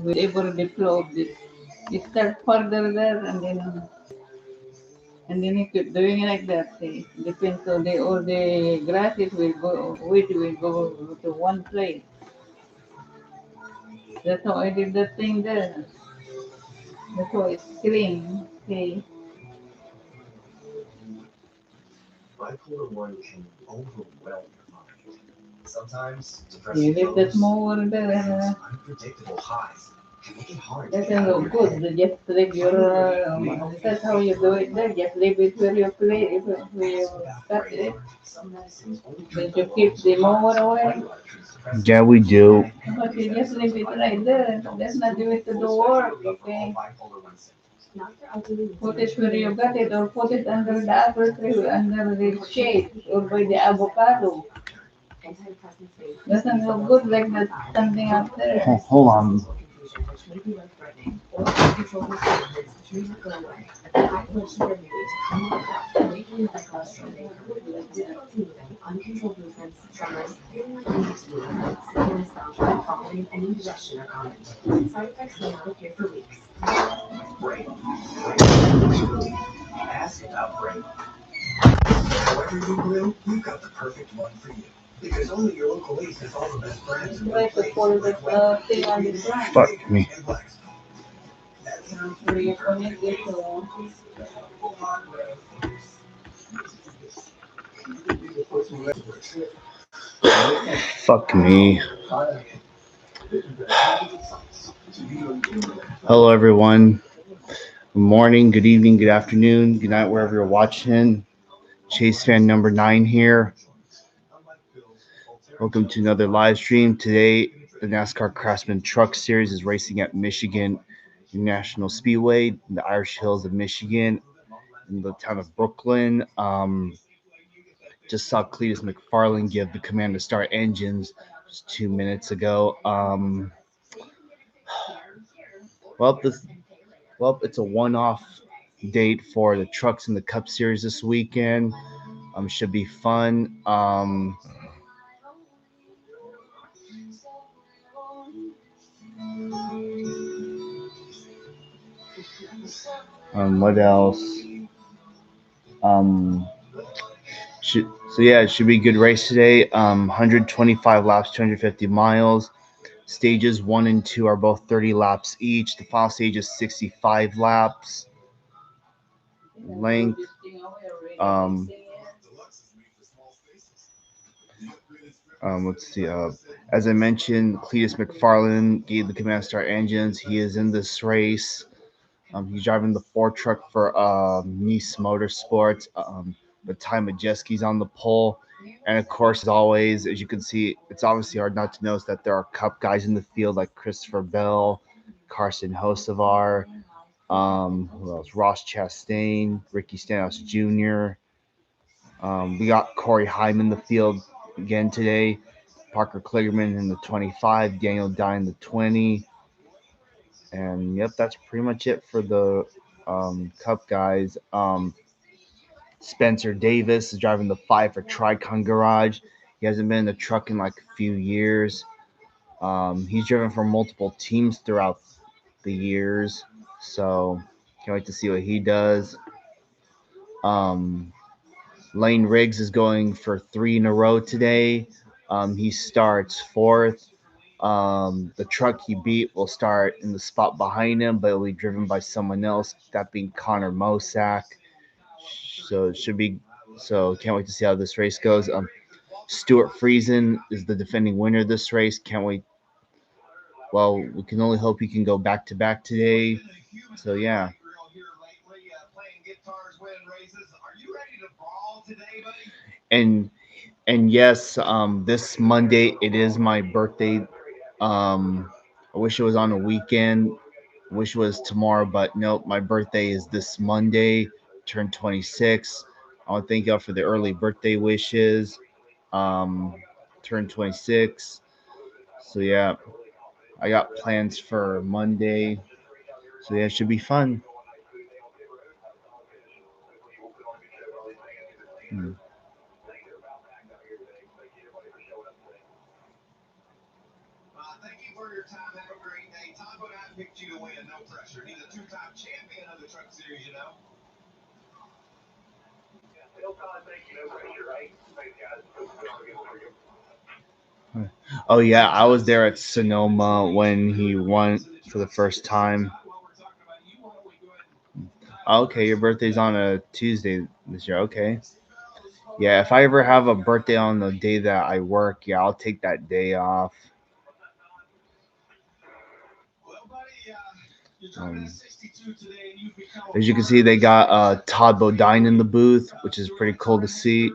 with every flow of this. You start further there and then you keep doing it like that. See, depends on all the grasses will go, weight will go to one place. That's how I did that thing there. That's why it's clean. Okay. Bipolar 1 can overwhelm your mind. Sometimes You depressing leave that lows, mower there. unpredictable highs can make it hard to That get is out of no your good. head. Just leave your, Maybe that's how you do it there. Just leave it where you play, where you without cut brain it. work, some medicines only treat Don't the you keep lows or the mower highs, away? while other treats depressants. Yeah, we do. But you just leave it right there. That's not do it to the work, okay? Put it where you got it or put it under the apple tree, under the shade or by the avocado. Doesn't look good like that standing up there. Hold on. Brain. Ask about brain. However you blue, we've got the perfect one for you. Because only your local Ace has all the best brands in Try one to place. pull Like that thing on the front. Fuck me. and Blackstone. That's how Where you connect it to. Fuck me. Hello, everyone. Good morning, good evening, good afternoon, good night, wherever you're watching. Chase fan number 9 here. Welcome to another live stream. Today, the NASCAR Craftsman Truck Series is racing at Michigan National Speedway in the Irish Hills of Michigan, in the town of Brooklyn. Just saw Cletus McFarland give the command to start engines just 2 minutes ago. Well, it's a one-off date for the trucks in the Cup Series this weekend. Should be fun. What else? It should be a good race today. 125 laps, 250 miles. Stages 1 and 2 are both 30 laps each. The final stage is 65 laps. Length. Let's see. As I mentioned, Cletus McFarland gave the command to start engines. He is in this race. He's driving the Ford truck for Nice Motorsports. But Ty Majeski's on the pole. And of course, as always, as you can see, it's obviously hard not to notice that there are Cup guys in the field like Christopher Bell, Carson Hocevar, who else? Ross Chastain, Ricky Stenhouse Jr. We got Corey Heim in the field again today. Parker Kligerman in the 25, Daniel Dye in the 20. And yep, that's pretty much it for the Cup guys. Spencer Davis is driving the 5 for Tricon Garage. He hasn't been in the truck in like a few years. He's driven for multiple teams throughout the years. So can't wait to see what he does. Lane Riggs is going for 3 in a row today. He starts 4th. The truck he beat will start in the spot behind him, but it'll be driven by someone else, that being Connor Mosack. So it should be. So can't wait to see how this race goes. Stuart Friesen is the defending winner of this race. Can't wait. Well, we can only hope he can go back to back today. So yeah. And yes, this Monday it is my birthday. I wish it was on a weekend. I wish it was tomorrow, but nope, my birthday is this Monday. Turned 26. I want to thank y'all for the early birthday wishes. Turned 26. So yeah, I got plans for Monday. So yeah, it should be fun. Hmm. picked you to win, no pressure. He's a two-time champion of the Truck Series, you know. Oh yeah, I was there at Sonoma when he won for the first time. Okay, your birthday's on a Tuesday this year. Okay. Yeah, if I ever have a birthday on the day that I work, yeah, I'll take that day off. Um, as you can see, they got Todd Bodine in the booth, which is pretty cool to see.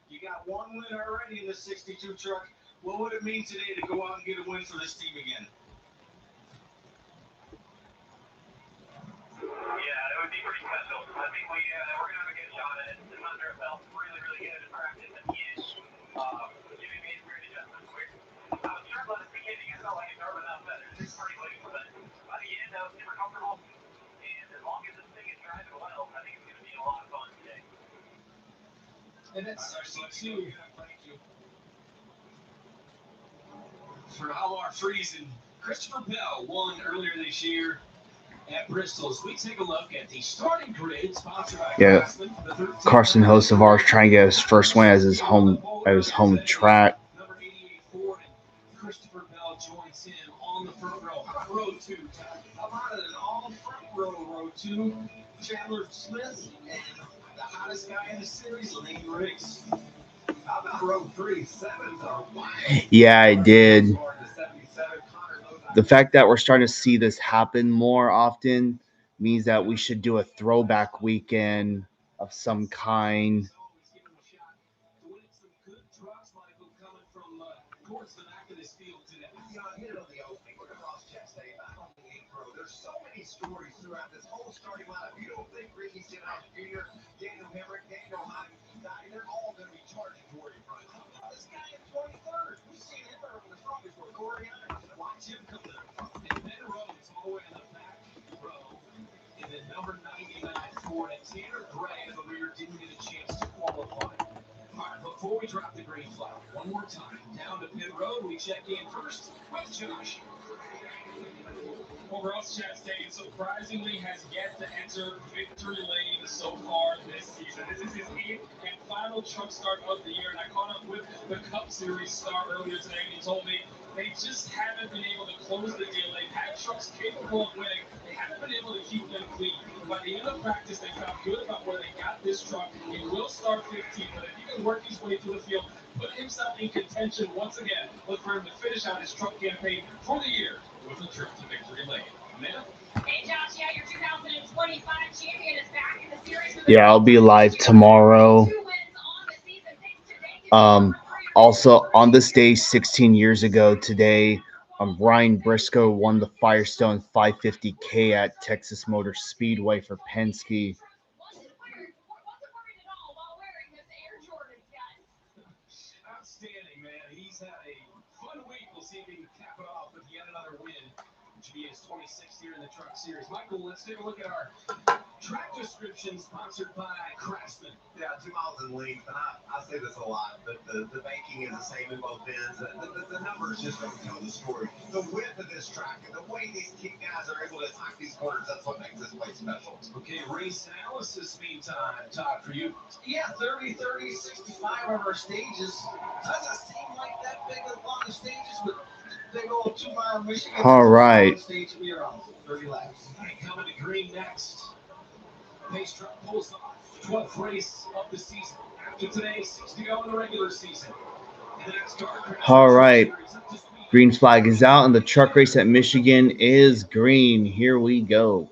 You got one win already in the 62 truck. What would it mean today to go out and get a win for this team again? Yeah, it would be pretty special. I think we're going to have a good shot at it. The Thunder felt really, really good in practice at the end. Jimmy made weird adjustments. I was struggling at the beginning. I felt like it started out better. It's pretty loose, but by the end, I was super comfortable. And as long as this thing is driving well, I think it's going to be a lot of fun today. And that's 62. For Alvar Friesen, Christopher Bell won earlier this year at Bristol. As we take a look at the starting grid sponsored by Craftsman, Carson Hocevar trying to get his first win as his home track. Number 88 Ford and Christopher Bell joins him on the front row. How about row 2, Todd? How about an all front row 2? Chandler Smith and the hottest guy in the series, Lane Riggs. How about row 3? 7's are wide. Yeah, I did. The fact that we're starting to see this happen more often means that we should do a throwback weekend of some kind. There's so many stories throughout this whole starting lineup. You don't think Ricky Stenhouse Jr., Daniel Hemrick, Daniel Hyde, they're all going to be charging toward him, right? How about this guy in 23rd? We've seen him early in the front before. Corey Hines. Watch him come to the front. And Ben Rhodes all the way in the back row. And then number 99 Ford and Tanner Gray in the rear didn't get a chance to qualify. All right, before we drop the green flag, one more time, down to pit road, we check in first with Josh. Well, Ross Chastain surprisingly has yet to enter victory lane so far this season. This is his 8th and final truck start of the year, and I caught up with the Cup Series star earlier today, and he told me they just haven't been able to close the deal. They've had trucks capable of winning. They haven't been able to keep them clean. By the end of practice, they felt good about where they got this truck. He will start 15th, but if he can work his way through the field, put himself in contention once again, look for him to finish out his truck campaign for the year with a trip to victory lane. Amanda? Hey Josh, yeah, your 2025 champion is back in the series. Yeah, I'll be live tomorrow. Also on this day 16 years ago today, Ryan Briscoe won the Firestone 550K at Texas Motor Speedway for Penske. Outstanding, man. He's had a fun week. We'll see if he can cap it off with yet another win, which will be his 26th here in the Truck Series. Michael, let's take a look at our track description sponsored by Craftsman. Yeah, 2 miles in length, and I say this a lot, but the banking is the same in both ends. The numbers just don't tell the story. The width of this track and the way these key guys are able to attack these corners, that's what makes this place special. Okay, race analysis meantime, Todd, for you. Yeah, 30, 30, 65 of our stages. Doesn't seem like that big of a lot of stages, but they go 2 mile Michigan. All right. Stage we are on 30 laps. All right, coming to green next. Pace truck pulls off. 12th race of the season. After today, 6 to go in the regular season. All right. Green flag is out, and the truck race at Michigan is green. Here we go.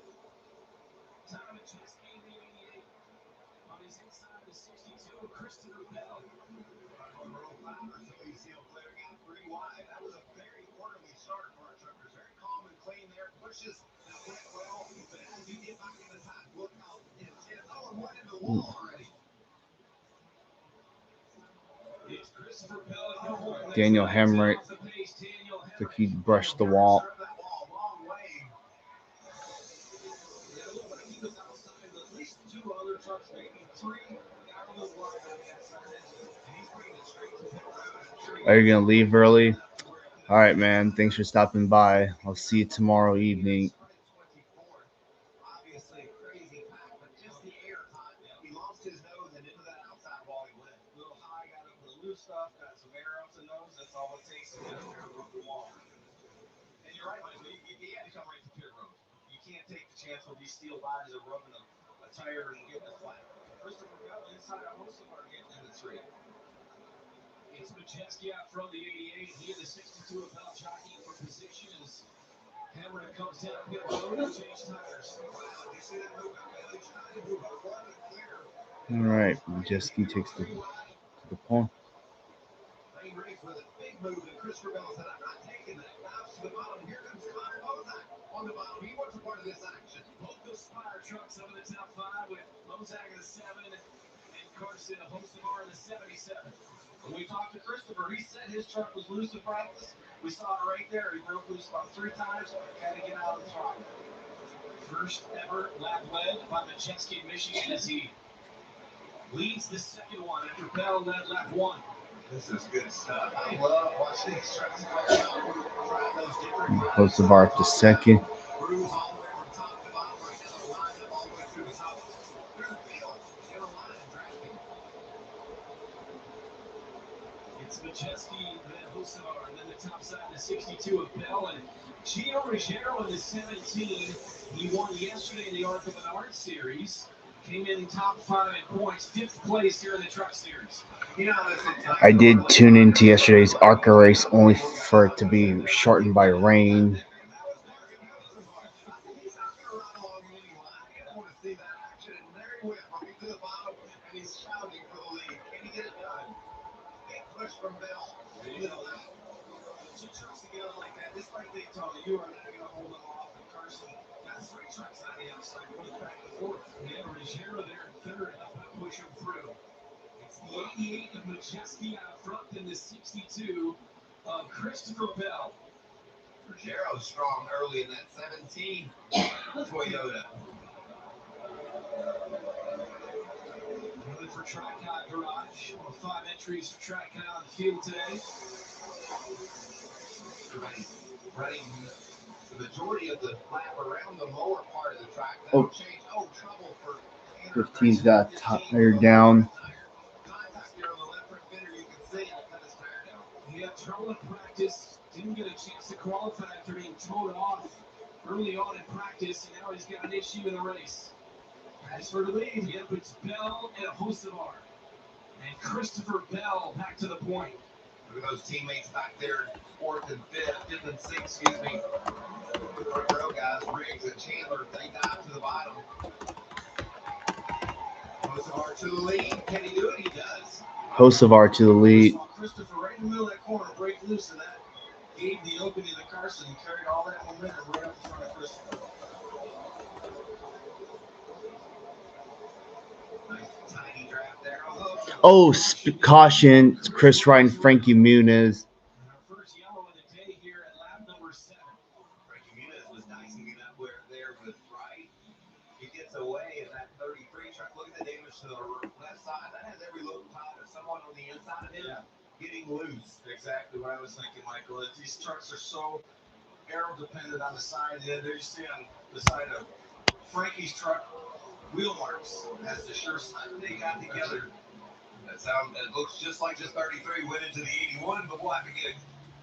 Daniel Hemrick, like he brushed the wall. Are you gonna leave early? All right, man. Thanks for stopping by. I'll see you tomorrow evening. Obviously, crazy pack, but just the air time. He lost his nose and into that outside wall he went. A little high, got over the loose stuff, got some air up the nose. That's all it takes to get up there and rub the wall. And you're right, Michael. You had to come right to pit road. You can't take the chance where these steel bodies are rubbing a tire and getting it flat. Christopher Bell inside of Hocevar getting in the three. It's Majeski out from the 88. He and the 62 of Bell jockeying for position as Cameron comes down pit road and change tires. You see that move out there? He's trying to move up front and clear. All right, Jeski takes the point. Lane race with a big move, and Christopher Bell said, I'm not taking that. Bounce to the bottom. Here comes Connor Mozak on the bottom. He wants a part of this action. Both those fire trucks up in the top 5 with Mozak in the 7 and Carson Hocevar in the 77. When we talked to Christopher, he said his truck was loose in practice. We saw it right there. He broke loose about 3 times. Had to get out of the throttle. First ever lap led by Majeski, Michigan, as he leads the second one after Bell led lap 1. This is good stuff. I love watching these trucks play out. Trying those different Hocevar up to second. Grooves all the way from top to bottom right now. They're lined up all the way through the top. Through the field. In a line and drafting. It's Majeski, then Hocevar, and then the top side, the 62 of Bell, and Gio Ruggiero in the 17. He won yesterday in the Arc of an Art Series. Came in top 5 in points, 5th place here in the Truck Series. You know, I did tune into yesterday's ARCA race only for it to be shortened by rain. He's not going to run along any line. I don't want to see that action. And there he went, right to the bottom, and he's shouting for the lead. Can he get it done? Big push from Bell. Into the lap. Two trucks together like that, just like Daytona, you are not going to hold them off. And Carson got 3 trucks on the outside, going back and forth. Yeah, Ruggiero there, third, helping to push him through. It's the 88 of Majeski out front, and the 62 of Christopher Bell. Ruggiero strong early in that 17 Toyota. Another for Track Hot Garage. 5 entries for Track Hot on the field today. Running the majority of the lap around the lower part of the track. That'll change. Oh, trouble for 15's got tire down. Contact there on the left front fender. You can see it. Cut his tire down. He had trouble in practice. Didn't get a chance to qualify after being towed off early on in practice, and now he's got an issue in the race. As for the lead, yep, it's Bell and Hocevar. And Christopher Bell back to the point. Look at those teammates back there, 4th and 5th and 6th, excuse me. The front row guys, Riggs and Chandler, they dive to the bottom. Hocevar to the lead. Can he do it? He does. Hocevar to the lead. Christopher right in the middle of that corner, break loose, and that gave the opening to Carson. He carried all that momentum right up in front of Christopher. Nice tiny draft there. Oh, caution. It's Chris Wright and Frankie Muniz. Our first yellow of the day here at lap number 7. Frankie Muniz was dicing it up there with Wright. He gets away in that 33 truck. Look at the damage to the left side. That has every look time of someone on the inside of him getting loose. Exactly what I was thinking, Michael. These trucks are so aero dependent on the side. There you see on the side of Frankie's truck, wheel marks. That's the sure sign they got together. It looks just like this 33 went into the 81, but we'll have to get a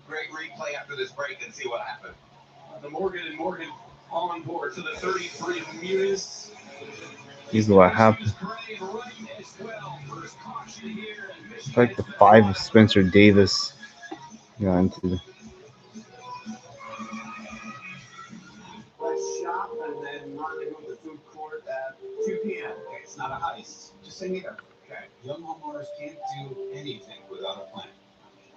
great replay after this break and see what happened. The Morgan and Morgan on board to the 33 of Muniz. Here's what happened. It's like the 5 of Spencer Davis. Yeah, into the. Let's shop and then rendezvous at the food court at 2 p.m. Okay, it's not a heist. Just say neither. Okay. Young homeowners can't do anything without a plan.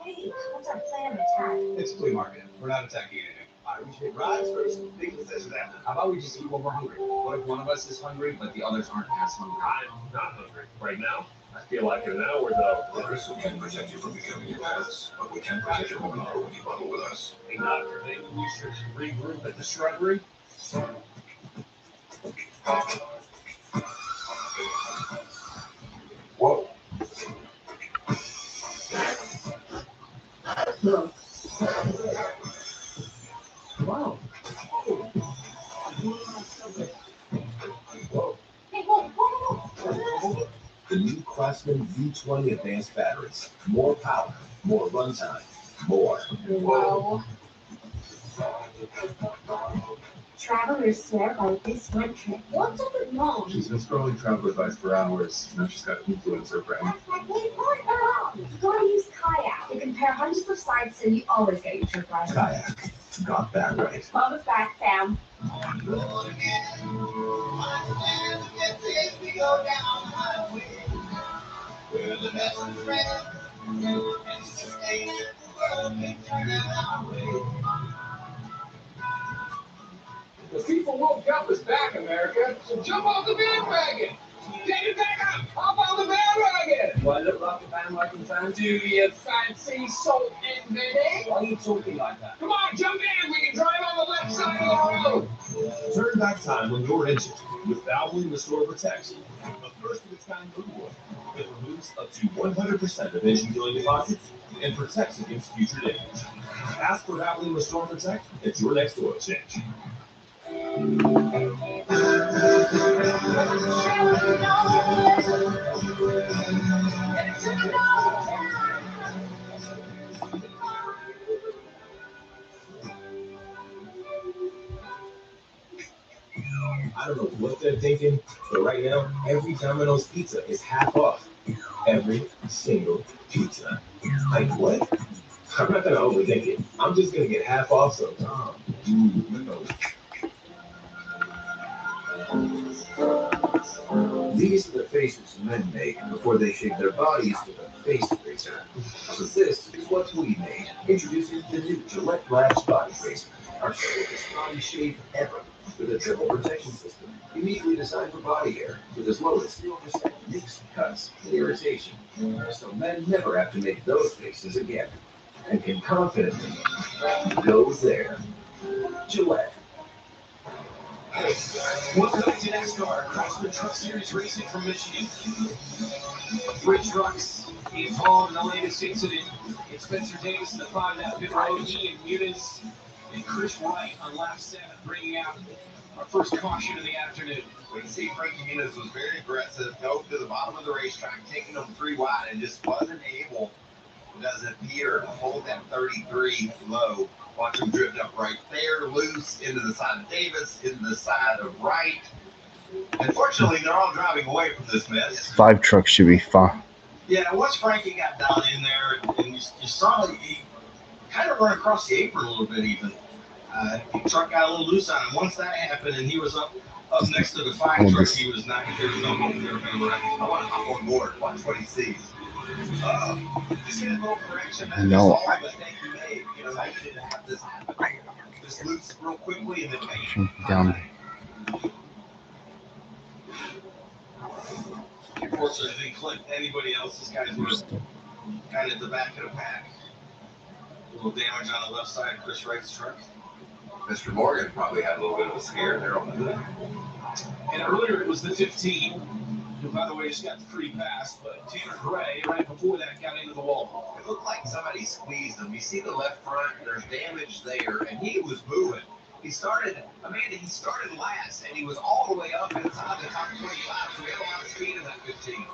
Hey, what's our plan of attack? It's flea market. We're not attacking anything. All right, we should hit rides first. Big decision after. How about we just eat when we're hungry? What if one of us is hungry, but the others aren't as hungry? I'm not hungry right now. I feel like an hour though. Others who can protect you from becoming your pets, but we can protect your home when you bundle with us. Hey, doctor, maybe we should regroup at the shrubbery. Whoa. Craftsman V20 advanced batteries. More power, more runtime, more. Whoa. Travelers swear by this one trip. What's up with mom? She's been scrolling travel advice for hours. Now she's got influence her brain. Wait, what? You gotta use Kayak. They compare hundreds of sites and you always get your trip right. Kayak. Got that right. Love us back, Sam. The FIFA World Cup is back, America, so jump off the bandwagon. Take it back up. Hop on the bandwagon. Do I look like a bandwagon fan? Do you fancy salt and vinegar? Why are you talking like that? Come on, jump in. We can drive on the left side of the road. Turn back time when you're injured with Valvoline Restore Protection. The first of its kind in the world. It removes up to 100% of engine healing deposits and protects against future damage. Ask for Valvoline Restore Protect at your next oil change. I don't know what they're thinking, but right now, every Domino's pizza is half off. Every single pizza. Like what? I'm not gonna overthink it. I'm just gonna get half off sometime. These are the faces men make before they shave their bodies with a face razor. So this is what we made. Introducing the new Gillette Labs Body Razor, our safest body shave ever, with a triple protection system, uniquely designed for body hair, with as low as 0% nicks, cuts, and irritation. So men never have to make those faces again, and can confidently go there. Gillette. Welcome back to NASCAR, Craftsman Truck Series racing from Michigan. 3 trucks involved in the latest incident. It's Spencer Davis in the 5-lap pit road. He and Muniz and Chris Wright on lap 7, bringing out our first caution of the afternoon. We can see Frankie Muniz was very aggressive, dove to the bottom of the racetrack, taking them 3 wide, and just wasn't able, doesn't appear, to hold that 33 low. Watch him drift up right there, loose into the side of Davis, into the side of Wright. Unfortunately, they're all driving away from this mess. 5 trucks should be fine. Yeah, once Frankie got down in there, and you saw he kind of run across the apron a little bit even. The truck got a little loose on him. Once that happened, and he was up next to the 5 truck, he was not. There's no hope there. I want to hop on board, watch what he sees. Just get a little correction. That's No. all the mistake he made. You know, I didn't have this happen. Just loose real quickly and then bang. Down. Unfortunately, I didn't clip anybody else's. Guys were kind of at the back of the pack. A little damage on the left side of Chris Wright's truck. Mr. Morgan probably had a little bit of a scare there on the hood. And earlier it was the 15, who, by the way, just got the free pass, but Tanner Gray, right before that, got into the wall. It looked like somebody squeezed him. You see the left front, there's damage there, and he was moving. He started last, and he was all the way up inside the top 25, so he had a lot of speed in that 15.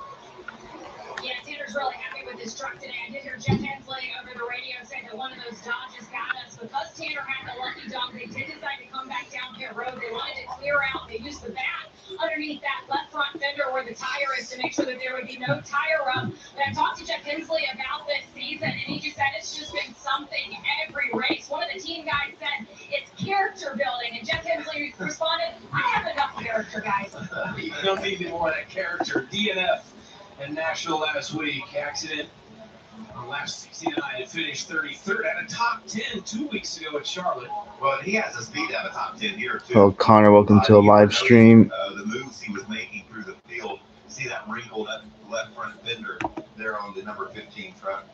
Yeah, Tanner's really happy with his truck today. I did hear Jeff Hensley over the radio say that one of those Dodges got us. Because Tanner had the lucky dog, they did decide to come back down pit road. They wanted to clear out. They used the bat underneath that left front fender where the tire is to make sure that there would be no tire rub. But I talked to Jeff Hensley about this season, and he just said it's just been something every race. One of the team guys said it's character building, and Jeff Hensley responded, I have enough character, guys. You don't need any more of that character. DNF in Nashville last week. Accident on lap 69 and finished 33rd. Had a top 10 2 weeks ago at Charlotte. Well, he has a speed out of top 10 here, too. Hello, Connor. Welcome to a live stream. The moves he was making through the field. See that wrinkle, that left front fender there on the number 15 truck.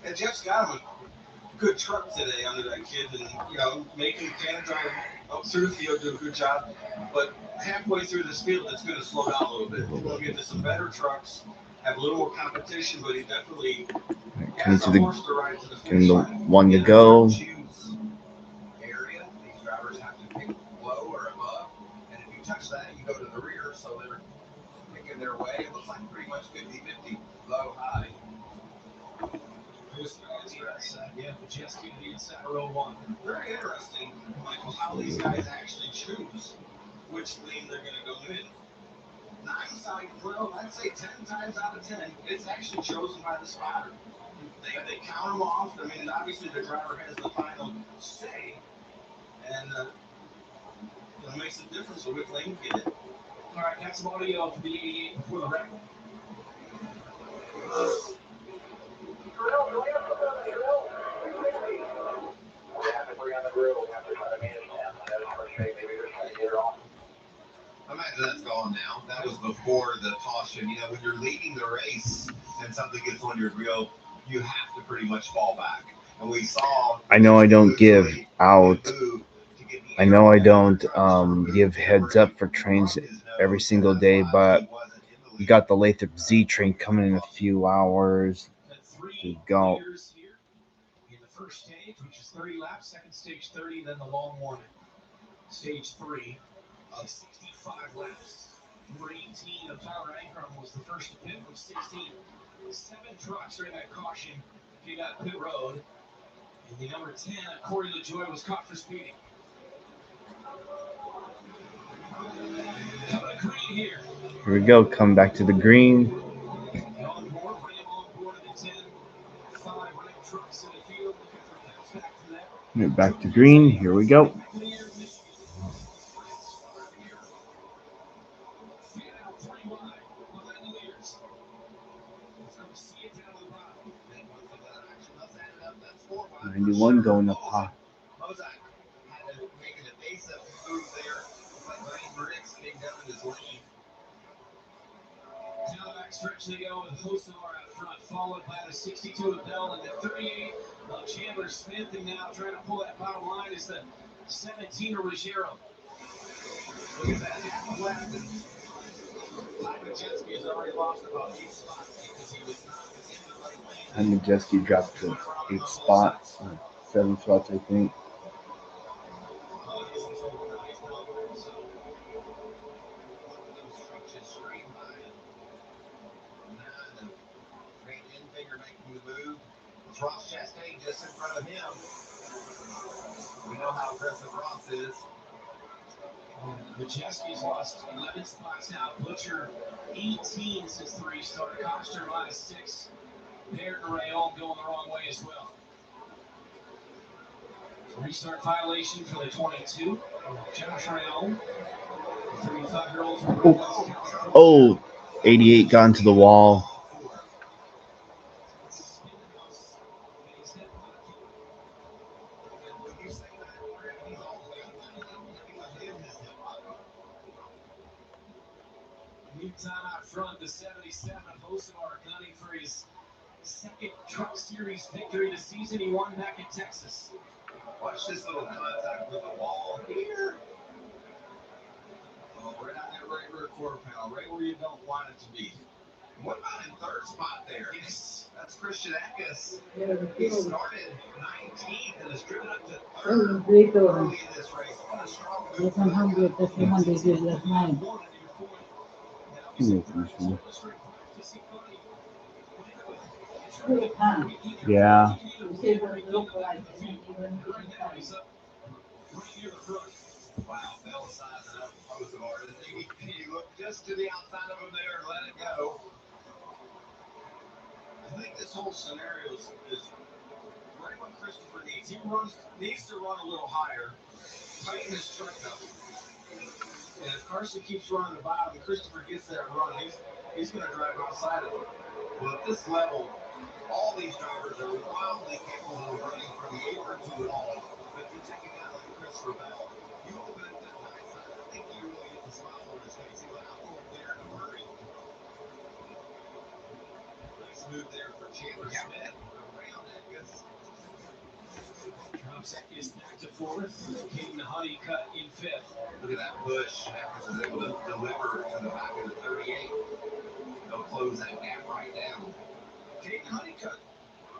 And Jeff's got him a good truck today under that kid, and, you know, making Tanner drive up through the field, do a good job. But halfway through this field, it's going to slow down a little bit. We're going to get to some better trucks, have a little more competition, but he definitely Coming has to a the horse to ride to the getting finish the line. one to In the go. choose area, these drivers have to pick low or above, and if you touch that, you go to the rear. So picking their way. It looks like pretty much 50-50, low, high. Yeah, Majeski to the inside row one. Very interesting, Michael, how these guys actually choose which lane they're going to go in. 9 times, well, I'd say 10 times out of 10, it's actually chosen by the spotter. They count them off. I mean, obviously the driver has the final say, and it makes a difference with which lane you get in. All right, got some audio for the 88 before the wreck. Imagine that's gone now. That was before the caution. You know, when you're leading the race and something gets on your grill, you have to pretty much fall back. And we saw. I know I don't give out. I know I don't give heads up for trains every single day, but you got the Lathrop Z train coming in a few hours to go. In the first stage, which is 30 laps, second stage 30, then the long one, stage 3 of 65 laps. Number 18 of Tyler Ankrum was the first to pit with 16. 7 trucks are in that caution. He got pit road. And the number 10, Corey LaJoy, was caught for speeding. Coming to green here. Here we go. Come back to the green. On board, Ram on board at the 10. 5 Ram trucks in the field. Looking for laps back to that. Back to green. Here we go. Out 3 wide, behind the leaders. From see it down to the bottom. 91 going up high. Mozak had to make an evasive move there. But Blaine Briggs came down in his lane. Down the back stretch they go with Hosovar out front, followed by the 62 of Bell and the 38 of Chandler Smith. And now trying to pull that bottom line is the 17 of Ruggiero. Look at that. Half a lap. Majeski has already lost about 8 spots because he was not in the right lane. And Majeski dropped to 8 spots, 7 spots, I think. Ross Chastain just in front of him. We know how aggressive Ross is. Majeski's lost 11 spots now. Butcher 18 since the restart. Coster minus 6. Baird and Rayon going the wrong way as well. Restart violation for the 22. Josh Rayon. 35-year-old. Oh, 88 got into the wall. Meantime, out front, the 77 of Hosovar gunning for his second Truck Series victory this season. He won back in Texas. Watch this little contact with the wall here. Oh, right on that right rear quarter panel, right where you don't want it to be. What about in third spot there? Yes, that's Christian Eckes. He started 19th and has driven up to third early in this race. What a strong move. That's 100, that's the one they did last night. Yeah. You say it doesn't look like it, even Wow, Bell sizing up Hosovar. He looked just to the outside of him there and let it go. I think this whole scenario is right what Christopher needs. He needs to run a little higher, tighten his truck up. And if Carson keeps running the bottom and Christopher gets there and running, he's going to drive outside of him. Well, at this level, all these drivers are wildly capable of running from the apron to it all. But if you take a guy like Christopher Bell, you open up that high side, I think you really get the smile on his face. He went out there in a hurry. Nice move there for Chandler Smith around Eckes. Drops Eckes back to 4th. Caden Honeycutt in 5th. Look at that push. Eckes is able to deliver to the back of the 38. They'll close that gap right down. Caden Honeycutt,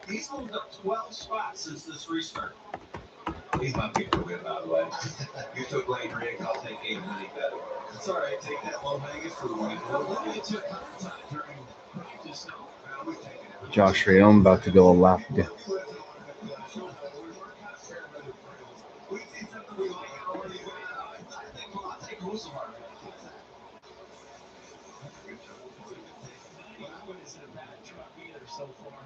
he's moved up 12 spots since this restart. He's my pick to win, by the way. You took Lane Riggs, I'll take Caden Honeycutt. That's all right. Take that low hanging fruit. We took time during practice. We take it. Josh Rayom about to go a lap down. We see something we like already. I think I'll take most of our. What is it a bad truck either so far?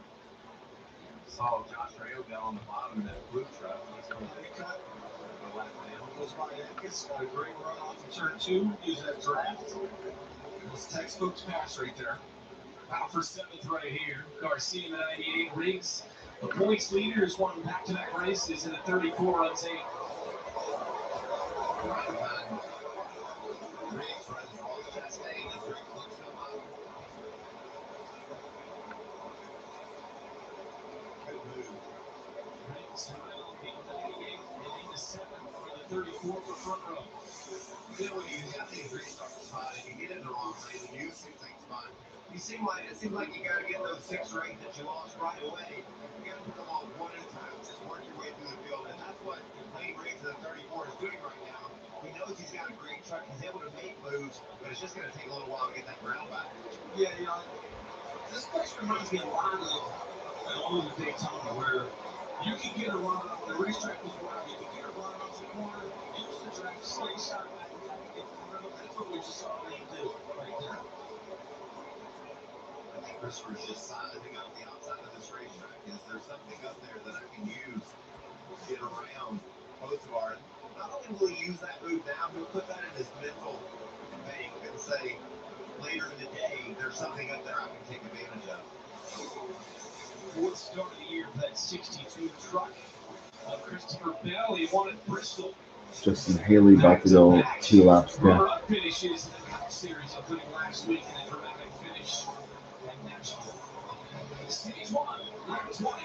Saw Josh Rayo down on the bottom of that blue truck. He's going to pick up. The lap down goes by Atkins. Got a great run off of turn 2. Use that draft. It's textbook's pass right there. Out for 7th right here. Garcia in the 98. Riggs, the points leader, is one back-to-back races in the 34 runs 8. Riggs runs Ross Chastain. That's very close to him. Good move. Riggs will be 98 and into 7th for the 34 for front row. You know, when you got these restarts spot and you get in the wrong lane, you use things like spot. It seems like you got to get those 6 or 8 that you lost right away. You got to put them all one at a time. Just work your way through the field, and that's what Lane Riggs in the 34 is doing right now. He knows he's got a great truck. He's able to make moves, but it's just going to take a little while to get that ground back. Yeah, you know, this place reminds me a lot of all the Daytona, where you can get a run off the racetrack was wild. You can get a run off the corner, use the track, slingshot back, and get through. That's what we just saw Lane do right there. I think Christopher's just sizing up the outside of this racetrack. Is there something up there that I can use to get around both of our? Not only will he use that move now, he'll put that in his mental bank and say, later in the day, there's something up there I can take advantage of. 4th start of the year for that 62 truck of Christopher Bell. He won at Bristol. Justin Haley about to go 2 laps down. Runner-up finishes in the Cup Series, including last week in a dramatic finish at Nashville. Stage 1, lap 20.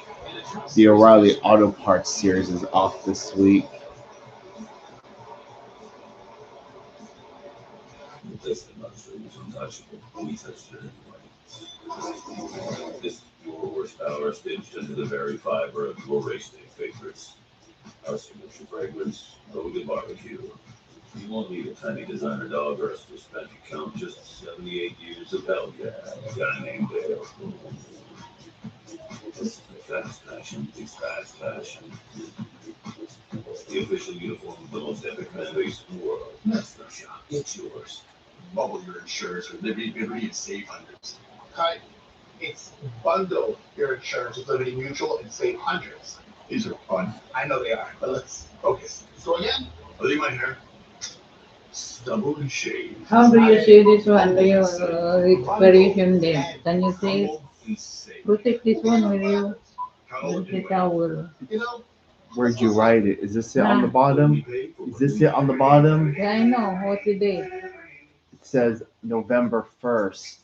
The O'Reilly Auto Parts Series is off this week. This monster was untouchable. We touched it anyway. This pure horsepower stitched into the very fiber of your race day favorites. Our signature fragrance, Logan Barbecue. You won't need a tiny designer dog or a spent to count just 78 years of hell yeah. A guy named Dale. This is the fast passion, it's fast fashion. The official uniform of the most epic fan base in the world. That's no shot. It's yours. Bubble your insurance with Liberty and Save Hundreds. Cut. It's bundle your insurance with Liberty Mutual and Save Hundreds. These are fun. I know they are, but let's focus. So again, leave my hair. Stubble and shave. How do you say this one? Do you expiration date? Can you say protect this one with you? With the towel. You know, Where'd you write it? Is this it on the bottom? Is this it on the bottom? Yeah, I know. What's the date? It says November 1st.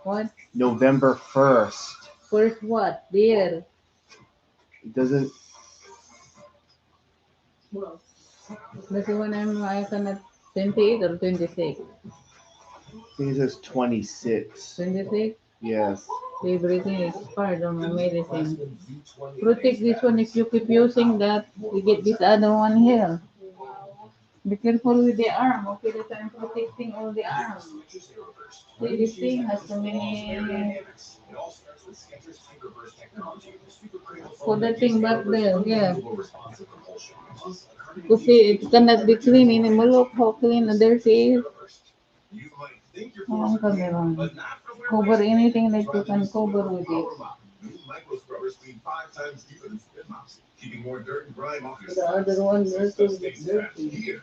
What? November 1st. First what? There. It doesn't. That's the one I cannot 28 or 26. I think it says 26. 26? Yes. Everything expired on my medicine. Protect this one if you keep using that. You get this other one here. Be careful with the arm. Okay, that I'm protecting all the arms. See, this thing has so many. Put that thing back there, yeah. You see, it cannot be clean anymore. Look how clean and dirty it is. Oh, camera. Cover anything that you can cover with it. Keeping more dirt and grime off your The other one is dirty. here.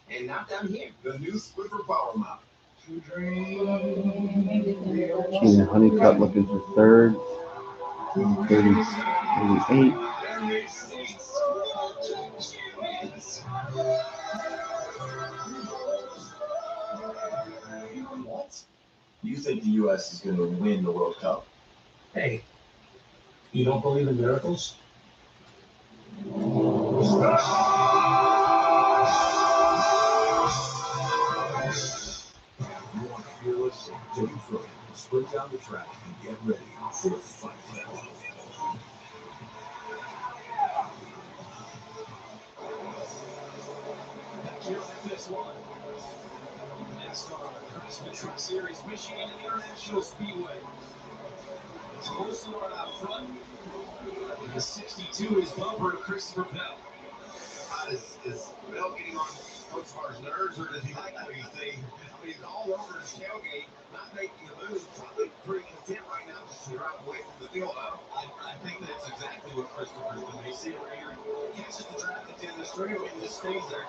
And not down here. The new Swiffer Power Mop. She's in Honeycutt looking for third. 38. What? You think the U.S. is going to win the World Cup? Hey, you don't believe in miracles? You want fearless, take it from sprint down the track and get ready for the fight. NASCAR Craftsman Truck Series, Michigan International Speedway. It's Horsler out front. The 62 is bumper Christopher Bell. Is Bell getting on Coach's nerves, or does he like what he's saying? I mean, he's all over his tailgate, not making a move, probably pretty content right now just to drive away from the field. I think that's exactly what Christopher's doing. You see it right here. Catches the traffic in the straightaway and just stays there.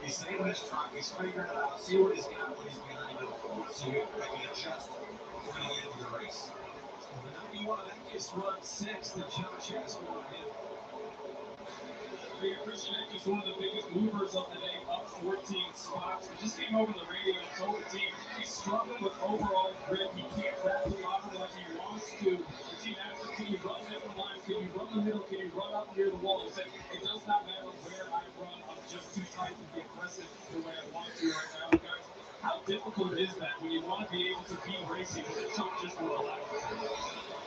He's saving his truck. He's figuring it out. See what he's got when he's behind him. So he can adjust going into the race. The 91 of that gets run 6th, and Josh has one hit. Christian is one of the biggest movers of the day, up 14 spots. He just came over the radio and told the team he's struggling with overall grip. He can't wrap the bottom like he wants to. The team asked him, can you run different lines? Can you run the middle? Can you run up near the wall? He said, it does not matter where I run. I'm just too tight to be aggressive the way I want to right now. Guys, how difficult is that when you want to be able to be racing, but the truck just won't allow it?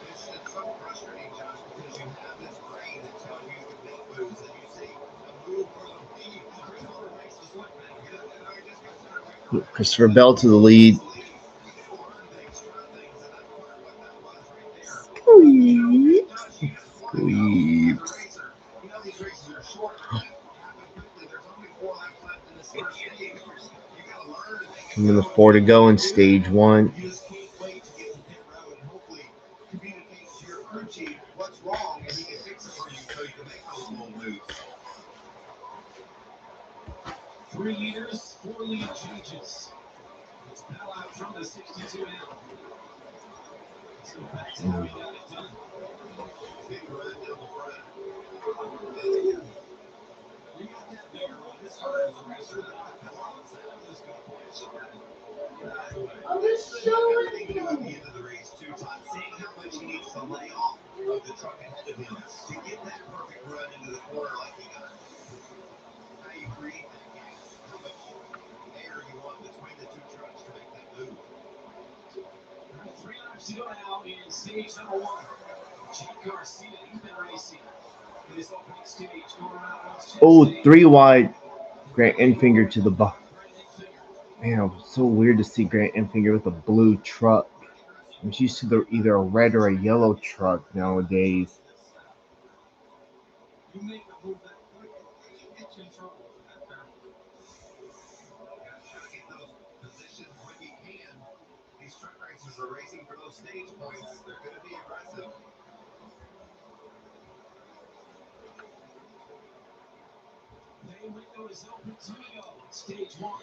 It's so frustrating, Josh, because you have this brain that tells you to make moves, and you see a move for the lead. Christopher makes the slip back. I just got center right there. Christopher Bell to the lead. Learn things, try things, and that's part of what that was right there. Squeeze. You know these races are short, happen quickly. There's only 4 laps left in this first stage. You gotta learn to make Coming to 4 to go in stage 1. You just can't wait to get to pit road and hopefully communicate to your crew chief what's wrong and he can fix it for you so you can make those little moves. 3 leaders, 4 lead changes. It's Bell out from the 62 now. So that's how he got it done. Big run down the front. You got that bigger run. This hard as a racer. I'm just going to play it short. Everything to do at the end of the race, too, Todd. Seeing how much he needs to lay off of the truck ahead of him to get that perfect run into the corner like he got. How you create that gap, how much air you want between the 2 trucks to make that move. 3 laps to go now in stage number 1. Jack Garcia, he's been racing in this opening stage. Going around 3 wide. Grant Enfinger to the buck. Man, it was so weird to see Grant Enfinger with a blue truck. I'm used to either a red or a yellow truck nowadays. You make a move that quick, you get you in trouble with that there. Gotta get those positions when you can. These truck racers are racing for those stage points. They're going to be aggressive. Main window is open to go. Stage 1.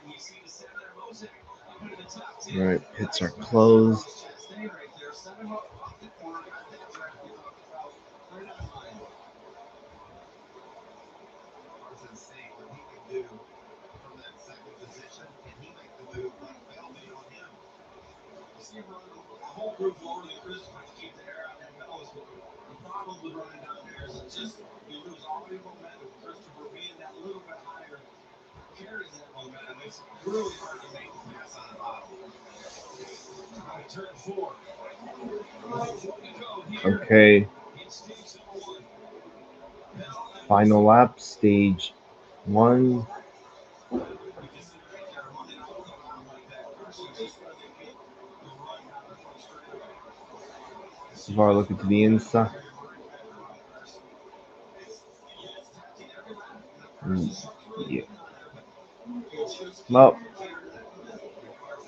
You see the 7 there, Mosaic up into the top 10. All right, pits are closed. Stay right there. Set him up off the corner. Got that track we talked about. Right on line. Carson's seeing what he can do from that second position. Can he make the move like Bell made on him? You see him running a whole group lower than Christopher to keep the air out, and that was the problem with running down there is it just you lose all your momentum. Christopher being that little bit higher carries that momentum. It's really hard to make the pass on the bottom. All right, turn 4. 4 to go here Okay, in stage number 1. final lap, stage 1. Savar looking to the inside. Yeah. Well,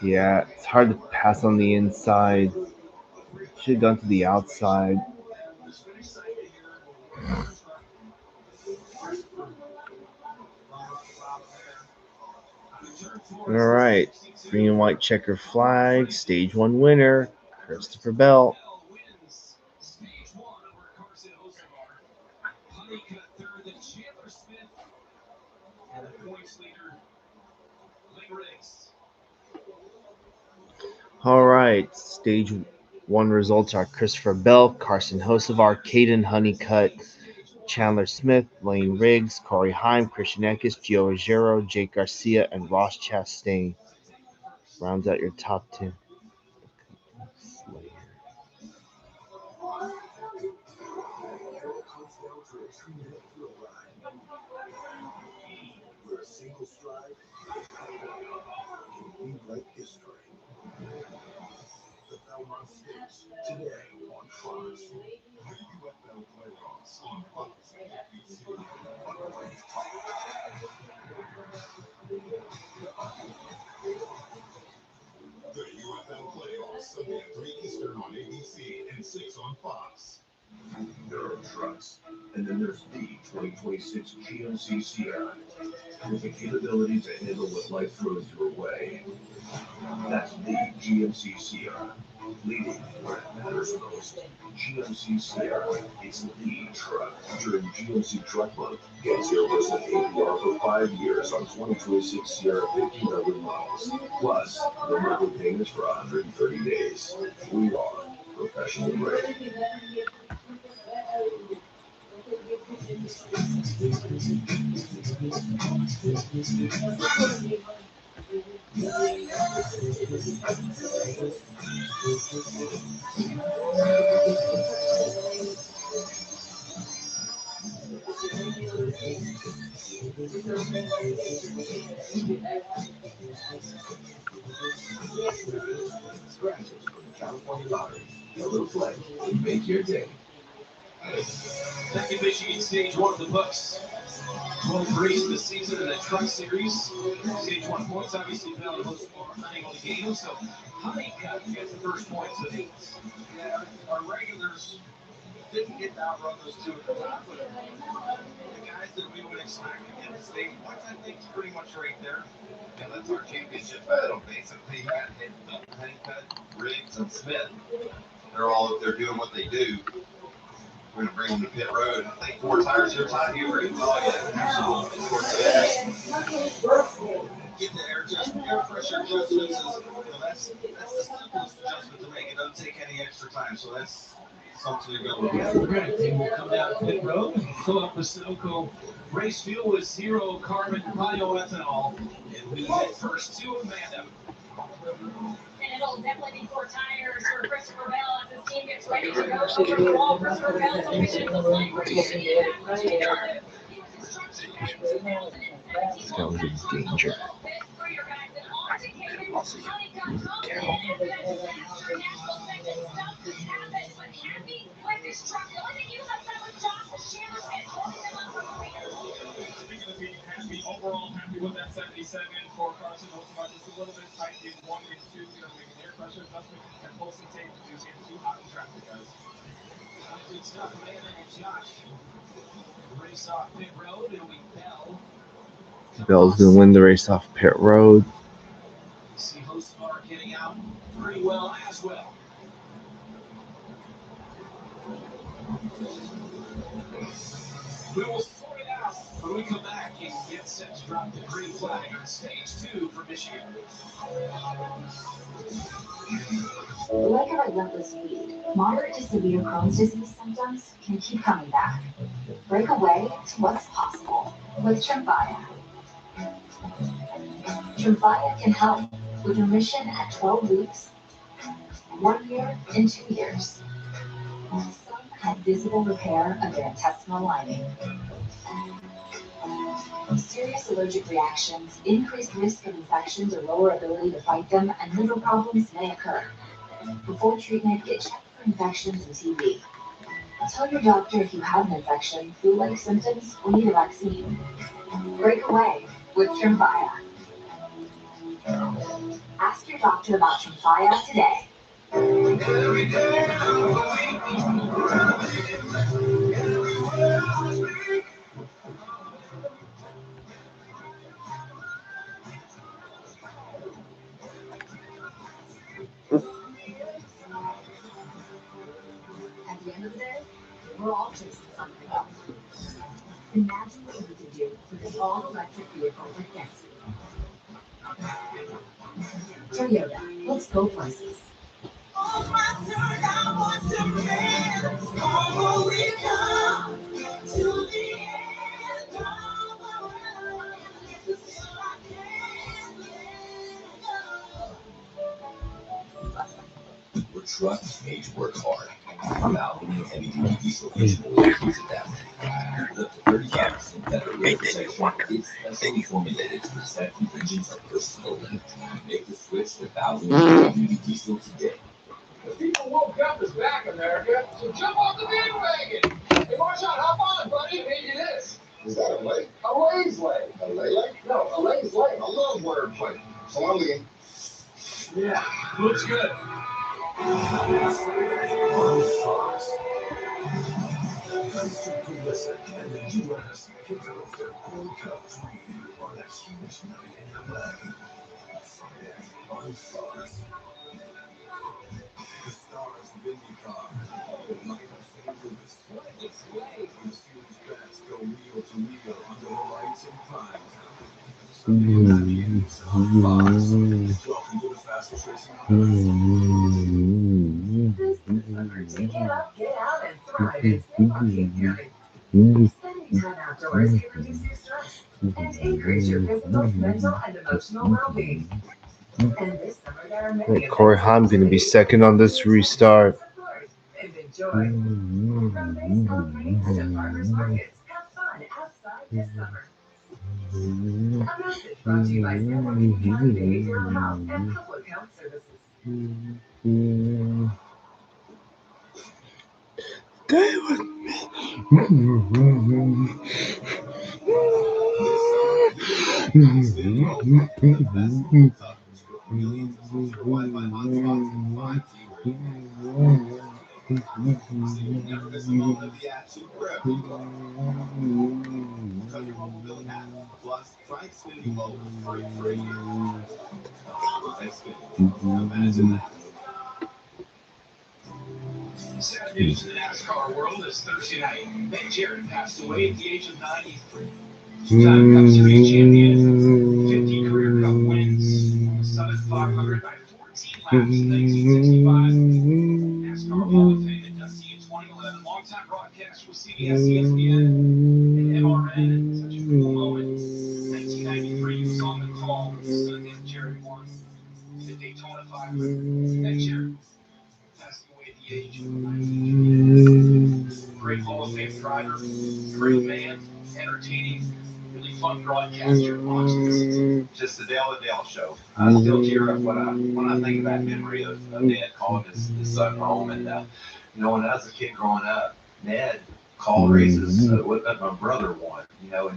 yeah, it's hard to pass on the inside. Should have gone to the outside. All right, green and white checker flag, stage 1 winner, Christopher Bell. Stage 1 over Carson Osavar. Honeycutt third, then Chandler Smith, and the points leader, Lane Riggs. All right, stage 1 results are Christopher Bell, Carson Hocevar, Caden Honeycutt, Chandler Smith, Lane Riggs, Corey Heim, Christian Eckes, Gio Ruggiero, Jake Garcia, and Ross Chastain. Rounds out your top 10. Where a single stride write history. The Belmont Stakes today on Fox. The UFL playoffs on Fox. The UFL playoffs Sunday at 3 Eastern on ABC and 6 on Fox. There are trucks, and then there's the 2026 GMC Sierra with the capability to handle what life throws your way. That's the GMC Sierra, leading where it matters most. GMC Sierra, it's the truck. During GMC Truck Month, get 0% APR for 5 years on 2026 Sierra 1500 models. Plus, no monthly payments for 130 days. We are professional grade. Scratches from the California Lottery. A little play can make your day. Back in Michigan, stage 1 of the books. 12 races this season in the Truck Series. Stage 1 points, obviously, Valley hosts more hunting on the game. So, hunting gets the first points of these. Yeah, our regulars didn't get to outrun those two at the top, but the guys that we would expect to get the stage points, I think, is pretty much right there. And that's our championship battle, basically. You got Honeycutt, Riggs, and Smith. They're all up there doing what they do. We're going to bring them to pit road. I think 4 tires here, Todd. You agree? Oh, yeah, absolutely. Get the air pressure adjustments. That's the simplest adjustment to make. It doesn't take any extra time, so that's something to go with. Right, and we'll come down pit road and fill up the Sunoco race fuel with 0 carbon bioethanol. And we head first to Amanda. And it'll definitely be 4 tires for Christopher Bell as his team gets ready to go over the wall. Christopher Bell's hoping it looks like we're getting it back to the yard. He was instructed back in 2017 That was a danger. for your guys at Honeycutt, Honeycutt, and national segment stuff happens. But happy with this truck. The only thing you left out was Josh the Shammer Pit holding them up from the leader. Speaking of being happy, overall happy with that 77 for Carson Oldsmar. Just a little bit tight in 1 and 2. You know, making air pressure adjustment and pulsing tape to get too hot in traffic, guys. Good stuff, Amanda and Josh. Race off pit road. It'll be Bell. Bell's going to win the race off pit road. See Hostmar getting out pretty well as well. We will sort it out when we come back and get set to drop the green flag on stage 2 for Michigan. Like a relentless weed, moderate to severe Crohn's disease symptoms can keep coming back. Break away to what's possible with Tremfya. Tremfya can help with remission at 12 weeks, 1 year, and 2 years. Some have visible repair of their intestinal lining. Serious allergic reactions, increased risk of infections or lower ability to fight them, and liver problems may occur. Before treatment, get checked for infections and TB. Tell your doctor if you have an infection, flu-like symptoms, or need a vaccine. Break away with Tremfya. Ask your doctor about Tremfya today. At the end of the day, we're all chasing something else. Imagine what you could do with an all-electric vehicle like this. Toyota, let's go places. We're trucks made to work hard. I'm out in the heavy-duty diesel engine to adapt. Up to 35% better road protection. It's specially formulated to protect the engines of personal limit. Make the switch to 1,000 heavy-duty diesel today. The people woke up is back, America. So jump off the bandwagon. Hey, Marshawn, hop on, buddy. Maybe this. Is that a lake? A Lay's lake. A lake? No, a Lay's lake. I love wordplay. So I'm in. Yeah, looks good. On Fox. Thanks to Pulisic and the U.S. kicked off their World Cup 3 on that huge night in LA. Friday on Fox. The stars of IndyCar. The night of St. Louis. It's late. When the series bats go wheel to wheel under the lights in prime time. Sunday night games on Fox. Welcome to the fastest racing on earth. Get up, get out, and thrive in state park caring. Spending time outdoors can reduce your stress and increase your physical, mental, and emotional well-being. And this summer, there are many Corey Haim going to be second on this restart. and enjoy. From baseball games to farmers markets, have fun outside this summer. A message brought to you by Stanford County Behavioral Health and Public Health Services. Plus, Frank's spinning mobile free for a year. Imagine that. Sad news in the NASCAR world this Thursday night. Ned Jarrett passed away at the age of 93. Two-time Cup Series champion, 50 career Cup wins. Son at 500 by 14 laps in 1965. NASCAR Hall of Fame inductee in 2011. Longtime broadcaster with CBS, ESPN, and MRN. Such a cool moment. 1993, he was on the call when his son Ned Jarrett won the Daytona 500. Ned Jarrett passed away at the age of 93. Great Hall of Fame driver, great man, entertaining, really fun broadcaster to watch and listen to. Just the Dale and Dale show. I still tear up when I think of that memory of Ned calling his son home. And, when I was a kid growing up, Ned called races that my brother won,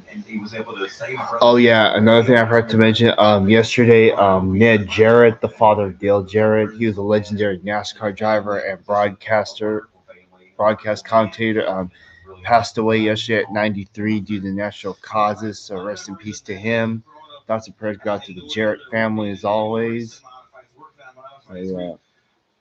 and he was able to save my brother. Oh yeah, another thing I forgot to mention. Yesterday, Ned Jarrett, the father of Dale Jarrett, he was a legendary NASCAR driver and broadcast commentator. Passed away yesterday at 93 due to natural causes. So rest in peace to him. Thoughts and prayers go out to the Jarrett family as always.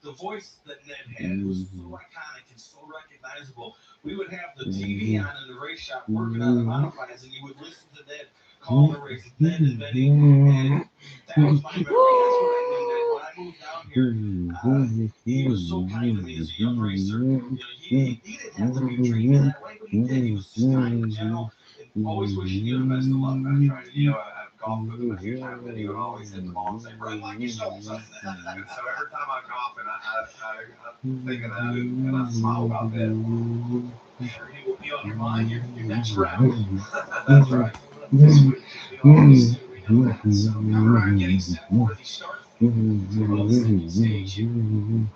The voice that Ned had was so iconic and so recognizable. We would have the TV on in the race shop working on the modifieds, and you would listen to Ned call the races, Ned and Benny, and that was my memory. That's what I knew Ned. When I moved down here, he was so kind to me as a young racer. He didn't have to be treated that way, but he did. He was just kind and gentle, and always wishing you the best of luck. I'm trying to, I've golfed with him a few times, and he would always hit the ball and say, "Run like yourself, son." So every time I golf, and I'm thinking of that, and I smile about that. Sure, he will be on your mind your next round. That's right. This week, always do. We know that. So now we're getting set for the start of the second stage here.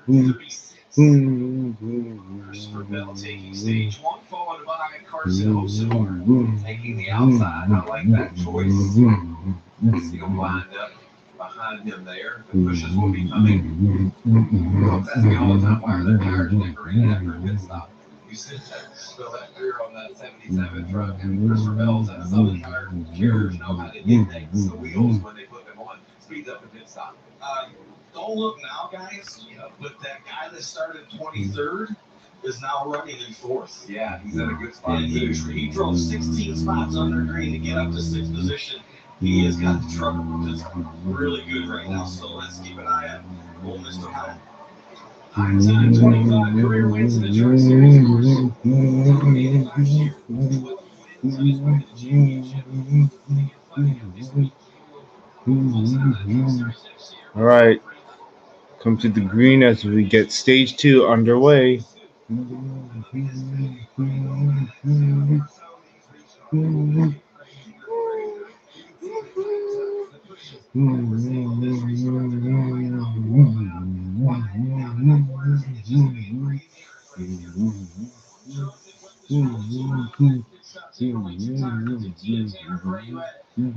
36. Christopher Bell taking stage 1, followed by Carson Hocevar Taking the outside. I like that choice. See him lined up behind him there. The pushes will be coming. That's me all the time. Why are the tires decorated after a pit stop? You said that. So that rear on that 77 truck, and Christopher Bell's and Southern Tire carriers know how to get things. The wheels, when they put them on, speeds up the pit stop. Don't look now, guys, but that guy that started 23rd is now running in 4th. Yeah, he's in a good spot. And he drove 16 spots under green to get up to 6th position. He has got the truck just really good right now, so let's keep an eye on old Mr. Howell. High-time 25 career wins in the Truck Series, of course. Dominated last year with wins on his way to the championship. All right, come to the green as we get stage 2 underway.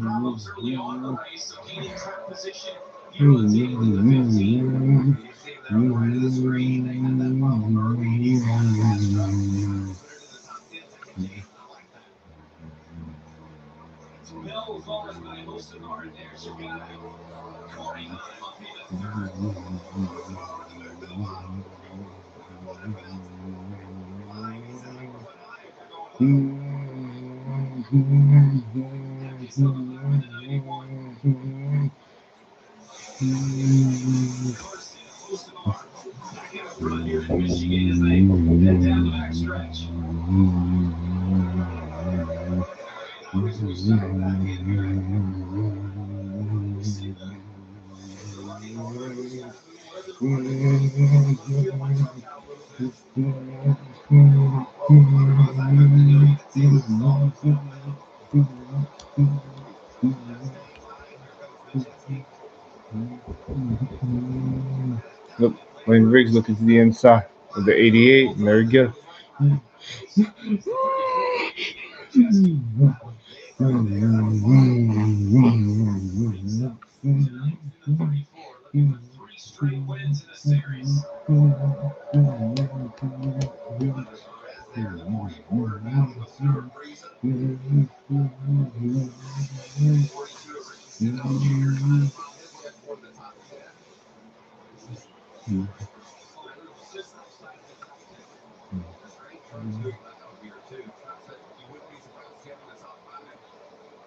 Problems early on in the race, so gaining track position here on the table in the 15. You see that right of the screen. They got that problem early. He's on the fast track. Put it in the top 10 seconds. I like that. So Bill as well as my Wilson are in there. So we've got Corey Heim up in the third. Heim is the big one. Heim. They're going low. He's still at lap number 91. Garcia, Wilson back in front here for Michigan as they head down the backstretch. Others will settle back in here. We'll see the lucky drivers here doing whatever they want to do. Let's get my truck out a little bit. Well, back up to doing it. Taylor Stallings up now. That's 95. Here comes Majeski. Look, Wayne Riggs looking to the inside of the 88, and there we go. Big run there on the line. 34, looking for 3 straight wins in the series.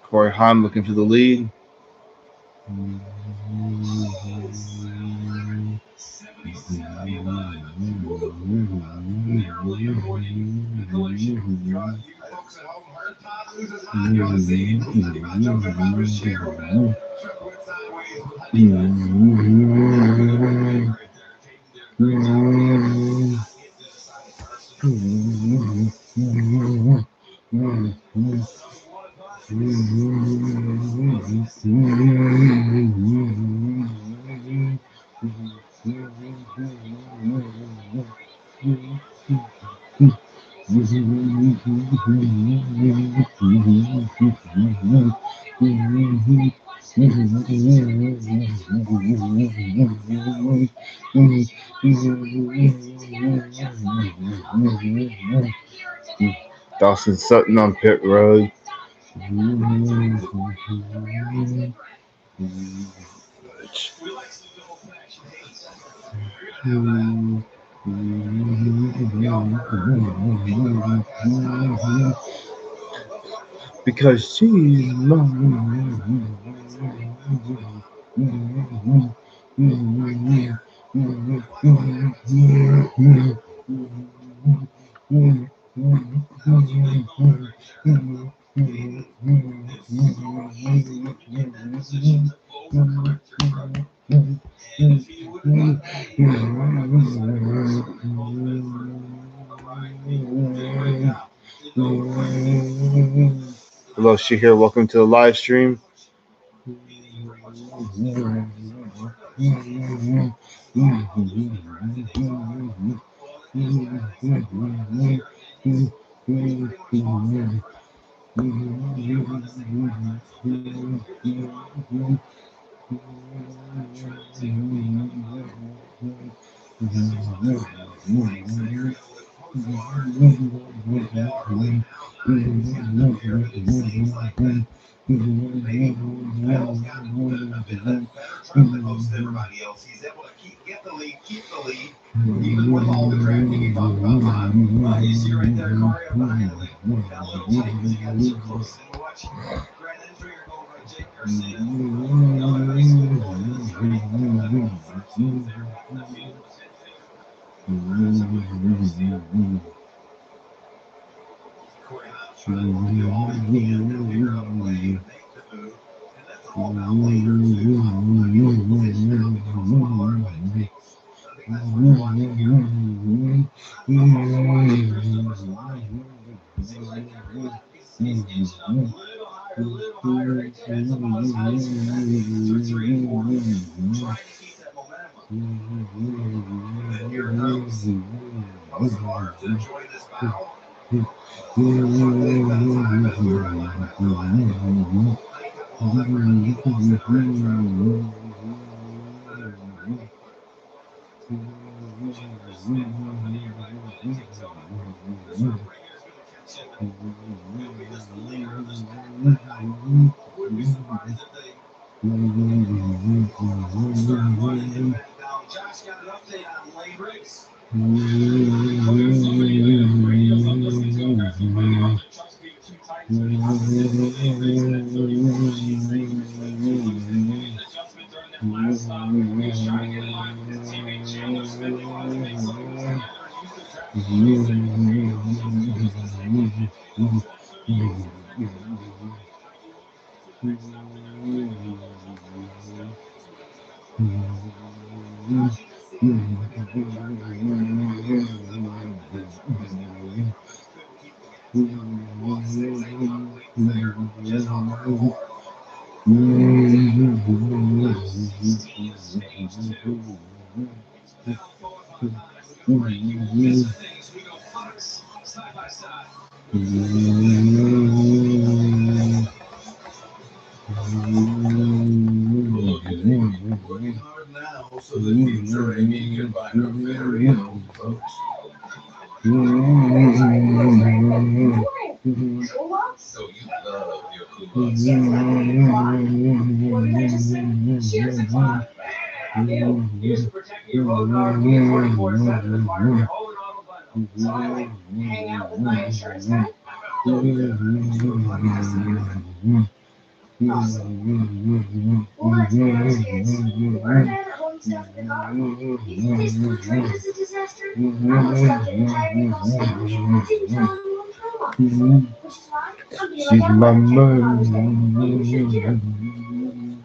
Corey Heim looking for the lead. 77 the alive. There will be avoiding the collision. You folks at home heard Todd loses hot. You're on the scene. He might jump the driver's chair a bit. Truck went sideways. Honey right there. Taking their great job of not getting to the side of the car. So some want to caution. Dawson Sutton on pit road. We like some good old-fashioned haze. We're going to have that. Yellow broadcast time. Wow. Because she's mine. Get that position to overcorrect your truck. And if you wouldn't like that, you can right up the side of your so we both benefit. Alright, figure it out. It don't quite fit. Hello, Shahir. Welcome to the live stream. Meaning pretty much lost track. So our truck up Sunday. Well, it just got things like right here. He's pretty much lost it. Few months they went back to the pit. Here's John. Six laps down the flank, so here we go with both cars heading down our lane now. He's got them here in it seems like maybe Bell's got a bit of that better truck than most everybody else. He's able to get the lead, keep the lead, even with all the drafting you talk about, Todd. You see right there, Corey, up behind him. Got a little tight because he got so close. And watch Grant Entringer go over to Jake Garcia. Another nice move on this track. That first move there back in the field was in favor. Corey Hobbs trying to do all he can to figure out a way to make the move. And that's all about later too. I mean, this now becomes one of our win things. I think that's what you're watching here. I'm also watching He's inching up a little higher, right there. That's about as high as he's been. 2, 3, 4. Trying to keep that momentum up. And here comes Most Mark to join this battle. Wouldn't be surprised if they start money and now Josh got an update on Lane Briggs. Side by side. Working hard now so the future Amy can buy her very own boats. So you love your Kumas. Cheers and fun. Use to protect your boat car 24/7 as part of your whole and auto bundle. So I went hang out with my insurance guy. Awesome. Well, let's be honest, kids. Our dad at home stuff in the car. If this portrayed as a disaster, I almost got the entire recall sandwich. Didn't tell anyone for a month. Which is why I'm being like I'm Father's Day. And you should too.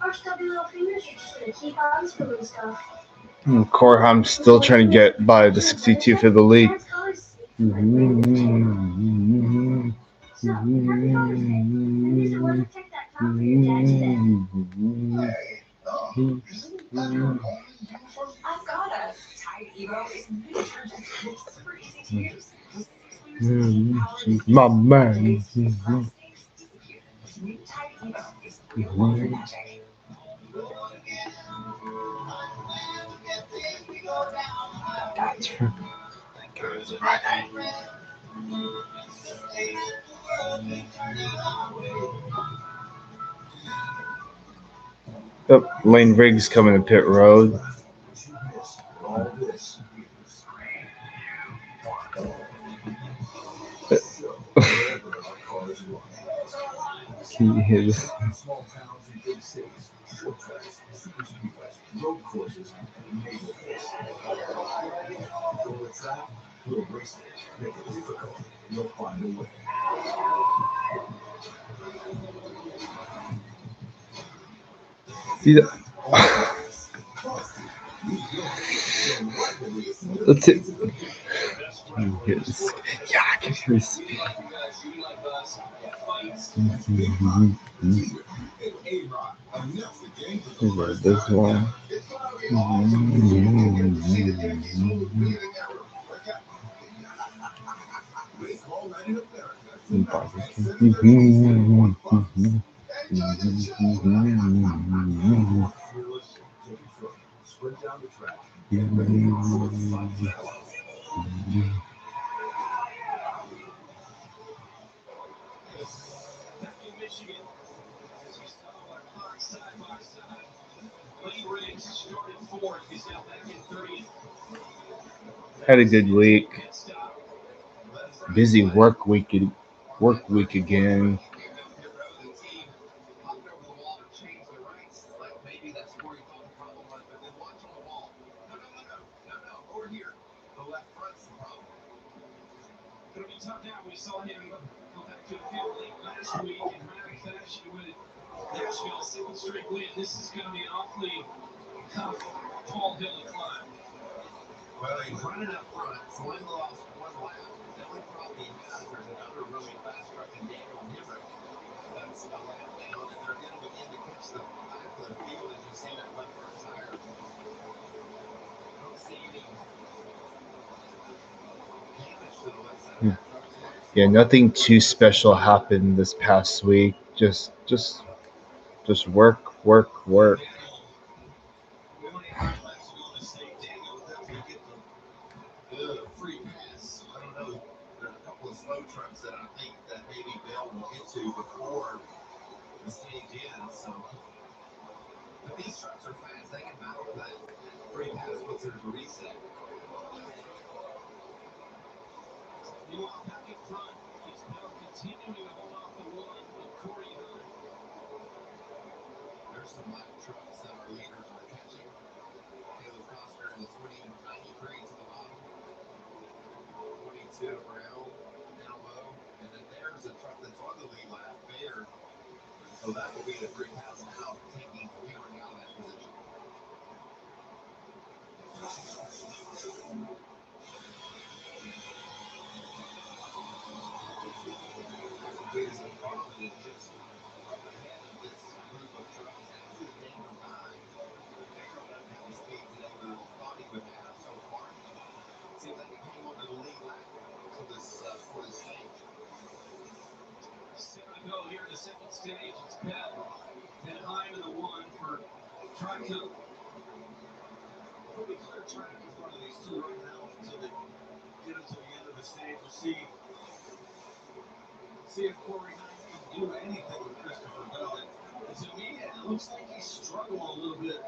Our stubby little fingers are just gonna keep on spilling stuff. Corham's still trying to get by the 62 for the lead. Dad's cars. So, happy holidays, and so want to check that car for your dad today. I've got a Tide Evo. It's really super easy to use. My man. Tide Evo is real water magic. That's for Friday. Oh, Lane Briggs coming to pit road. He is. See that? That's it. Yeah, I can hear his speed. This one. Sprint down the track. Michigan, as you saw our clock side by side. Lane Briggs started fourth. He's now back in 30th. Had a good week. Busy work week again. Maybe that's where he thought the problem was, but then watch on the wall. No, over here. The left front's the problem. It'll be tough now. We saw him go back to the field late last week in dramatic fashion with Nashville's second straight win. This is going to be an awfully tough, tall hill to climb. Well, he's running up front, so he lost one lap. The only problem he has. There's another really fast truck in Daniel Hemrick that's a lap down, and they're going to begin to catch the back of the field as you see that left front tire. I don't see any damage to the left side of that truck twice. Yeah, nothing too special happened this past week. Just work. Daniel, we only have 9 laps to go in the state. Daniel will definitely get the free pass. I don't know. There's a couple of slow trucks that I think that maybe Bill will get to before the stage ends. So, but these trucks are fast. They can battle for that free pass once there's a reset. Meanwhile, back in front, it's Bell continuing to hold off the one of Corey Hunt. There's some lap trucks that our leaders are catching. Caleb Costner in the 2093 to the bottom. 22 Brown down low. And then there's a truck that's on the lead lap, Baird. So that will be the free pass now, taking Cameron out of that position. Cletus McFarland is just up ahead of this group of trucks down to the Daniel 9. Daniel doesn't have the speed today we thought he would have so far. Seems like he came onto the lead lap for this stage. 7 to go here in the second stage. It's Bell behind the one for Trico. Pretty clear track in front of these two right now until they get to the end of the stage. We'll see if Corey Knight can do anything with Christopher Bell. To me, it looks like he's struggling a little bit.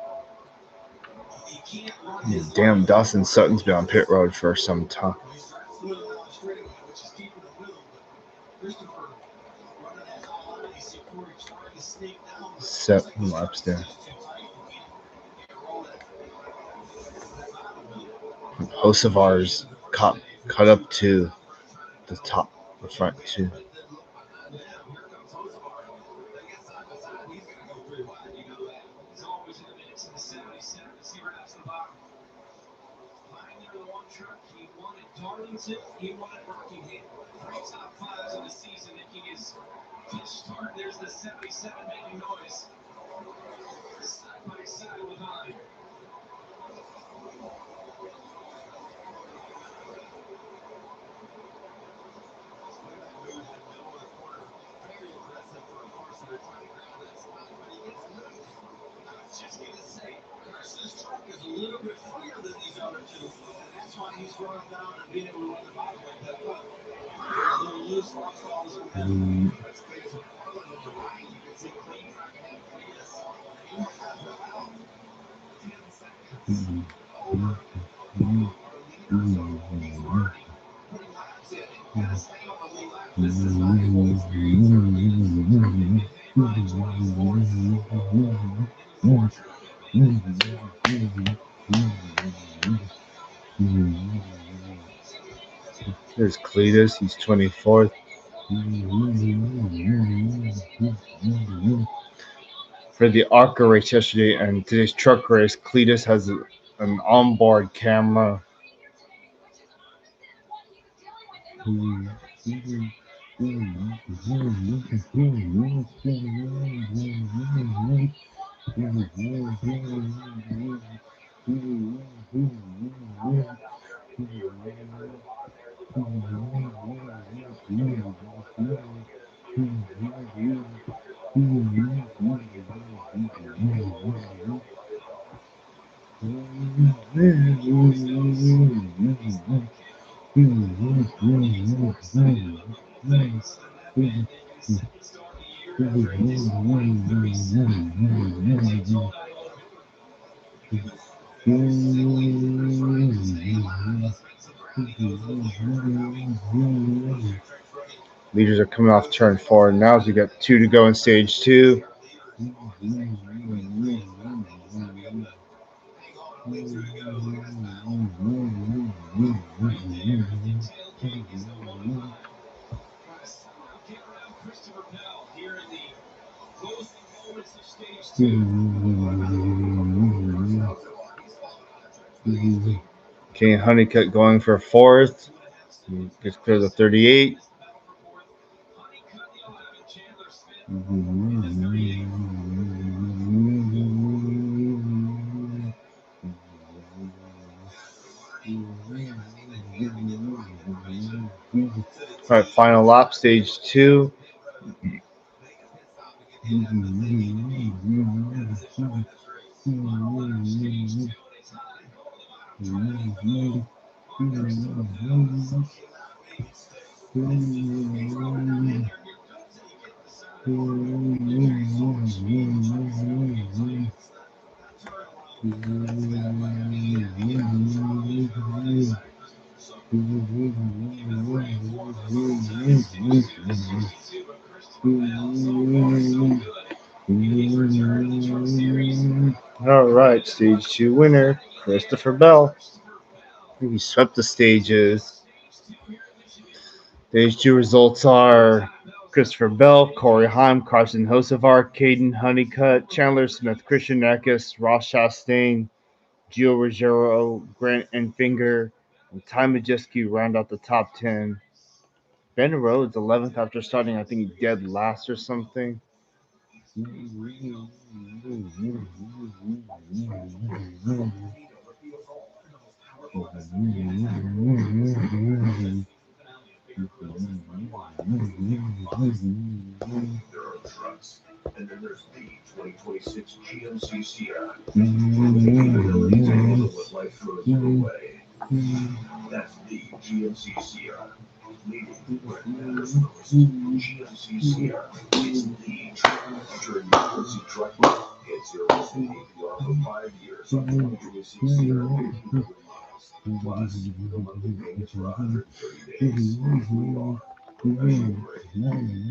He can't run his Damn, line. Dawson Sutton's been on pit road for some time. He's trying to move down the straightaway, which is keeping him moving. But Christopher running that high line, you see Corey trying to sneak down. But 7 laps down. just too tight. He can't roll that battle with him. Hocevar's caught up to the top, the front two. But then look behind them. Here comes Hosevar. They get side by side. He's going to go pretty wide. You know that. He's always in the mix in the 77 to see right to the bottom. Lying there, the one truck he won at Darlington, he won at Rockingham. 3 top 5s in the season, making his fifth start. There's the 77 making noise. Side by side with Hine. Look at that move in the middle of the corner. Very aggressive for a Carson to try to grab that spot, but he gets loose. I was just going to say, Carson's truck is a little bit freer than these other two, and that's why he's running down and being able to run the bottom like that. But a little loose, lost all his momentum. That's Cletus McFarland on the right. You can see clean track ahead of Cletus. He has about 10 seconds over our leader. So he's already putting laps in. He's got to stay on the lead lap. This is valuable experience for Cletus. If they run 24th, There's Cletus, he's 24th. For the ARCA race yesterday and today's truck race, Cletus has an onboard camera. Leaders are coming off turn 4 now, so you got 2 to go in stage 2. Christopher Bell here in the closing moments of stage 2. Kane Honeycutt going for 4th. Gets clear to 38. All right, final lap, stage 2. All right, stage 2 winner, Christopher Bell. He swept the stages. Stage 2 results are Christopher Bell, Corey Heim, Carson Hocevar, Caden Honeycutt, Chandler Smith, Christian Eckes, Ross Chastain, Gio Ruggiero, Grant Enfinger, and Ty Majeski round out the top 10. Ben Rhodes 11th after starting, I think, dead last or something. There are trucks, and then there's the 2026 GMC Sierra. Capabilities and handle what life throws your way. That's the GMC Sierra. Leading where it matters most. GMC Sierra is the truck. During your emergency truck, get 0% APR for 5 years on 2026 Sierra 1500 miles. Plus, no monthly payments for 130 days. We are professional grade.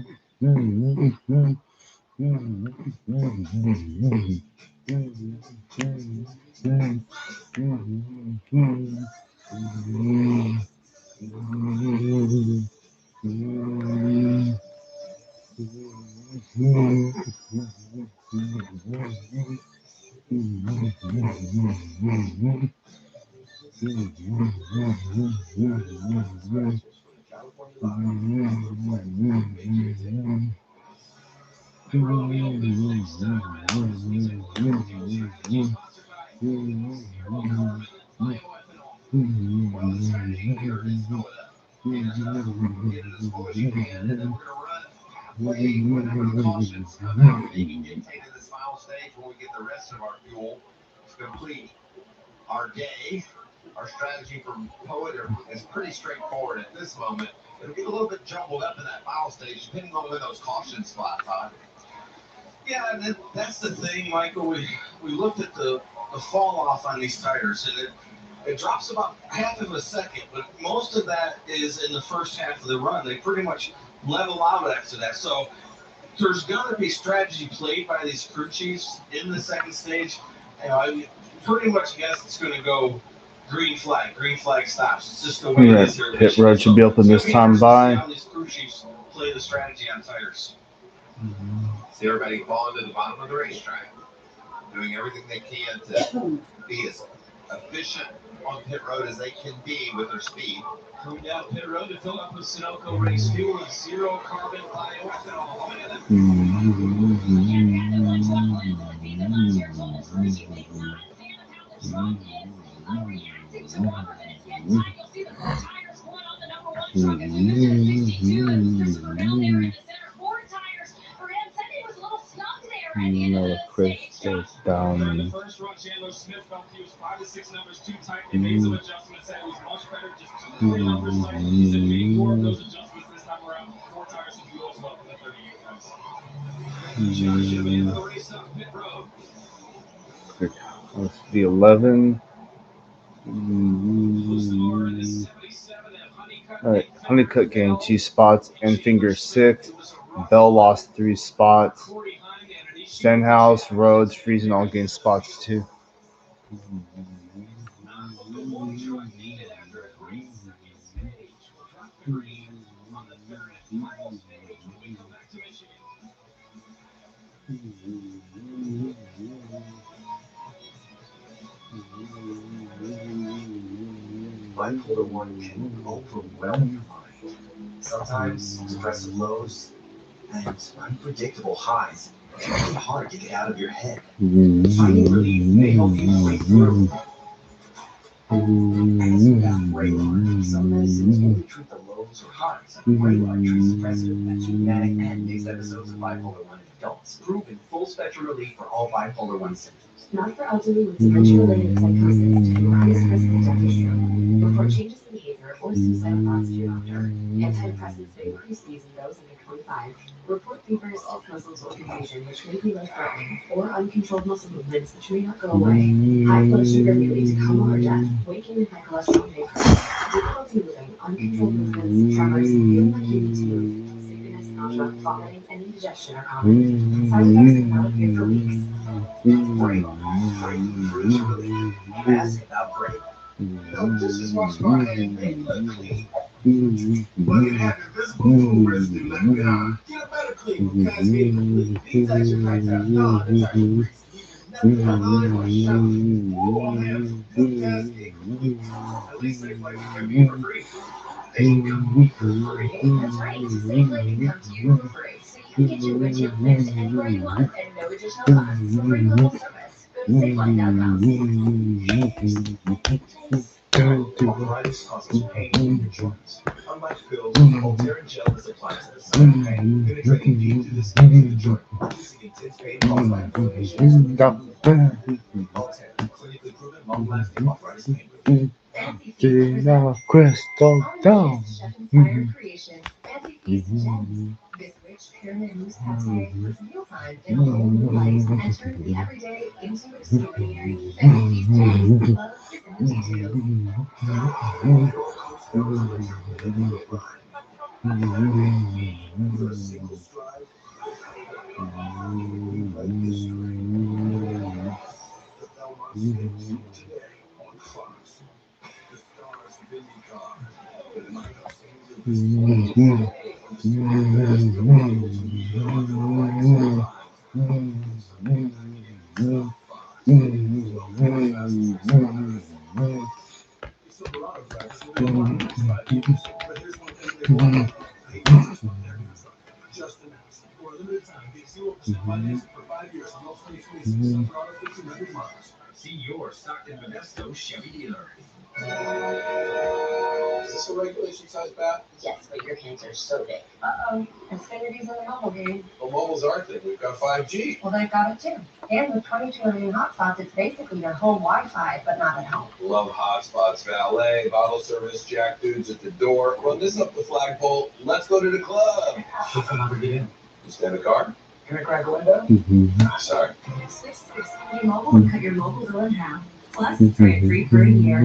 This final stage when we get the rest of our fuel to complete our day. Our strategy for Poet is pretty straightforward at this moment. It'll get a little bit jumbled up in that final stage, depending on where those caution spots are. Yeah, and that's the thing, Michael. We looked at the fall off on these tires, and it drops about half of a second, but most of that is in the first half of the run. They pretty much level out after that. So there's going to be strategy played by these crew chiefs in the second stage. I pretty much guess it's going to go green flag stops. It's just the way it is here. Pit road should be open this time by. How these crew chiefs play the strategy on tires. See everybody falling to the bottom of the racetrack, doing everything they can to be as efficient on pit road as they can be with their speed. Coming down pit road to fill up with Sunoco race fuel and zero carbon bioethanol. No, Chris goes down. First run, Chandler Smith felt he was 5 to 6 numbers too tight. They made some adjustments. Said it was much better just 2 to 3 numbers tight. He said maybe more of those adjustments this time around. 4 tires and fuel as well from the 38 guys. John Chevy in the race up pit road. Let's be 11. All right, Honeycutt gained 2 spots, Enfinger 6. Bell lost 3 spots. Stenhouse, Rhodes, Friesen all gained spots too. bipolar 1 can overwhelm your mind. Sometimes depressive lows and unpredictable highs. It's really hard to get out of your head. Finding relief may help you break through. As with radar, some medicines only treat the lows or highs. Radar treats depressive, manic, and mixed episodes of bipolar 1 in adults. Proven full-spectrum relief for all bipolar 1 symptoms. Not for elderly with dementia-related psychosis to the highest risk of death or stroke. Report changes in behavior or suicidal thoughts to your doctor. Antidepressants may increase these in those under 25. Report fever, stiff muscles, or confusion, which may be life-threatening, or uncontrolled muscle movements, which may not go away. High blood sugar may lead to coma or death. Weight gain and high cholesterol may occur. Difficulty moving, uncontrolled movements, tremors, feeling like you need to move, sickness, nausea, vomiting, and indigestion are common. Side effects can not appear for weeks. Brain improves your relief. Ask about brain. No, this is what's running. They look clean. But you have invisible food residue left behind. Get a better clean with Cascade Complete. These extra packs have no anti-grease. Leaving nothing behind but shine. All hands, get Cascade Complete. At least they play with you for free. They can come to you for free. That's right. Safely can come to you for free, so you can get your widget fixed anywhere you want and no additional cost for free level service. Go to SafeLine.com. Arthritis causes pain in your joints. Unlike pills, Voltaren gel is applied to the site of pain, penetrating deep to the skin of the joint, reducing intense pain caused by inflammation. Voltaren, clinically proven, long-lasting arthritis pain relief. Crystal down. Chef-inspired creation, Fancy Feast Gems. This rich pyramid mousse pâtissier puts mealtime in a whole new light and turns the everyday into extraordinary. Fancy Feast Gems. Love is in the details. For a single stride, like this train. The Belmont Stakes today on Fox. The stars of IndyCar. The night of St. Louis. Silverado drivers will be on the next 5 years. But here's one thing they won't. They just want their new truck. Just announced. For a limited time, get 0% financing for 5 years on all 2026 Silverado 1500 models. See your Stockton Modesto Chevy dealer. Is this a regulation size bat? Yes, but your hands are so big. Uh-oh. Xfinity's in the mobile game. Well, mobiles aren't they? We've got 5G. Well, they've got it too. And with 22 million hotspots, it's basically your home Wi-Fi, but not at home. Love hotspots, valet, bottle service, jack dudes at the door. Run this up the flagpole. Let's go to the club. What's the number get in? You stand a car? Can I crack a window? Sorry. Switch to Xfinity Mobile and cut your mobile bill in half. Plus, try it free for a year.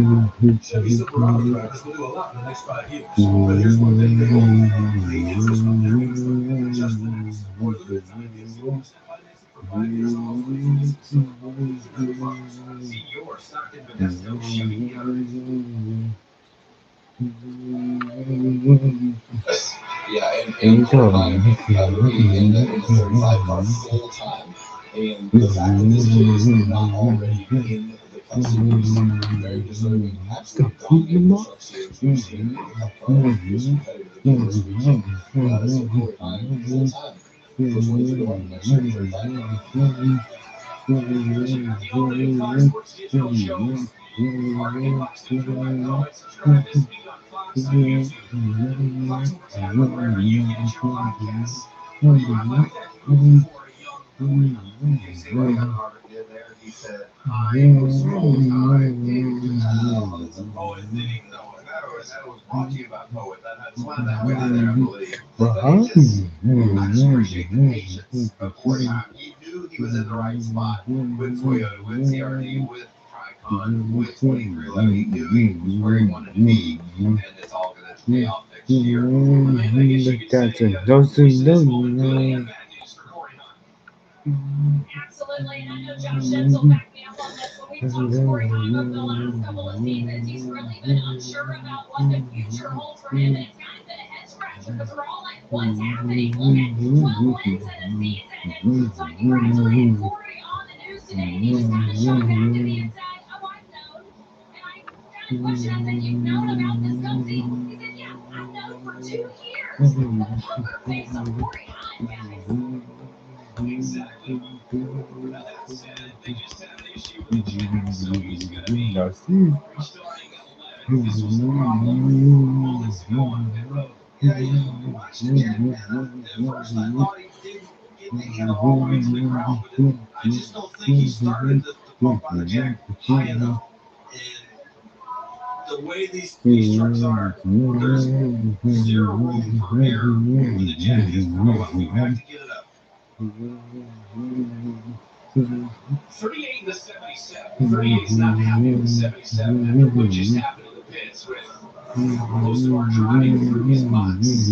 Chevy Silverado drivers will do a lot in the next 5 years. But here's one thing they won't. They just want their new truck. Just announced. For a limited time, get 0% financing for 5 years on all 2026 models. See your Stockton Modesto Chevy dealer. Yeah, and full-time, really in the 35 car full-time. And the fact that this kid is not already in the Cup Series, very deserving, absolutely dominating the Truck Series. We've seen in the Cup car this competitive again this weekend. That's a full-time, full-time. First one to go on the next year, 35 cars, works digital shows, marketing box, subscribe and speak on Fox on YouTube. Fox will tap wherever you get your podcasts. What do you like that? For a young boy. You see what young Harvick did there? He said, I was wrong. I did. Oh, it didn't even know it. That was brought to you by Poet. That's why that went in there, I believe. But I just appreciate the patience. Of course, he knew he was in the right spot with Toyota, with TRD, with Tricon, with 2311. He knew he was where he wanted to be, and it's all going to pay off next year. And I guess you could say, this whole good and bad news for Corey Hunt. Absolutely, and I know Josh Denzel backed me up on this. When we've talked to Corey Hunt over the last couple of seasons, he's really been unsure about what the future holds for him, and it's kind of been a head scratcher because we're all like, what's happening? Look at 12 wins in a season, and so I congratulated Corey on the news today. He just kind of showed back to me and said, oh, I've known, and I kind my question is if you've known about this company. He said, yeah, I've known for 2 years. The poker face of Corey Hunt, guys. Exactly. Now that said, they just had an issue with the jack, so he's going to be restarting at 11. This was the problem all this film on pit road. Yeah, you watch the jet, man. At first, I thought he didn't get the handle all the way to the ground, but I just don't think he started the pump on the jack high enough. And the way these trucks are, there's zero room for error with the jack. You have to get it up. 38 to 77. 38 is not happy with 77 after what just happened in the pits with most of our driving through his box.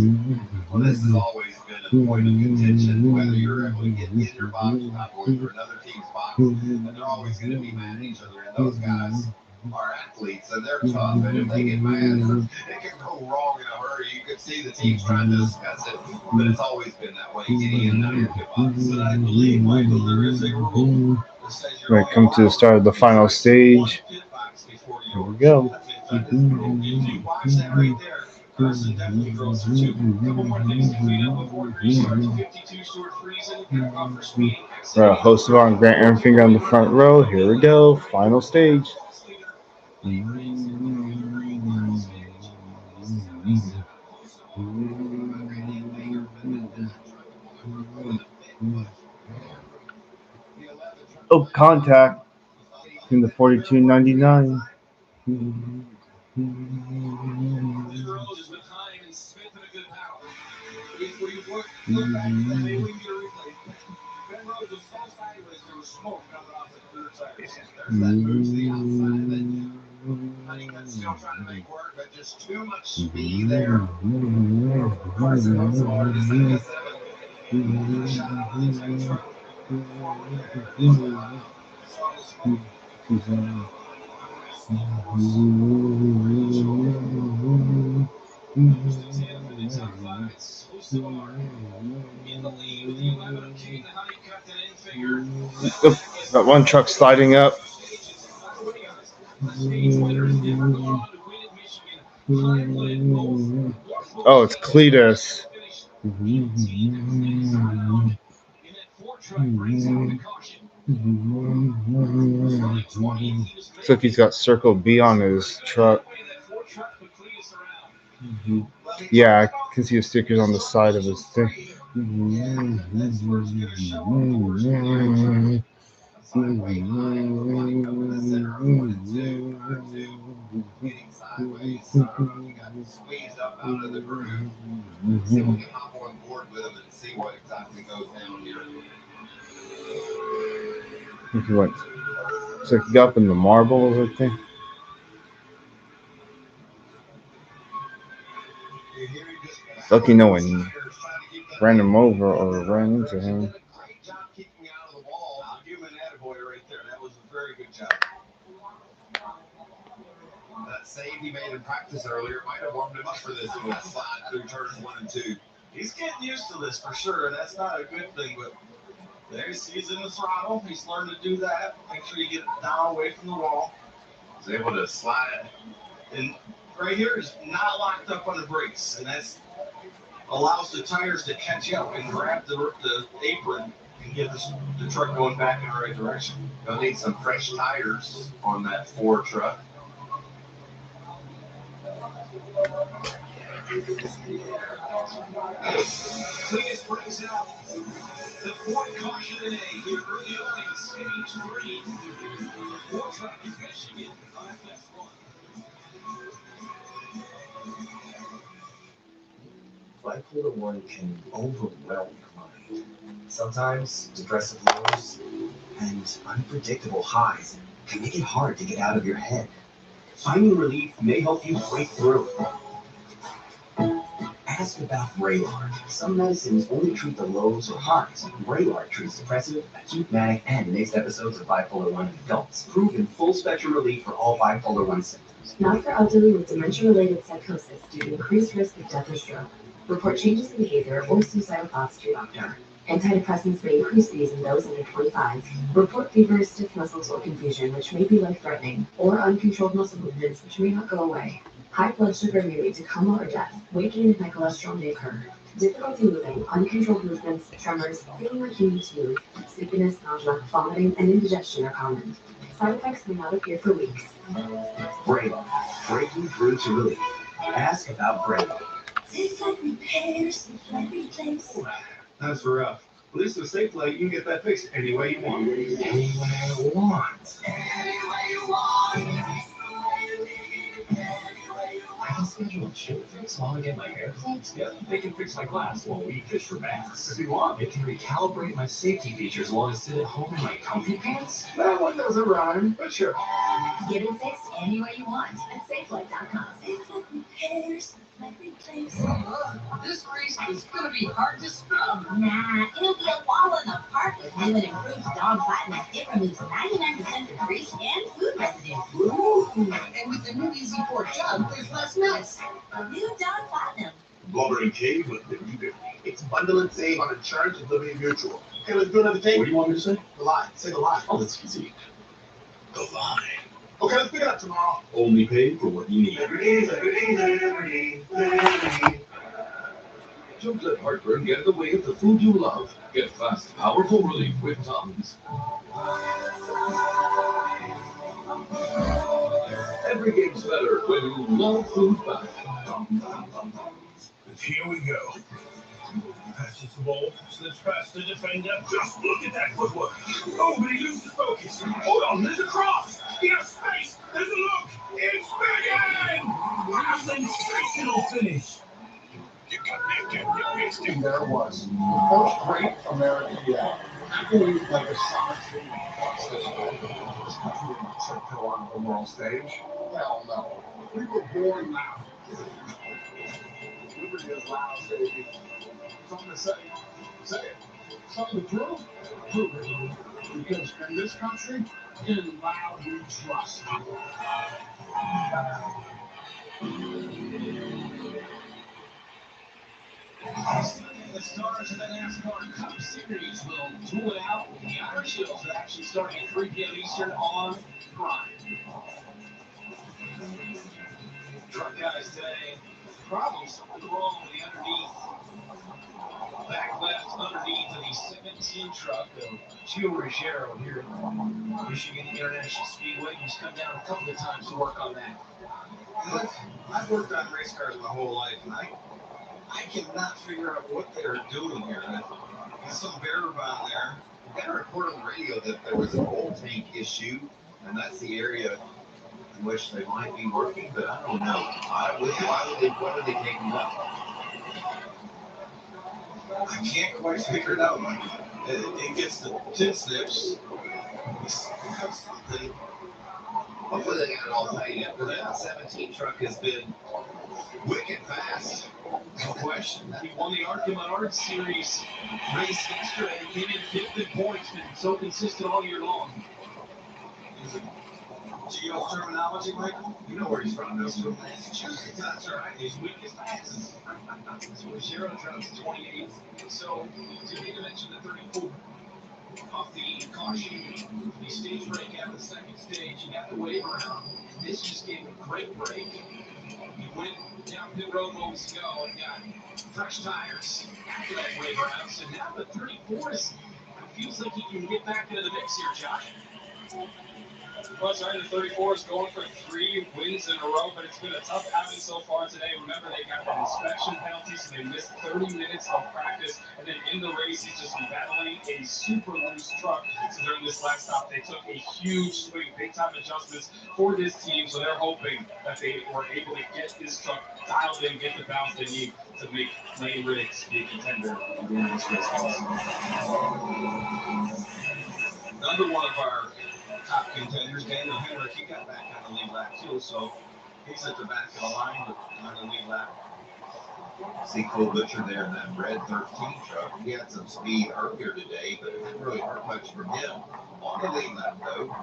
Well, this has always been a point of contention, whether you're able to get in your box or not, or another team's box, and they're always going to be mad at each other. And those guys are athletes, and they're tough, and if they get mad, it can go wrong in a hurry. You can see the teams trying to discuss it, but it's always been that way, getting in and out of your pit box. But I believe, Michael, there is a rule that says you're Right, come to the start of the final stage. pit box before Here you we go. If you watch that right there, Carson definitely throws her too. A couple more things to clean up before restart. 52 short freezing for speeding. Right, host of on Grant Ernfinger on the front row. Here we go. Final stage. Oh, contact in the 42.99. Still trying to make work, but just too much speed there. Carson goes far to 77. Shot out of the tank truck. Got one truck sliding up. Oh, it's Cletus. Looks like he's got Circle B on his truck. Yeah, I can see the stickers on the side of his thing. Getting sideways, he got squeezed up out of the groove. See if we can hop on board with him and see what exactly goes down here. Looks like he got up in the marbles, I think. Lucky no one ran him over or ran into him. Great job keeping out of the wall. I'll give him an attaboy right there. That was a very good job. That save he made in practice earlier might have warmed him up for this one. That slide through turns 1 and 2. He's getting used to this for sure, and that's not a good thing, but he's in the throttle. He's learned to do that. Make sure you get it down away from the wall. He's able to slide. And right here is not locked up on the brakes, and that's allows the tires to catch up and grab the apron and get the truck going back in the right direction. You'll need some fresh tires on that Ford truck. Cletus brings out the fourth caution today here early on in stage 3. Ford truck is Michigan IFS1. Bipolar 1 can overwhelm your mind. Sometimes depressive lows and unpredictable highs can make it hard to get out of your head. Finding relief may help you break through. Ask about Vraylar. Some medicines only treat the lows or highs. Vraylar treats depressive, acute manic, and mixed episodes of bipolar 1 in adults. Proven full-spectrum relief for all bipolar 1 symptoms. Not for elderly with dementia-related psychosis due to increased risk of death or stroke. Report changes in behavior or suicidal thoughts to your doctor. Antidepressants may increase these in those under 25. Report fever, stiff muscles, or confusion, which may be life-threatening, or uncontrolled muscle movements, which may not go away. High blood sugar may lead to coma or death. Weight gain and high cholesterol may occur. Difficulty moving, uncontrolled movements, tremors, feeling like you need to move, sleepiness, nausea, vomiting, and indigestion are common. Side effects may not appear for weeks. Bravo. Breaking through to relief. Ask about Bravo. Safe Light repairs, Safe Light replace. That's rough. At least with Safe Light, you can get that fixed any way you want. Any way I want. I can schedule a chill fix while I get my hair fixed. Yeah, they can fix my glass while we fish for bass. If you want, it can recalibrate my safety features while I sit at home in my comfy pants. That one doesn't rhyme, but sure. Get it fixed any way you want at SafeLight.com. Safe Light repairs, Light replace. This grease is gonna be hard to scrub. Nah, it'll be a wall in the park with new and improved dog platinum. It removes 99% of grease and food residue. Ooh, and with the new Easy 4 jug, there's less mess. New dog platinum. Blubber and Cave with the new. It's bundle and save on insurance with Liberty Mutual. Okay, let's do another take. What do you want me to say? The line. Say the line. Oh, that's easy. The line. Okay, let's pick it up tomorrow. Only pay for what you need. Liberty. Don't let heartburn get in the way of the food you love. Get fast, powerful relief with Tums. Every game's better when you love food back. Here we go. Passes the ball, slips past the defender. Just look at that footwork. Oh, but he loses focus. Hold on, there's a cross. He has space. There's a look. It's Megan! What a sensational finish. You got it. There was the first great American yacht. I believe like a soccer team this country would tiptoe on the world stage. Hell no. We were born loud. Liberty is loud, baby. Something to say. Say it. Something to prove? Prove it. Because in this country, in loud we trust. The stars of the NASCAR Cup Series will duel it out. The Irish Hills are actually starting at 3 p.m. Eastern on Prime. Truck guys today, probably something wrong with the underneath. Back left underneath of the 17 truck of Gio Ruggiero here at Michigan International Speedway. He's come down a couple of times to work on that. Look, I've worked on race cars my whole life, and I cannot figure out what they're doing here. There's some barrier on there. We got a report on the radio that there was an oil tank issue, and that's the area in which they might be working, but I don't know. Why would they take them up? I can't quite figure it out. It gets the tin snips. It's something. Hopefully they got it all tightened up, because that 17 truck has been wicked fast. No question. He won the Arkham Art Series race yesterday and came in fifth in points, been so consistent all year long. Is it Gio's terminology, Michael? You know where he's from, He's from Massachusetts. That's right. His weakest passes. So Ruggiero drops 28. So you need to mention the 34 off the caution. The stage break out of the second stage. You got the wave around. This just gave a great break. He went down pit road moments ago and got fresh tires after that wave around. So now the 34s, it feels like he can get back into the mix here, Josh. Well, sorry, the 34 is going for 3 wins in a row, but it's been a tough outing so far today. Remember, they got an inspection penalty, so they missed 30 minutes of practice. And then in the race, he's just battling a super loose truck. So during this last stop, they took a huge swing, big-time adjustments for this team. So they're hoping that they were able to get this truck dialed in, get the bounce they need to make Lane Riddick be a contender during this race. Another one of our top contenders, Daniel Henrik, he got back on the lead lap too, so he's at the back of the line on the lead lap. See Cole Butcher there in that red 13 truck. He had some speed earlier today, but it didn't really hurt much from him on the lead lap though.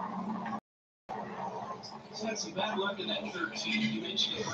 He's had some bad luck in that 13. You mentioned it.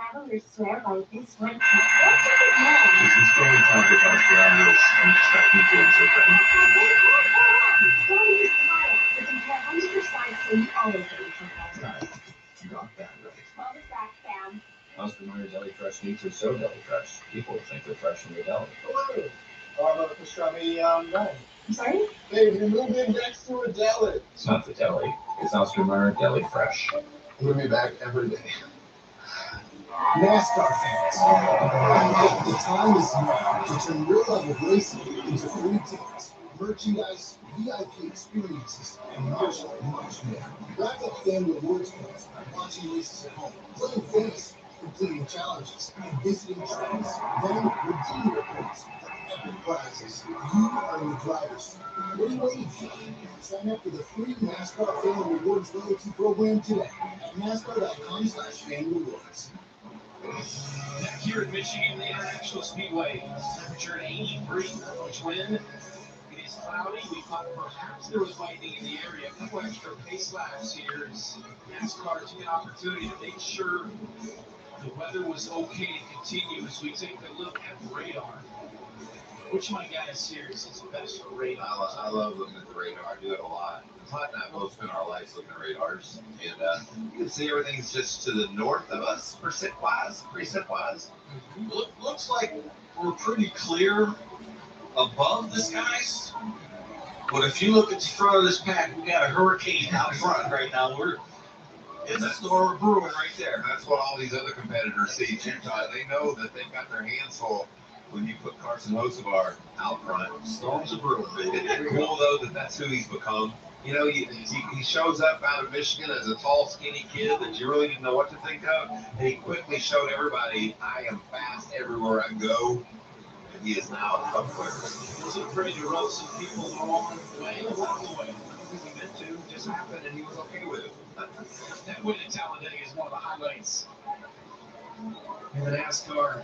Travelers swear by this one. What does it know? Is this going to sacrifice ground rules and expect me to insert them? Don't use kayak. We can tell 100% so you always get your control. Right. You got that right. Well, the fact, Sam. Oscar Mayer deli fresh meats are so deli fresh. People think they're fresh from your deli. Hello. How about the pastrami nine? I'm sorry? Hey, we moved in next to a deli. It's not the deli. It's Oscar Mayer deli fresh. Bring me back every day. NASCAR fans, the time is now to turn your love of racing into free tickets, merchandise, VIP experiences, and much more. Rack up fan rewards points by watching races at home, playing fantasy, completing challenges, and visiting tracks. Then redeem your points for epic prizes. You are the driver's seat. What are you waiting for? Sign up for the free NASCAR Fan Rewards loyalty program today at NASCAR.com/fan rewards. Back here in Michigan, the International Speedway, temperature at 83, much wind. It is cloudy. We thought perhaps there was lightning in the area. A couple extra pace laps here as NASCAR took an opportunity to make sure the weather was okay to continue as we take a look at the radar. Which of my guys here is the best for radar? I love looking at the radar. I do it a lot. Todd and I both spend our lives looking at radars. And you can see everything's just to the north of us, preset-wise. Looks like we're pretty clear above the skies. But if you look at the front of this pack, we got a hurricane out front right now. It's a storm brewing right there. That's what all these other competitors see too, Todd. They know that they've got their hands full when you put Carson Hocevar out front. Storms are brewing. It's cool, though, that's who he's become. You know, he shows up out of Michigan as a tall, skinny kid that you really didn't know what to think of. And he quickly showed everybody, I am fast everywhere I go. And he is now a tough player. He was afraid to rub some people the wrong way along the way. He meant to, just happened, and he was okay with it. That win at Talladega is one of the highlights in the NASCAR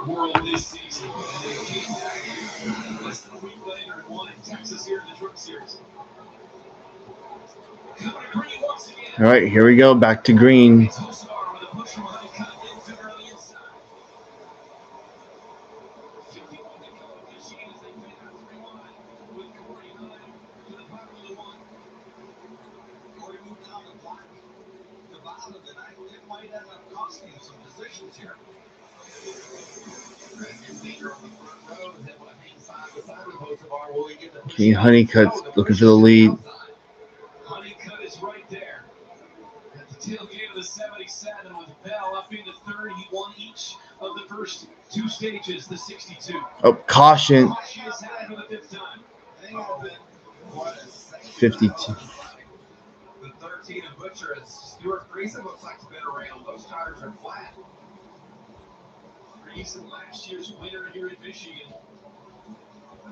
world this season. And they came back less than a week later and won in Texas here in the Truck Series. Coming to green once again. All right, here we go. Back to green. It's Hocevar with a push from Honeycutt into early inside. 51 to go. Michigan as they fade out 3-1 with Corey Hunt to the bottom of the one. Corey moved down the block to bottom, and I think it might end up costing him some positions here. King Honeycutt's looking for the lead. Honeycutt is right there at the tailgate of the 77 with Bell up into third. He won each of the first two stages, the 62. Oh, caution. Caution is had for the fifth time. 52. The 13 and Butcher as Stuart Greason looks like he's been around. Those tires are flat. Greason last year's winner here in Michigan.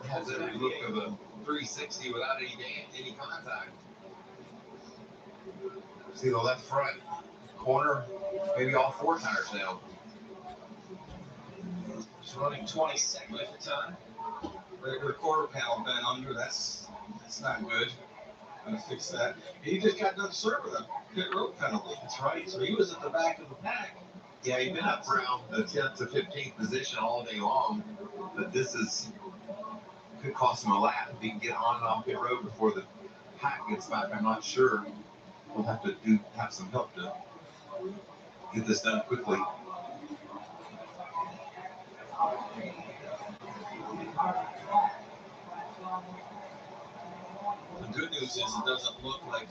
Has every look of a 360 without any contact. See the left front corner, maybe all four tires now. Just running 22nd at the time. Regular quarter panel bent under. That's not good. Gonna fix that. He just got done serving a pit road penalty. That's right. So he was at the back of the pack. Yeah, he's been up around the 10th to 15th position all day long, but this could cost him a lap if he can get on and off pit road before the pack gets back. I'm not sure. We'll have to have some help to get this done quickly. The good news is it doesn't look like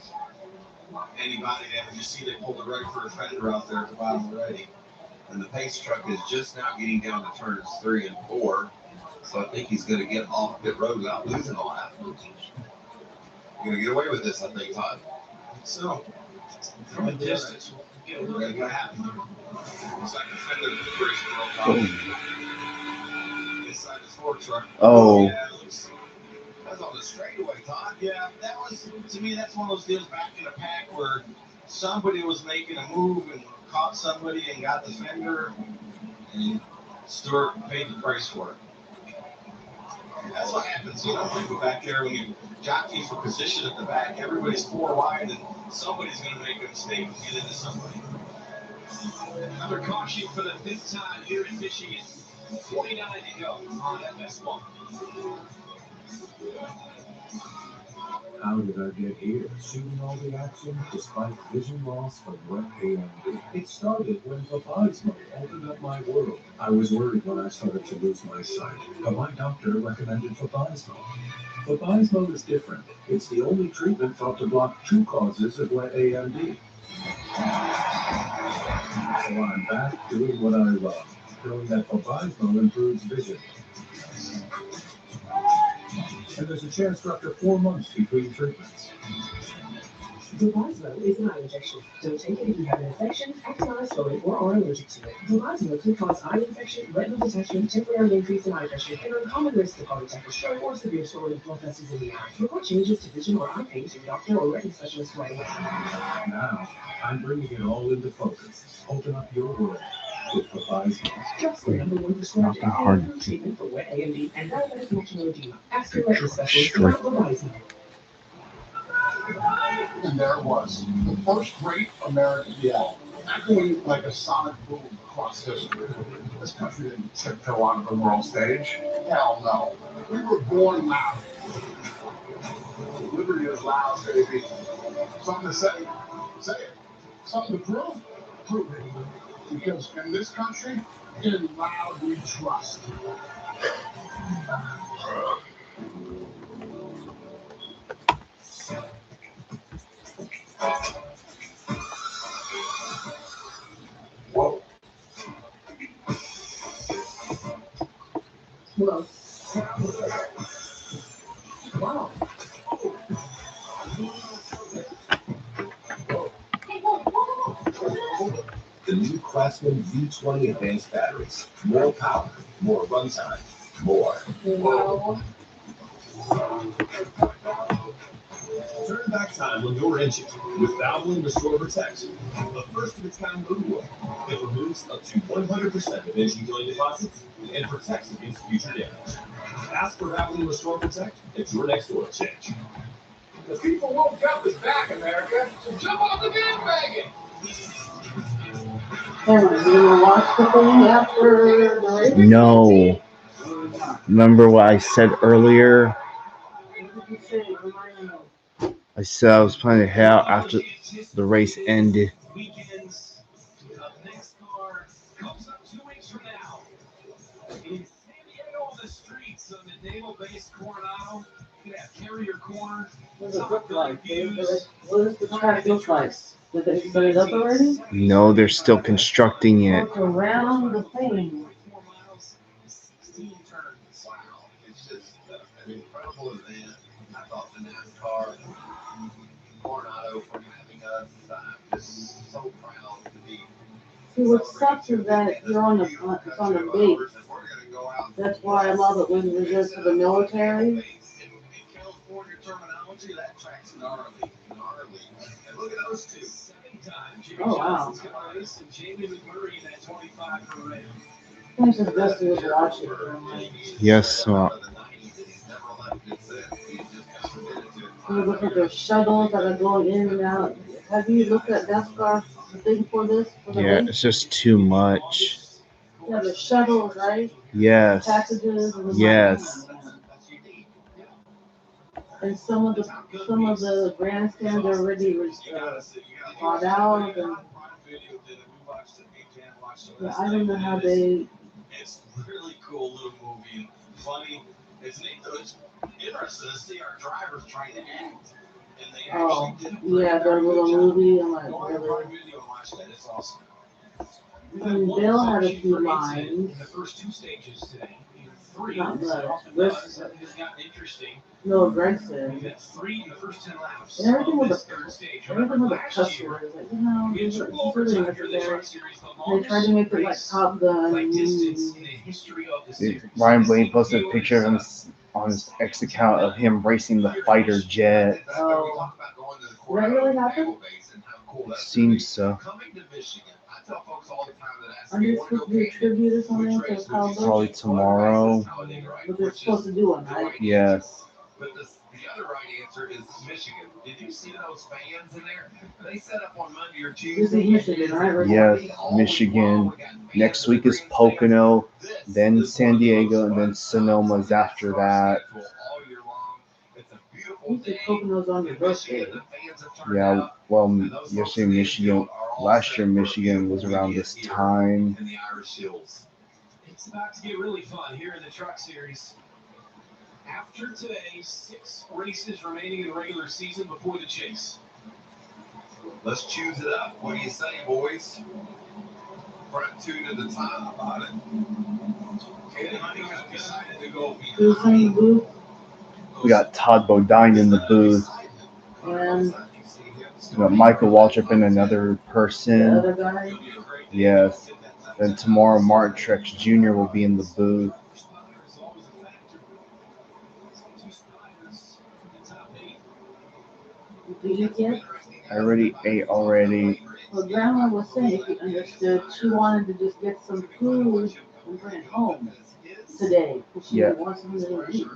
anybody damage. You see they pulled the right for a fender out there at the bottom already. And the pace truck is just now getting down to turns 3 and 4. So I think he's going to get off pit road without losing a lap. You're going to get away with this, I think, Todd. So, from a distance, what happened? Second fender brace broke off. Inside the fork truck. Oh. Yeah, that's on the straightaway, Todd. Yeah, that was, to me, that's one of those deals back in the pack where somebody was making a move and caught somebody and got the fender, and Stewart paid the price for it. That's what happens, people back there when you jockey for position at the back, everybody's 4 wide, and somebody's going to make a mistake and get into somebody. Another caution for the 5th time here in Michigan. 49 to go on FS1. How did I get here? Shooting all the action despite vision loss from wet AMD. It started when Vabysmo opened up my world. I was worried when I started to lose my sight, but my doctor recommended Vabysmo. Vabysmo is different. It's the only treatment thought to block 2 causes of wet AMD. So I'm back doing what I love, knowing that Vabysmo improves vision. And there's a chance for up to 4 months between treatments. Vabysmo is an eye injection. Don't take it if you have an infection, active eye swelling, or are allergic to it. Vabysmo can cause eye infection, retinal detachment, temporary increase in eye pressure, and uncommon risk of heart attack or stroke or severe swelling of blood vessels in the eye. Report changes to vision or eye pain to your doctor or retina specialist right away. Now, I'm bringing it all into focus. Open up your world with Vabysmo. Just the #1 prescribed FDA-approved treatment for wet AMD and diabetic macular edema. Ask your retina specialist about Vabysmo. And there it was, the first great American yell, echoing like a sonic boom across history. This country didn't tiptoe onto the world stage. Hell no. We were born loud. Liberty is loud, baby. Something to say? Say it. Something to prove? Prove it. Because in this country, in loud we trust. Whoa. Whoa. Wow. The new Craftsman V20 advanced batteries. More power, more runtime, more. Wow. Turn back time on your engine with Valvoline Restore Protect, the first of its kind moon oil that removes up to 100% of engine joint deposits and protects against future damage. Ask for Valvoline Restore Protect at your next oil change. The people woke up is back, America, so jump on the bandwagon. And you watch the thing after the race? No. Remember what I said earlier? What did you say? Remind me. I said I was planning to head out after the race ended. Weekends of NASCAR comes up 2 weeks from now. In San Diego, on the streets of the naval-based Coronado, you can have Carrier Corner. What does it look like? What does the track look like? Did they put it up already? No, they're still constructing it. Walk around the thing. 4 miles, 16 turns. Wow. It's just an incredible event. I thought the NASCAR Coronado for having us. I'm just so proud to be. See, what sucks is that you're on it's on the beach. That's why I love it when we go to the military. terminology, that track's gnarly. And look at those two. Oh, wow. Jamie McMurray in that 25 for red. I think it's best to just watch it for a minute. Yes, You look at the shuttles that are going in and out. Have you looked at NASCAR, the thing for this? For the yeah, race? it's just too much. Yeah, the shuttles, right? Yes. Packages. And Yes. And some of the grandstands are already bought out. And yeah, I don't know how they. It's really cool little movie and funny. It's neat though. It's interesting to see our drivers trying to act. And they actually did Yeah, their little movie. I'm like, go on really? Prime Video and watch that. It's awesome. And Bill had a few lines. In the first two stages today. Three. Not much. Has gotten interesting. No, Greg said. We've had 3 in the first 10 laps. And everything of with this the third stage. everything with the Last cuss year, words, like, we had it's triple really overtime here in the necessary. truck series. The They tried to make it like Top Gun. like distance in the history of the series. Ryan Blaney posted a picture of him on his X account of him racing the fighter jet. Oh, that really happened? It seems so. Coming to Michigan, I tell folks all the time that ask Are me they what supposed to do a tribute or something to Kyle Busch? Probably tomorrow. But they're supposed to do one, right? Yes. But the other right answer is Michigan. Did you see those fans in there? They set up on Monday or Tuesday. This is Michigan, right? Yes, Michigan. Next week is Pocono, then San Diego, and then Sonoma's after that. You said Pocono's on your birthday. Yeah, well, yesterday Michigan, last year Michigan was around this time. It's about to get really fun here in the truck series. After today, 6 races remaining in the regular season before the chase. Let's choose it up. What do you say, boys? Front 2 to the top about it. Okay, Honey has decided to go Who's in the booth? We got Todd Bodine in the booth. And We got Michael Waltrip and another the person. other guy? Yes. Then tomorrow, Martin Trex Jr. will be in the booth. Did you get? I already ate already. Well, Grandma was saying, if you understood, she wanted to just get some food and bring it home today. Because she Yeah. wants something to eat.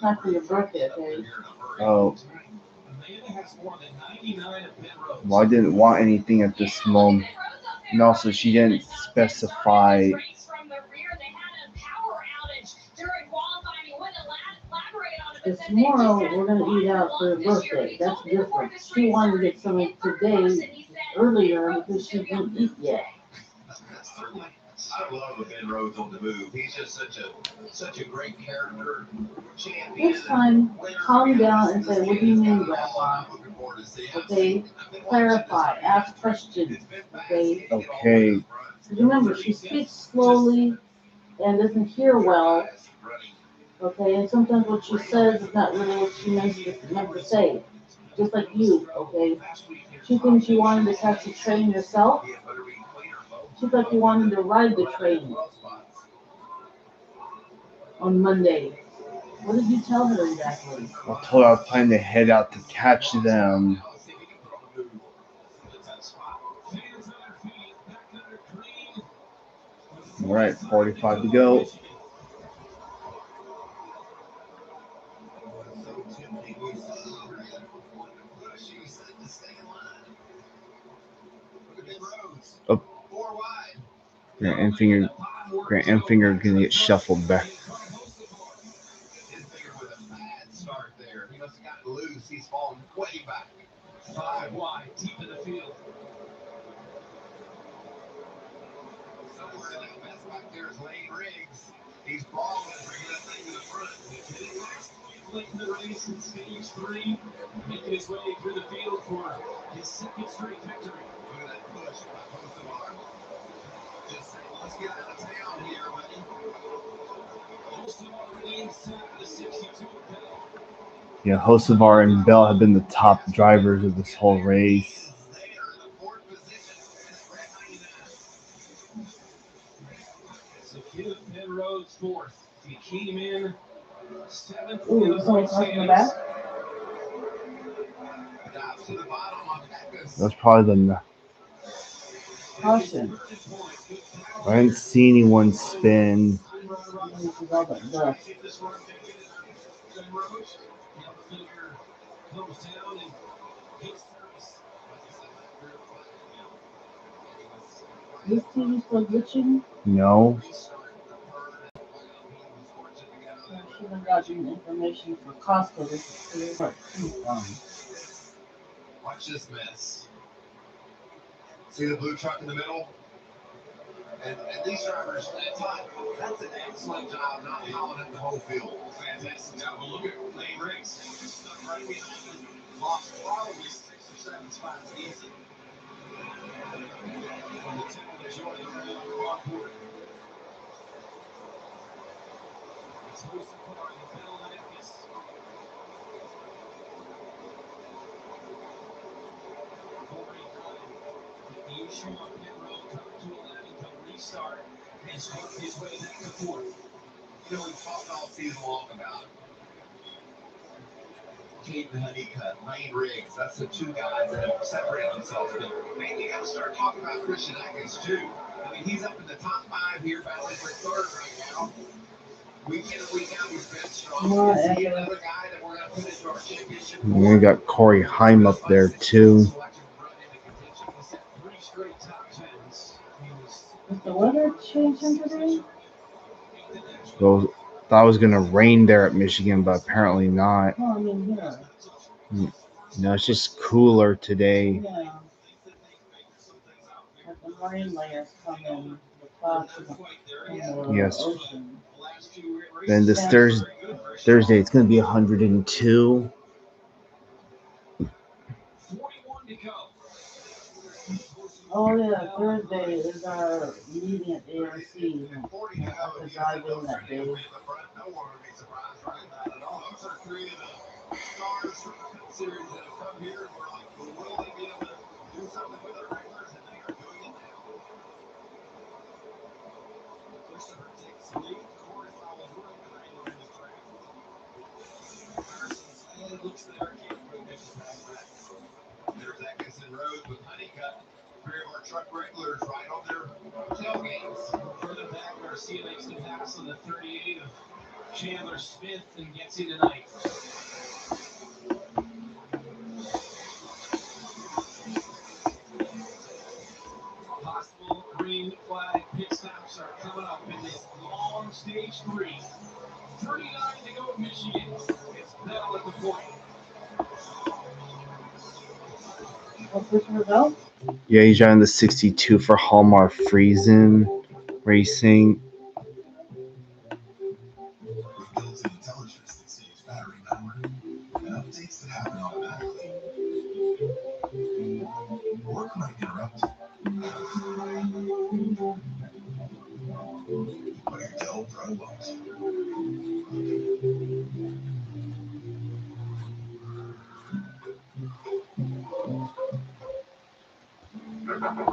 Not for your birthday, okay? Oh. Well, I didn't want anything at this moment. And also, she didn't specify. Because tomorrow we're going to eat out for her birthday. That's different. She wanted to get something today, earlier, because she didn't eat yet. I love Ben Rhodes on the move. He's just such a great character, champion. Next time, calm down and say, what do you mean, Grandpa? Okay? Clarify. Ask questions. Okay? Okay. Remember, she speaks slowly and doesn't hear well. Okay? And sometimes what she says is not really what she meant to say. Just like you, okay? She thinks you wanted to catch the train yourself. She thought you wanted to ride the train on Monday. What did you tell her exactly? I told her I was planning to head out to catch them. All right, 45 to go. Oh. Grant Enfinger gonna get shuffled back. His finger with a bad start there. He must have gotten loose. He's fallen way back. 5 wide, deep in the field. Somewhere in that mess back there is Lane Riggs. He's balling for that thing to the front. Late in the race in stage 3, making his way through the field for his second straight victory. Look at that push by Hosevar. Just saying, let's get out of town here, buddy. Hosevar inside the 62 pedal. Yeah, Hosevar and Bell have been the top drivers of this whole race. So Kenneth Penrose 4th. He came in 7th. Ooh, someone's talking in the back? That's probably the. Caution. I didn't see anyone spin. This TV still glitching? No. I should have gotten information for Costco. This is Watch this mess. See the blue truck in the middle? And these drivers, that's an excellent job not piling up the whole field. Fantastic job. Well, look at Lane Riggs. Stuck right behind him. Lost probably 6 or 7 spots easy. From the tip of the joint around the Rockport. It's who's the car in the middle of the Ipkiss. The issue on pit road, coming to 11, come restart, and start his way back to 4th. You know, we talked all season long about Caden Honeycutt, Lane Riggs. That's the 2 guys that have separated themselves. But maybe you got to start talking about Christian Atkins, too. I mean, he's up in the top 5 here, battling for 3rd right now. Week in and week out, he's been strong. Is he another guy that we're going to put into our championship? We got Corey Heim up there, too. Is the weather changing today? Well, thought it was going to rain there at Michigan, but apparently not. No, I mean here. No, it's just cooler today. Yeah. But the rain layers come in the clouds in the Yes. ocean. Then this Thursday, it's going to be 102. Oh yeah, Thursday is our meeting at ARC. I have to drive in that day. There's Atkinson Road with Honeycutt. 3 of our truck regulars right on their tailgates. Further back, Garcia makes the pass on the 38 of Chandler Smith and gets in tonight. Possible green flag pit stops are coming up in this long stage 3. 39 to go at Michigan. It's Bell at the point. What's this result? Yeah, he's driving the 62 for Hallmark Friesen Racing. With built-in intelligence that saves battery power and updates that happen automatically. Work might interrupt. But your Dell Pro won't.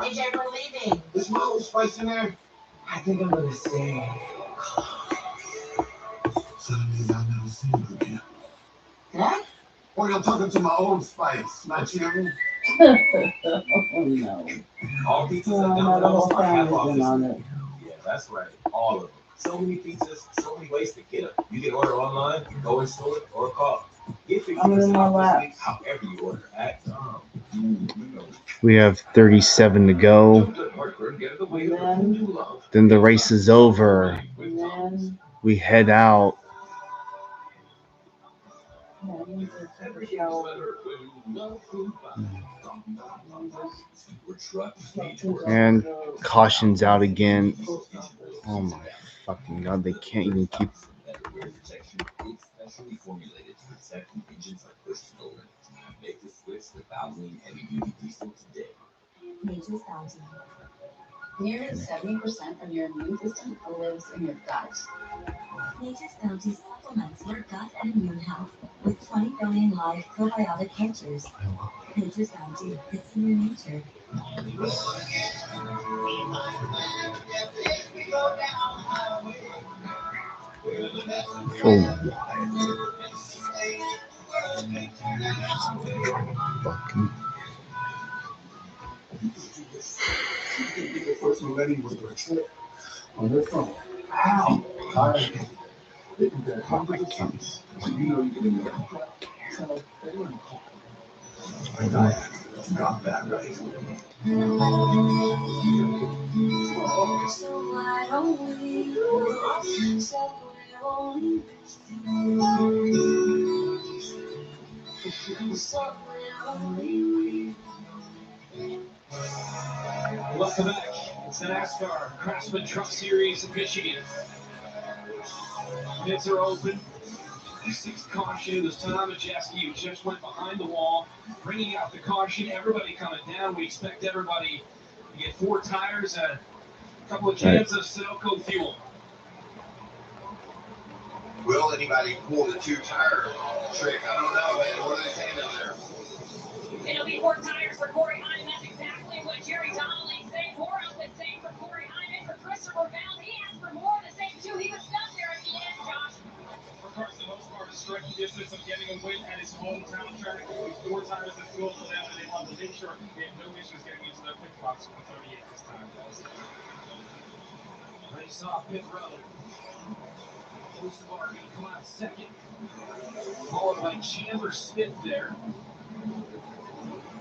Hey, Jay, we're leaving. Is my old spice in there? I think I'm gonna stay. Suddenly, I've never seen you again. What? Well, you're talking to my old spice, not you. Oh no. All pizzas No, at not the whole Domino's are half family's off in this on week. it. Yeah, that's right. All of them. So many pizzas, so many ways to get them. You can order online, go in store, or call. Get your I'm in pizzas my out lap. this week, however you order at Tom. We have 37 to go. And Then the race is over. then We head out. yeah, I need to take a shower. And caution's out again. Oh my fucking god, they can't even keep. Specially formulated to protect from engines like Bush Stolen. Make the switch to Valvoline heavy duty diesel today. Nature's Bounty. Nearly 70% of your immune system lives in your gut. Nature's Bounty supplements your gut and immune health with 20 billion live probiotic cultures. Nature's Bounty, it's in your nature. For what? Fucking. The first millennium was going to trip on their phone. How? They can get hundreds of times. So you know you can do that. So they wouldn't call. Got that right. Welcome back. It's the NASCAR Craftsman Truck Series of Michigan. Pits are open. The sixth caution was Tom Majeski, who just went behind the wall, bringing out the caution. Everybody coming down. We expect everybody to get 4 tires and a couple of cans of Silco fuel. Will anybody pull the 2-tire trick? I don't know, man. What are they saying down there? It'll be 4 tires for Corey Hyman. That's exactly what Jerry Donnelly said. More of the same for Corey Hyman. For Christopher Bell, he asked for more of the same too. He was stuck there at the end, Josh. For Carson Hosbar to strike the distance of getting a win at his hometown track. 4 tires of fuel for them, and they want to make sure they have no issues getting into their pit box for 38 this time, guys. Race off pit road. Hosbar going to come out second, followed by Chandler Smith there.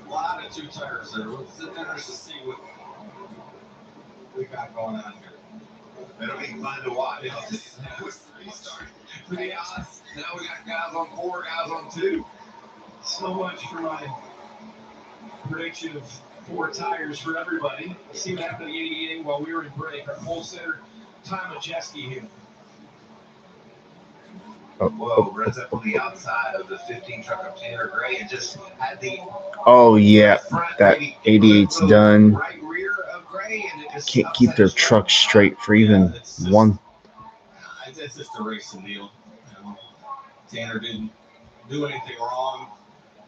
A lot of 2 tires there. It's interesting to see what we got going on here. It'll be fun to watch. That was 3 start chaos. Now we got guys on 4, guys on 2. So much for my prediction of 4 tires for everybody. See what happened in the 88 inning while we were in break. Our pole sitter, Tom Majeski here. Whoa, runs up on the outside of the 15 truck of Tanner Gray and just had the Oh yeah, that 88's done. right rear of Gray, and it just Can't keep their truck straight for even one. It's just a racing deal. Tanner didn't do anything wrong.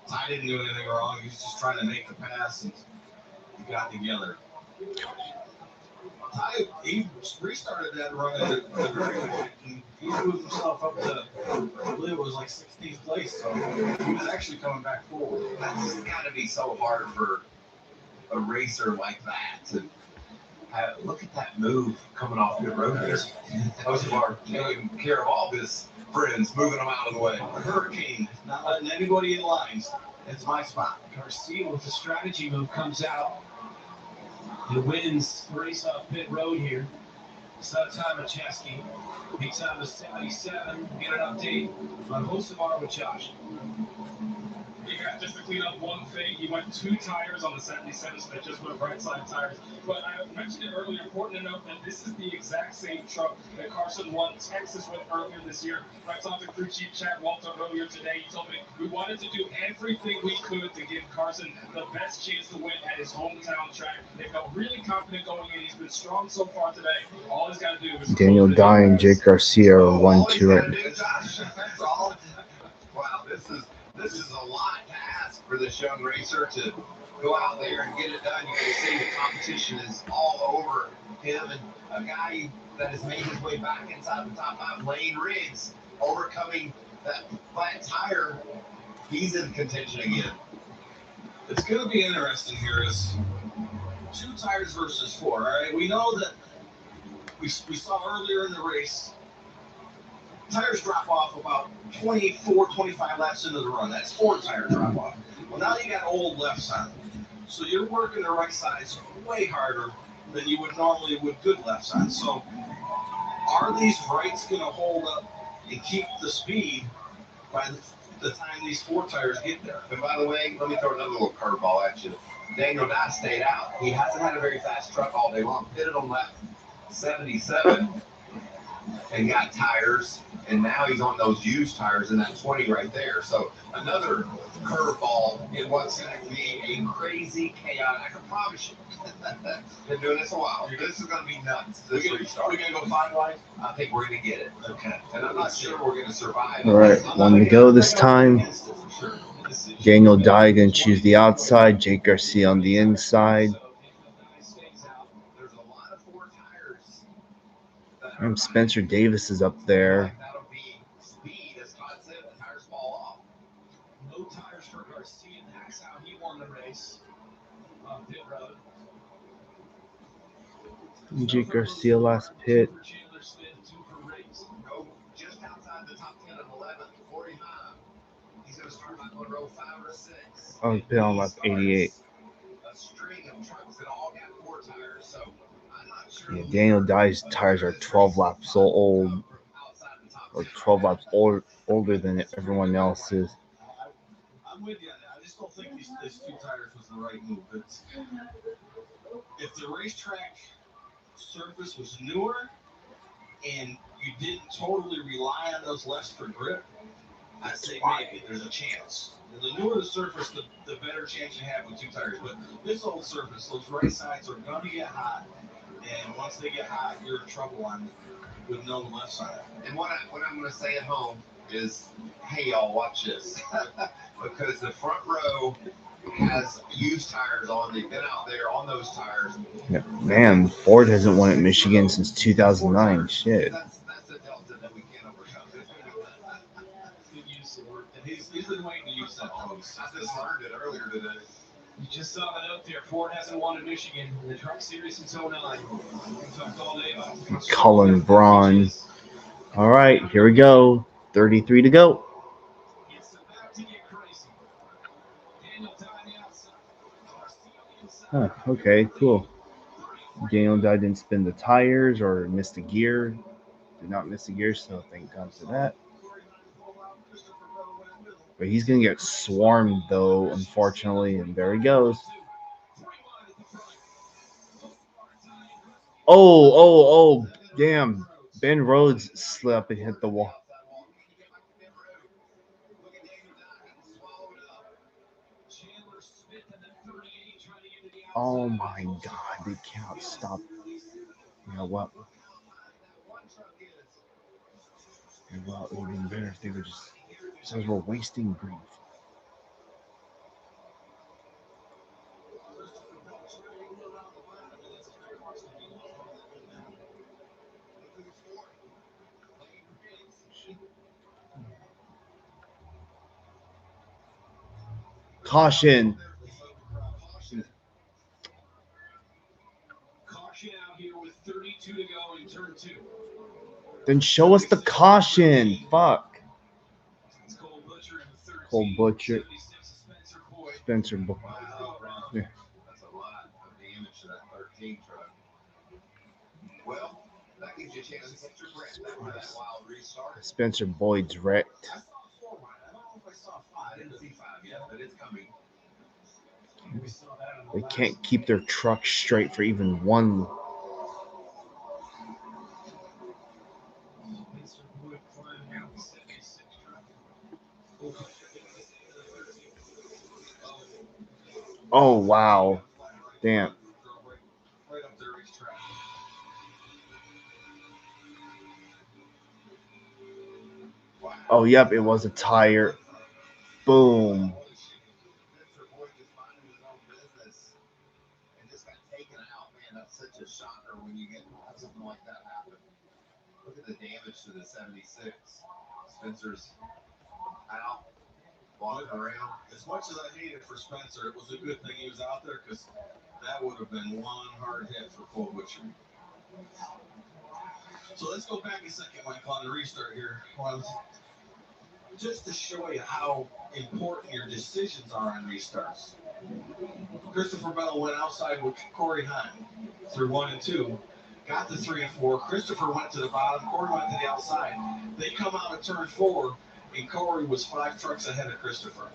Ty didn't do anything wrong. He was just trying to make the pass, and he got together. Ty, he restarted that run at the very end. He moved himself up to, I believe it was like 16th place, so he was actually coming back forward. That's got to be so hard for a racer like that to have. Look at that move coming off the road there. Hosbar taking care of all of his friends, moving them out of the way. A hurricane, not letting anybody in lines. It's my spot. Garcia with the strategy move comes out and wins race off pit road here. So Tom Majeski beats out to 77. Get an update on Hosavar with Josh. Yeah, just to clean up one thing, he went 2 tires on the 77, so they just went right side tires. But I mentioned it earlier, important to note that this is the exact same truck that Carson won Texas with earlier this year. When I talked to crew chief Chad Walter earlier today, he told me we wanted to do everything we could to give Carson the best chance to win at his hometown track. They felt really confident going in. He's been strong so far today. All he's got to do is Daniel Dye and Jake Garcia are 1-2 right now. That's all. Wow, this is a lot to ask for this young racer to go out there and get it done. You can see the competition is all over him, and a guy that has made his way back inside the top 5, Lane Riggs, overcoming that flat tire. He's in contention again. It's going to be interesting here is 2 tires versus 4. All right, we know that we saw earlier in the race tires drop off about 24, 25 laps into the run. That's 4 tire drop off. Well, now you got old left side, so you're working the right sides way harder than you would normally with good left sides. So are these rights going to hold up and keep the speed by the time these 4 tires get there? And by the way, let me throw another little curveball at you. Daniel Dye stayed out. He hasn't had a very fast truck all day long. Pitted on lap 77 and got tires, and now he's on those used tires in that 20 right there. So another curveball in what seems to be a crazy, chaotic. I can promise you. Been doing this a while. This is going to be nuts. This restart. We're going to go 5 wide? I think we're going to get it. Okay. And I'm not sure we're going to survive. All right, 1 to go this time. Daniel Dye going to choose the outside. Jake Garcia on the inside. And Spencer Davis is up there. That'll be speed, as Todd said. The tires fall off. No tires for Garcia. That's how he Jake Garcia last pit. Go just outside the top 10 of 11, 49. He's going to start by row 5 or 6. Oh, pit on lap 88. A string of trucks that all got 4 tires, so I'm not sure. Yeah, Daniel Dye's tires are 12 laps so old, or 12 laps older than everyone else's. I'm with you on that. I just don't think these 2 tires was the right move. If the racetrack surface was newer and you didn't totally rely on those lefts for grip, I'd say maybe there's a chance. And the newer the surface, the better chance you have with 2 tires. But this old surface, those right sides are going to get hot. And once they get hot, you're in trouble with no left side. And what I'm going to say at home is, hey, y'all, watch this. Because the front row has used tires on. They've been out there on those tires. Yeah, man, Ford hasn't won at Michigan since 2009. Shit. That's a delta that we can't overcome. Good use of word. And he's been waiting to use that close. I just learned it earlier today. You just saw the note there. Ford hasn't won at Michigan in the Truck Series since 09. We talked all day about Cullen Braun. All right, here we go. 33 to go. It's about to get crazy. Daniel Dye on the outside. Huh, okay, cool. Daniel Dye didn't spin the tires or missed a gear. Did not miss a gear, so thank God for that. But he's going to get swarmed, though, unfortunately, and there he goes. Oh, damn. Ben Rhodes slipped and hit the wall. Oh, my God. They cannot stop. You know what? Well, it would have been better if they were just... Because we're wasting grief. Caution. Caution out here with 32 to go in turn 2. Then show us the caution. Fuck. It's Cole Butcher in the 13. Cole Butcher. 76 Spencer Boyd. Spencer Boyd. Yeah. That's a lot of damage to that 13 truck. Well, that gives you a chance to catch your breath after that wild restart. Spencer Boyd's wrecked. I saw 4 wide. I don't know if I saw 5. I didn't see 5 yet, but it's coming. We saw that in the They can't keep their truck straight for even one. Spencer Boyd climbing out the 76 truck. Oh, wow. Damn. Right up their racetrack. Oh, yep, it was a tire. Boom. Spencer Boyd just minding his own business and just got taken out. Man, that's such a shocker when you get something like that happen. Look at the damage to the 76. Spencer's out, walking around. As much as I hate it for Spencer, it was a good thing he was out there because that would have been one hard hit for Cole Butcher. So let's go back a second, Mike, on the restart here. Well, just to show you how important your decisions are on restarts. Christopher Bell went outside with Corey Hahn through 1 and 2. Got the 3 and 4. Christopher went to the bottom. Corey went to the outside. They come out of turn 4, and Corey was 5 trucks ahead of Christopher.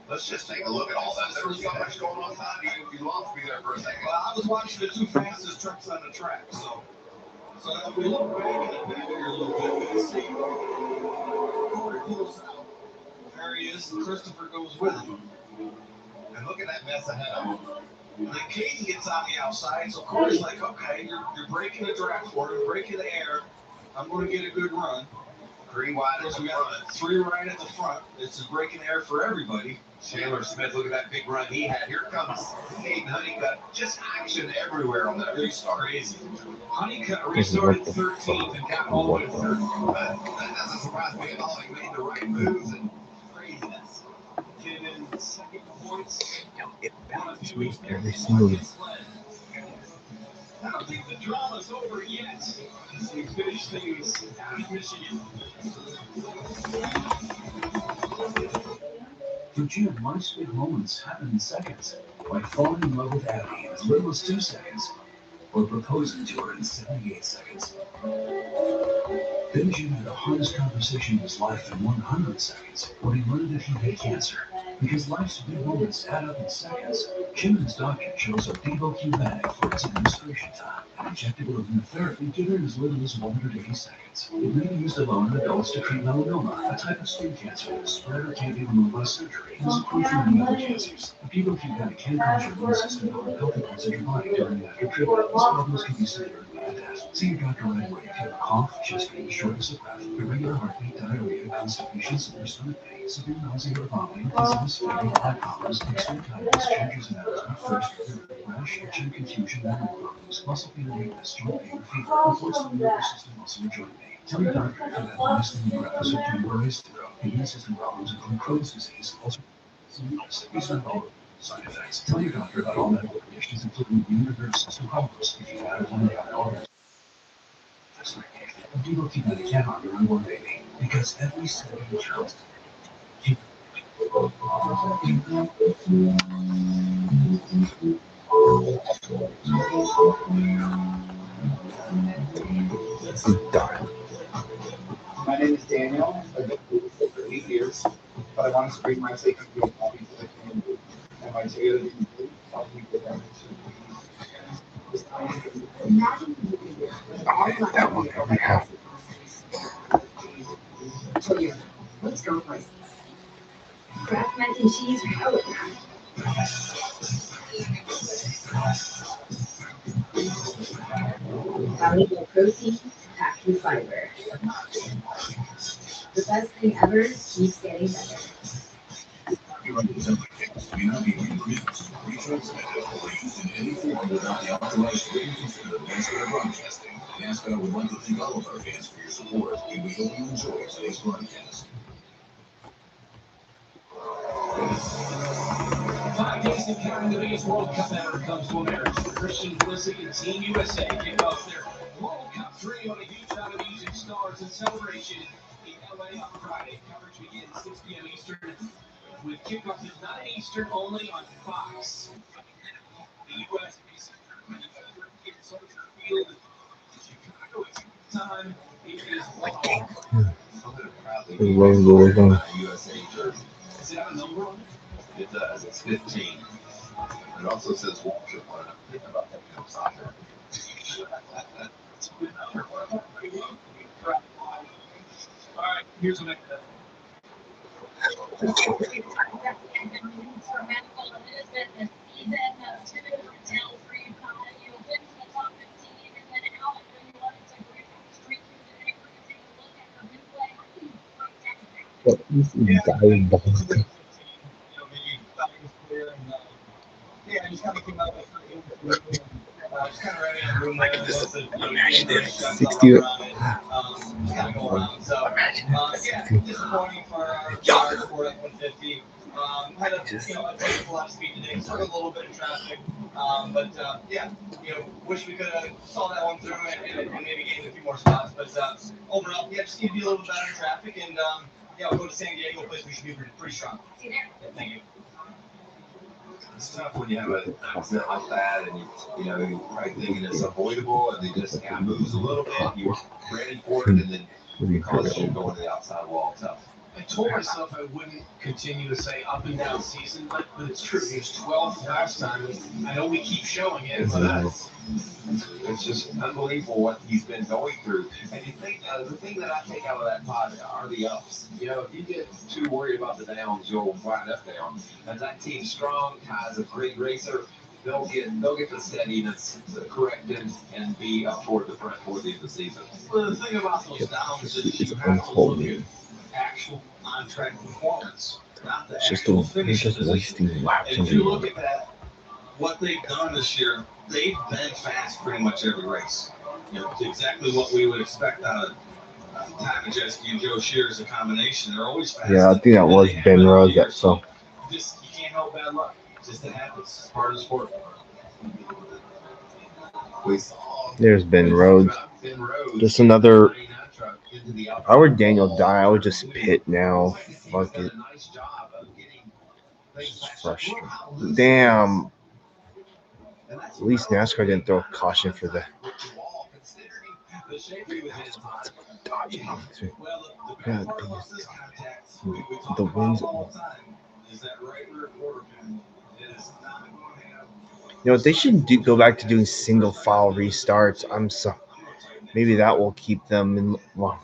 Let's just take a look at all that. There was so much going on behind you. You lost me there for a second. Well, I was watching the 2 fastest trucks on the track, so if we look back in the back here a little bit, we can see Corey pulls out. There he is, and Christopher goes with him. And look at that mess ahead of him. And then Caden gets on the outside, so Corey's like, okay, you're breaking the draft for him, breaking the air. I'm going to get a good run. 3 wide at the We front. got 3 right at the front. It's a breaking air for everybody. Chandler Smith, look at that big run he had. Here comes Caden Honeycutt. Just action everywhere on that restart. Crazy. Honeycutt restarted 13th and got all the way to 3rd. That doesn't surprise me at all. He made the right moves and craziness. Came in second points. It balances me every single day. I don't think the drama's over yet. We finish things out of Michigan. For Jim, life's big moments happen in seconds, like falling in love with Abby in as little as 2 seconds, or proposing to her in 78 seconds. Then Jim had the hardest conversation of his life in 100 seconds when he learned that he had cancer. Because life's big moments add up in seconds, Jim and his doctor chose a Devo-Q-Medic for its administration time, an injectable immunotherapy given in as little as 180 seconds. It may be used alone in adults to treat melanoma, a type of skin cancer that is spread or can't be removed by surgery, and is approved for many other cancers. The Devo-Q-Medic can cause your immune system to harm healthy parts of your body during and after treatment. These problems can be severe and lead to death. See your doctor right away if you have a cough, chest pain, shortness of breath, irregular heartbeat, diarrhea, constipation, severe stomach pain, severe nausea or vomiting, dizziness, fatigue, eye problems, extreme tiredness, changes in appetite, thirst, rash, itching, confusion, memory problems, muscle pain, weakness, joint pain, or fever, reports of nervous system, muscle, or joint pain. Tell your doctor if you have myasthenia gravis, or syndrome, immune system problems include Crohn's disease, ulcerative colitis, all side effects. Tell your doctor about all medical conditions, including immune or nervous system problems. If you have all Devo-Q-Medic can harm your unborn baby because every second counts. My name is Daniel. I've been babysitting for 8 years, but I wanted to bring my sacred hobby to the community. And my daily help me get them Imagine living with all the That one I have. Toyota. Let's go places. Kraft mac and cheese, relic. Valuable protein, packed with fiber. The best thing ever keeps getting better. May not be reproduced, retransmitted, or used in any form without the authorized written consent of NASCAR Broadcasting. NASCAR would like to thank all of our fans for your support, and we hope you enjoy today's broadcast. 5 days in counting, the biggest World Cup ever comes to America. Christian Pulisic and Team USA kick off their World Cup 3 on a huge round of music, stars, and celebration in LA on Friday. Coverage begins 6 p.m. Eastern, with kickoff at 9 Eastern only on Fox. The U.S. in Soldier Field, Chicago. Time it is 1 o'clock. USA jersey. Does it have a number on it? It does. It's 15. It also says Walter on it. Think about that kind of soccer. All right, here's what I got. What is in diabolical? Yeah, I just kind of came out with just kind of ready in the room there. Imagine this. 60. Kind of go around. So, yeah, disappointing for our sport at 150. Had a lot of speed today, sort of a little bit of traffic. But yeah, wish we could have saw that one through and maybe gained a few more spots. But overall, yeah, just need to be a little bit better in traffic. And yeah, we'll go to San Diego, a place we should be pretty strong. Yeah, thank you. It's tough when you have an accident like that, and you're probably thinking it's avoidable, and they just kind of moves a little bit. You're ready for it, and then it causes you to go into the outside wall. Tough. I told myself I wouldn't continue to say up and down season, but it's true. He was 12th last time. I know we keep showing it, but it's just unbelievable what he's been going through. And you think the thing that I take out of that pod are the ups. If you get too worried about the downs, you'll wind up down. And that team's strong. Ty's a great racer. They'll get the steadiness corrected and be up toward the front toward the end of the season. Well, the thing about those downs is you have to look at actual on-track performance, not the actual finish. Wasting laps. And if you look at that, what they've done this year, they've been fast pretty much every race. It's exactly what we would expect out of Ty Majeski and Joe Shear as a combination. They're always fast. Yeah, I think that was Ben Rose. So You can't help bad luck. It happens. It's part of the sport. There's Ben Rhodes. Just another. If I were Daniel Dye, I would just pit now. Fuck it. It's frustrating. Damn. At least NASCAR didn't throw a caution for the. Yeah, the wins. You know, they should go back to doing single file restarts. I'm so. Maybe that will keep them in. Well,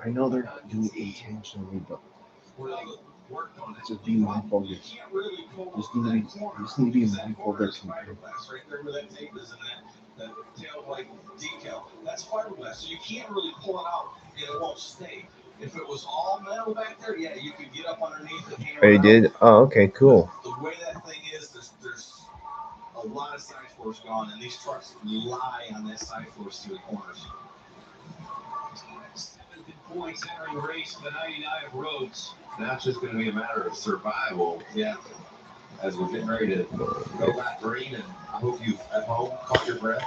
I know they're doing it intentionally, but just be mindful of this. Just need to be mindful of their computer. That's fiberglass, so you can't really pull it out and it won't stay. If it was all metal back there, yeah, you could get up underneath and hammer They it did? out. Oh, okay, cool. The way that thing is, there's a lot of side floors gone, and these trucks lie on that side floors through the corners. 7th in points entering the race for the 99 of Rhodes. Now it's just going to be a matter of survival. Yeah. As we're getting ready to go back green, and I hope you at home caught your breath.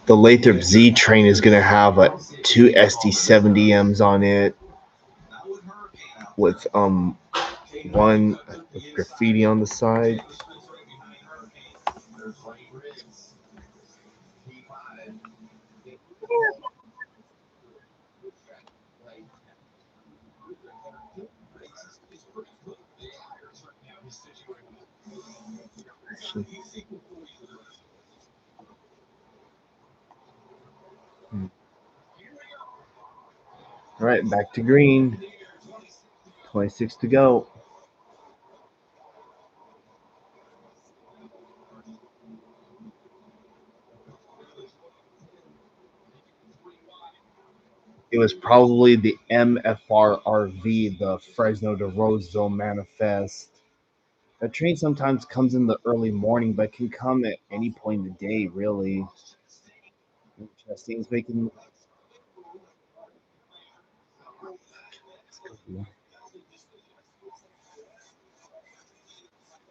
The Lathrop Z train is going to have two SD70Ms on it with one with graffiti on the side. All right, back to green. 26 to go. It was probably the MFRRV, the Fresno to Roseville manifest. That train sometimes comes in the early morning, but can come at any point in the day, really. Interesting. It's making.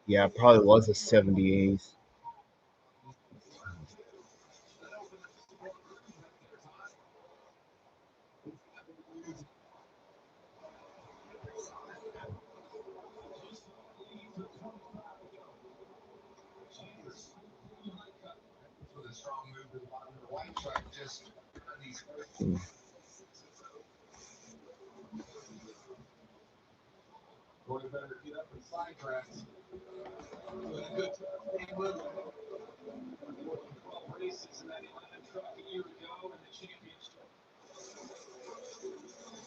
Yeah, it probably was a 78. Races in that Atlanta truck a year ago in the championship.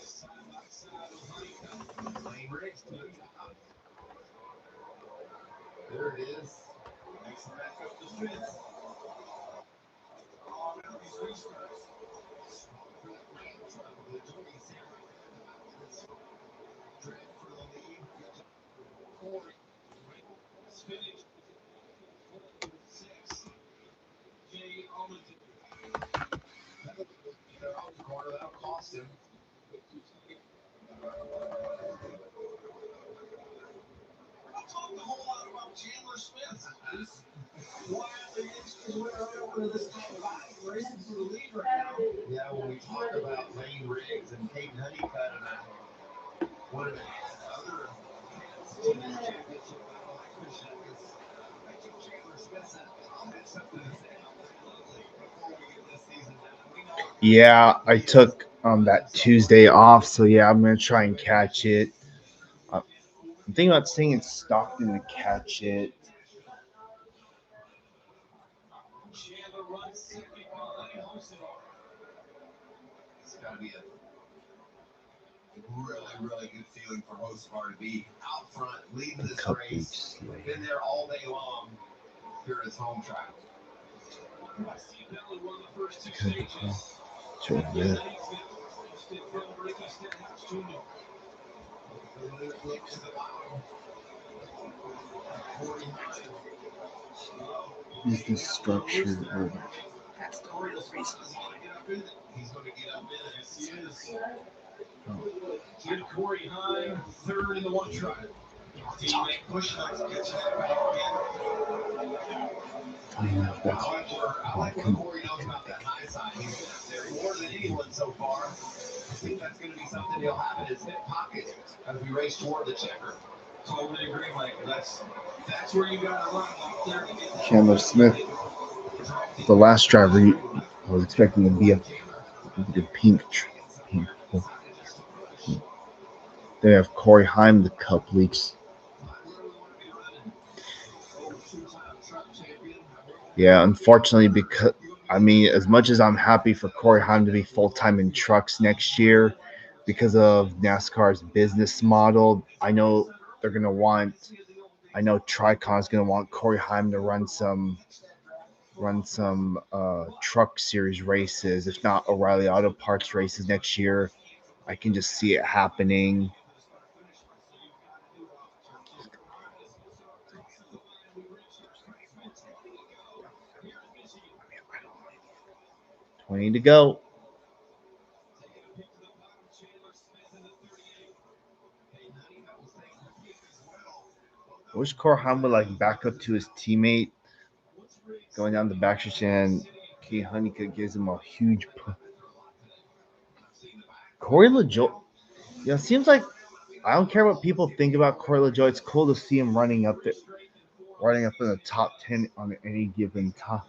Side by side with Honeycutt. Lane Riggs to the top. There it is. Makes it back up the fence. All around these restarts. Finished. 6. Jay Allington. They're off the corner. That'll cost him. I talked a whole lot about Chandler Smith. Why the youngsters went right over to this top 5 racing for the lead right now. Yeah, when we talk about Lane Riggs and Caden Honeycutt, and I wanted to add other heads to this championship battle, I couldn't because I took Chandler Smith and I'll have something to say absolutely before we get this season done. We know. Yeah, I took that Tuesday off, so yeah, I'm gonna try and catch it. I'm thinking about staying in Stockton to catch it. Chandler runs second behind Hosenor. It's got to be a really good feeling for Hosenor to be out front, leading this race. Been there all day long here at his home track. Steve Bell won the first 2 stages. Sure, yeah. From Ricky Stenhouse Jr. Looks to the bottom. Is the structure of He's going to get up in it. Yes, he is. Kid Corey Heim, third in the one truck. Teammate pushing him to get that back again. I like what Corey knows about that high side. He's been up there more than anyone so far. I think that's going to be something he'll have in his hip pocket as we race toward the checker. Totally agree, Mike. That's where you got to run up there to get that. Chandler Smith, the last driver I was expecting to be a pink. They have Corey Heim, the Cup leaks. Yeah, unfortunately, because as much as I'm happy for Corey Heim to be full-time in trucks next year, because of NASCAR's business model, I know Tricon's gonna want Corey Heim to run some truck series races, if not O'Reilly Auto Parts races next year. I can just see it happening. $20 to go. I wish Corey would back up to his teammate going down the backstretch, and Key Honeycutt gives him a huge push. Corey LaJoy, it seems like I don't care what people think about Corey LaJoy. It's cool to see him running up in the top 10 on any given time.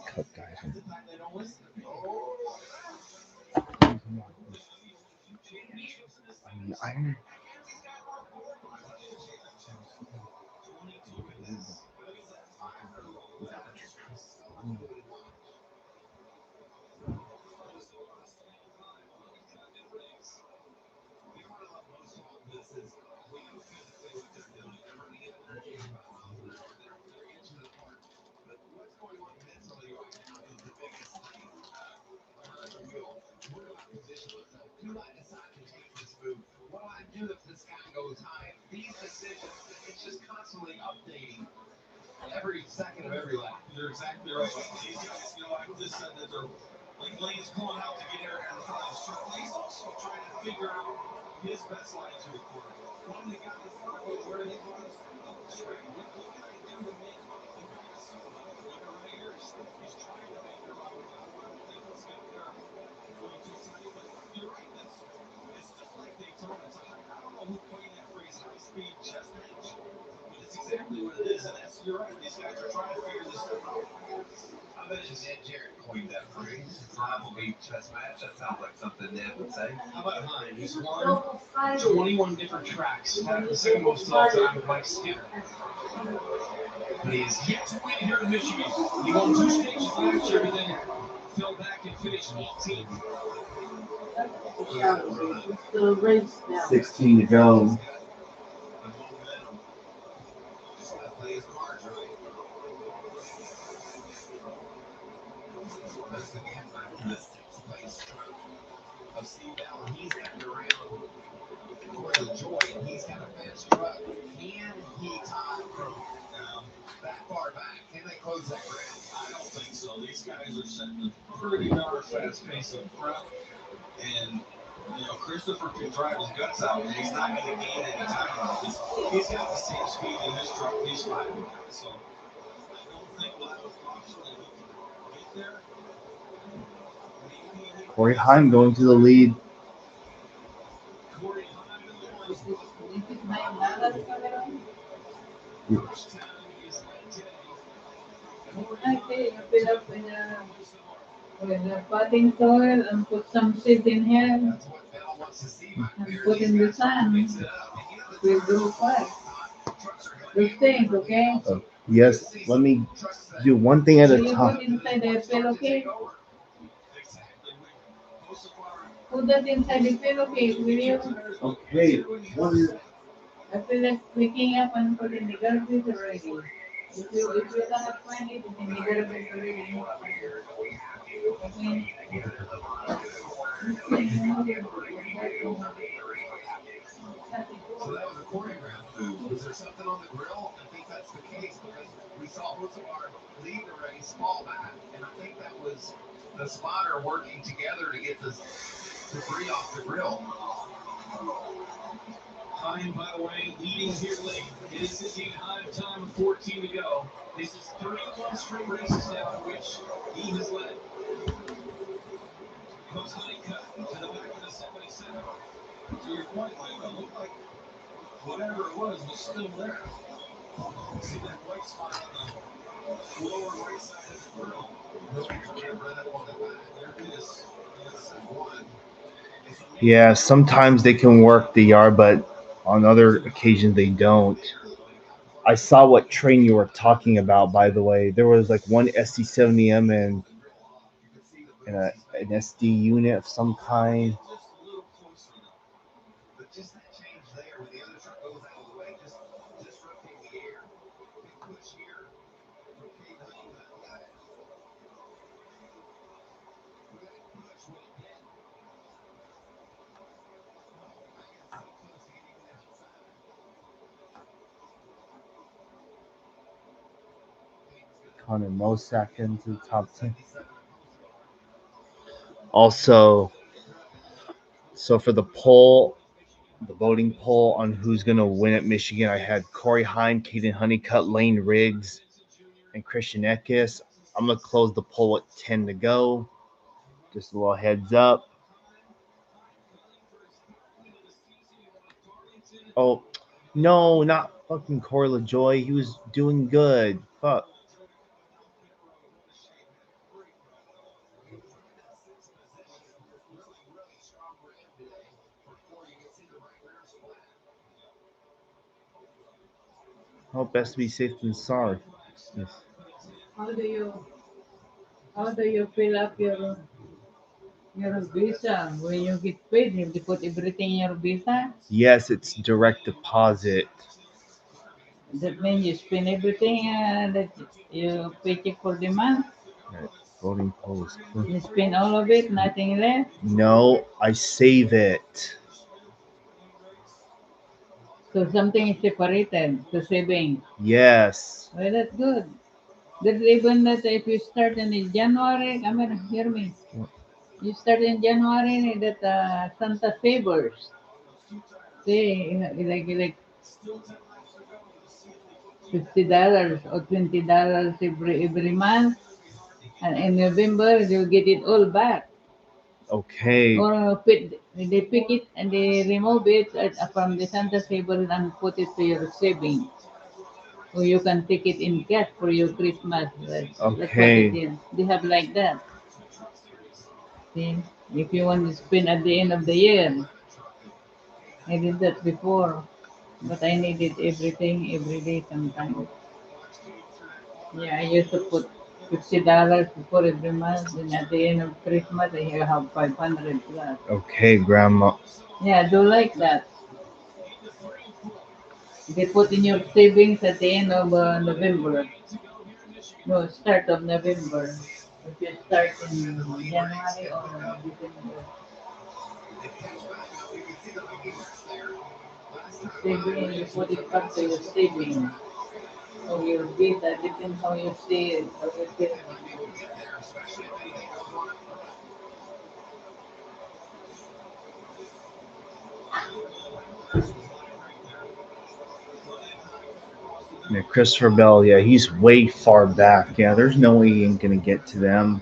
Cup diving. What do I do if this guy goes high? These decisions, it's just constantly updating every second of every lap. You're exactly right. These guys, I just said that they're lanes pulling out to get air in front of his truck. He's also trying to figure out his best line to the corner. When they got in front of him, where they go to straight. What can I do to make the pass? Look right here. He's trying to make it out. I don't think he's got there. You're right. It's just like Daytona. I don't know who coined that phrase, high-speed chess match. But it's exactly what it is. And you're right. These guys are trying to figure this stuff out. I bet it's Ed Jarrett coined that phrase. Rivalry chess match. That sounds like something Ned would say. How about Hine? He's won 21 different tracks. The second most all time with Mike Skinner. But he has yet to win here in Michigan. He won 2 stages last year, but then fell back and finished 18th. The race now. 16 to go. Of Steve Allen, he's gotten around Corey LaJoy, and he's got a fast truck. Can he tie that far back? Can they close that ground? I don't think so. These guys are setting a pretty darn fast pace up front, and Christopher can drive his guts out, and he's not going to gain any time on this. He's got the same speed in his truck these 5 guys, so I don't think we'll have a problem that he can get there. Corey Heim going to the lead. Okay, you fill up with the potting soil and put some seeds in here and put in the sun. It will grow fast. Those things, okay? Yes, let me do one thing at a Will you time. put inside the pillowcase? Put that inside the pillowcase, will you? Okay. I feel like picking up and put in the garbage already. If you cannot find it, it's in the garbage already. Okay. So that was a choreographed move. Was there something on the grill? I think that's the case because we saw Boussard lead the race, fall back, and I think that was the spotter working together to get the debris off the grill. Hine, by the way, leading here late. It is indeed Hine time with 14 to go. This is 31 straight races now in which he has led. Comes Honeycutt to the back of the 77. To your point, Mike, it looked like whatever it was still there. See that white spot on the lower right side of the grill. There it is. That's one. Yeah, sometimes they can work the yard, but on other occasions they don't. I saw what train you were talking about, by the way. There was like one SC70M and an SD unit of some kind. But just that change there when the other truck goes out of the way, just disrupting the air. Big push here from Kate Honeycutt. Good push will get. So close to getting the outside. Connor Mosack into the top 10. Also, so for the poll, the voting poll on who's going to win at Michigan, I had Corey Hine, Caden Honeycutt, Lane Riggs, and Christian Eckes. I'm going to close the poll at 10 to go. Just a little heads up. Oh, no, not fucking Corey LaJoy. He was doing good. Fuck. Oh, best to be safe than sorry. Yes. How do you fill up your visa? When you get paid, you have to put everything in your visa. Yes, it's direct deposit. That means you spend everything that you paycheck for the month. Right. Voting poll is closed. You spend all of it, nothing left. No, I save it. So something is separated to saving. Yes. Well, that's good. There's even that if you start in January, come here, hear me. You start in January that Santa favors. Say like $50 or $20 every month, and in November you get it all back. Okay. Or they pick it and they remove it from the Santa favor and put it to your savings. Or you can take it in cash for your Christmas. That's what Okay. it is. They have like that. See, if you want to spend at the end of the year, I did that before, but I needed everything every day sometimes. Yeah, I used to put $50 before every month, and at the end of Christmas, I have 500 plus. Okay, Grandma. Yeah, I do like that. They put in your savings at the end of November. No, start of November. If you start in January or December. Saving, you put it back to your savings. Or your visa, depends how you see it, how you feel about it. Yeah, Christopher Bell. Yeah, he's way far back. Yeah, there's no way he ain't gonna get to them.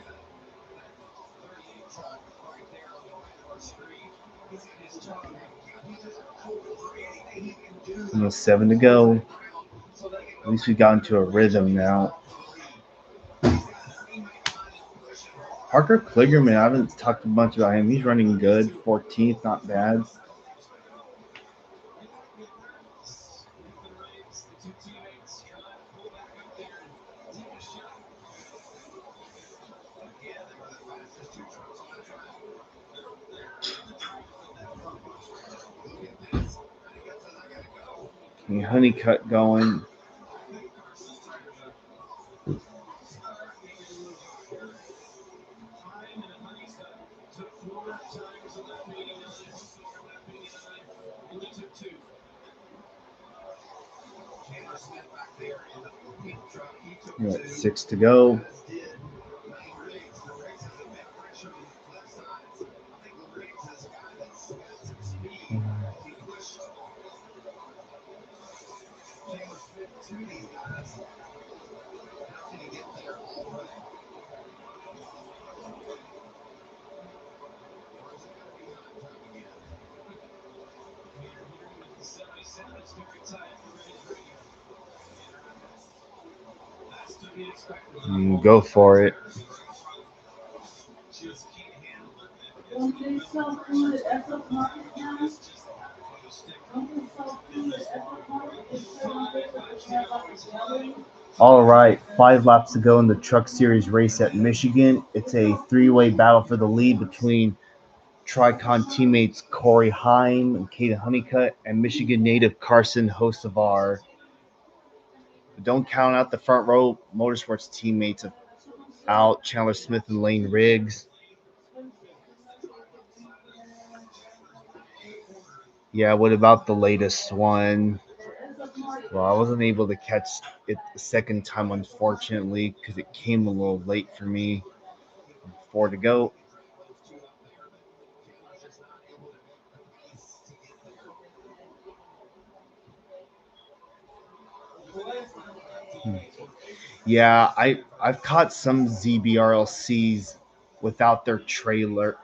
Almost 7 to go. At least we got into a rhythm now. Parker Kligerman, I haven't talked much about him. He's running good. 14th, not bad. And Honeycutt going. Got 6 to go. Go for it. Don't they sell food at Epic Market now? Don't they sell food at Epic Market? It's certain places that have like a deli. All right, 5 laps to go in the Truck Series race at Michigan. It's a 3-way battle for the lead between Tricon teammates Corey Heim and Caden Honeycutt and Michigan native Carson Hocevar. But don't count out the front row motorsports teammates of Al Chandler Smith and Lane Riggs. Yeah, what about the latest one? Well, I wasn't able to catch it the second time, unfortunately, because it came a little late for me. 4 to go. Yeah, I've caught some ZBRLCs without trailers.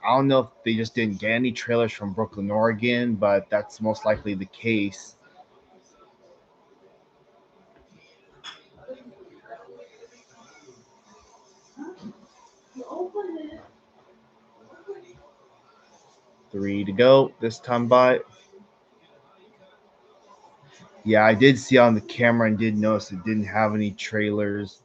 I don't know if they just didn't get any trailers from Brooklyn, Oregon, but that's most likely the case. You open it. 3 to go this time by. Yeah, I did see on the camera and did notice it didn't have any trailers,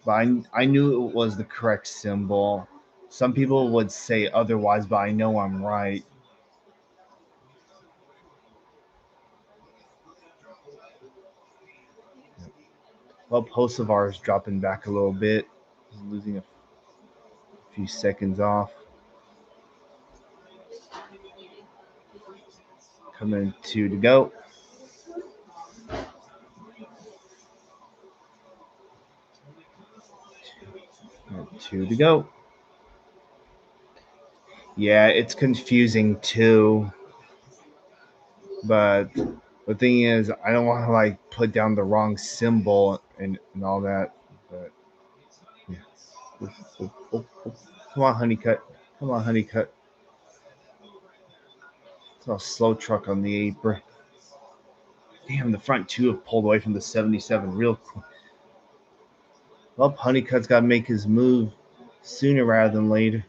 but I knew it was the correct symbol. Some people would say otherwise, but I know I'm right. Well, Hocevar is dropping back a little bit. He's losing a few seconds off. Coming 2 to go. 2 to go. Yeah, it's confusing too. But the thing is, I don't want to like put down the wrong symbol and all that. But yeah. Come on, Honeycutt. Come on, Honeycutt. It's a slow truck on the apron. Damn, the front two have pulled away from the 77 real quick. Well, Honeycutt's got to make his move sooner rather than later.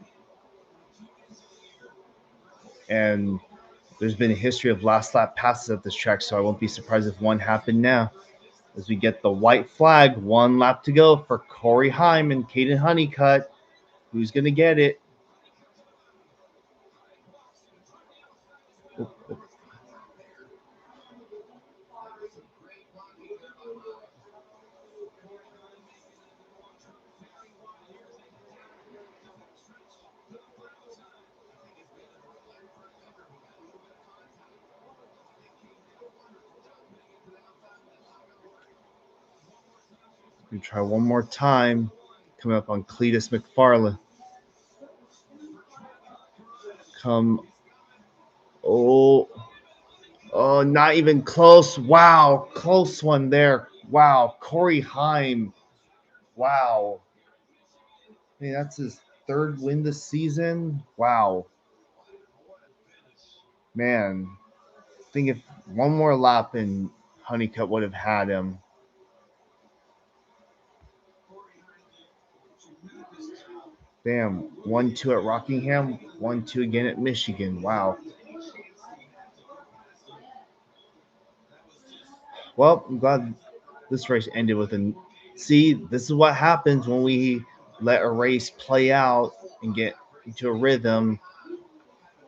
And there's been a history of last lap passes at this track, so I won't be surprised if one happened now. As we get the white flag, 1 lap to go for Corey Heim and Caden Honeycutt. Who's going to get it? We try one more time. Coming up on Cletus McFarland. Oh, not even close. Wow, close one there. Wow, Corey Heim. Wow. Hey, that's his 3rd win this season. Wow. Man, I think if one more lap and Honeycutt would have had him. Damn, 1-2 at Rockingham, 1-2 again at Michigan. Wow. Well, I'm glad this race ended with a. See, this is what happens when we let a race play out and get into a rhythm,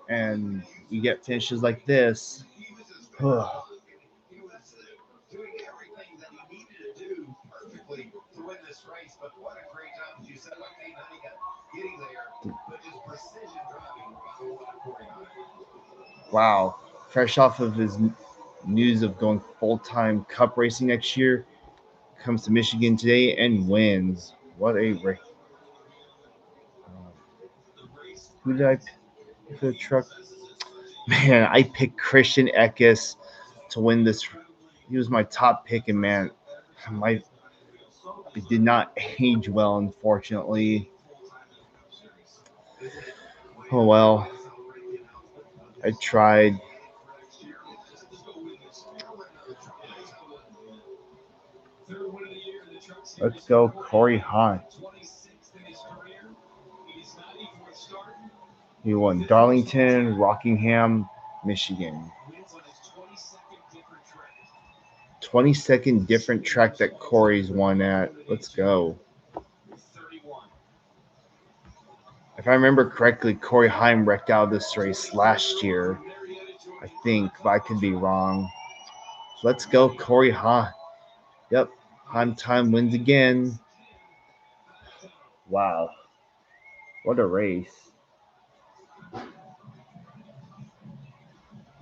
and you get finishes like this. this race, but what a great job, as you said, by Kate Huntington getting there, but just precision driving for Corey Hunter. Wow. Fresh off of his news of going full-time cup racing next year, comes to Michigan today and wins. What a race. Who did I pick for the truck? Man, I picked Christian Eckes to win this. He was my top pick, and man, it did not age well, unfortunately. Oh well. I tried. Let's go, Corey Hunt. He won Darlington, Rockingham, Michigan. 22nd different track that Corey's won at. Let's go. If I remember correctly, Corey Heim wrecked out of this race last year. I think, but I could be wrong. Let's go, Corey Heim. Yep, Heim time wins again. Wow. What a race.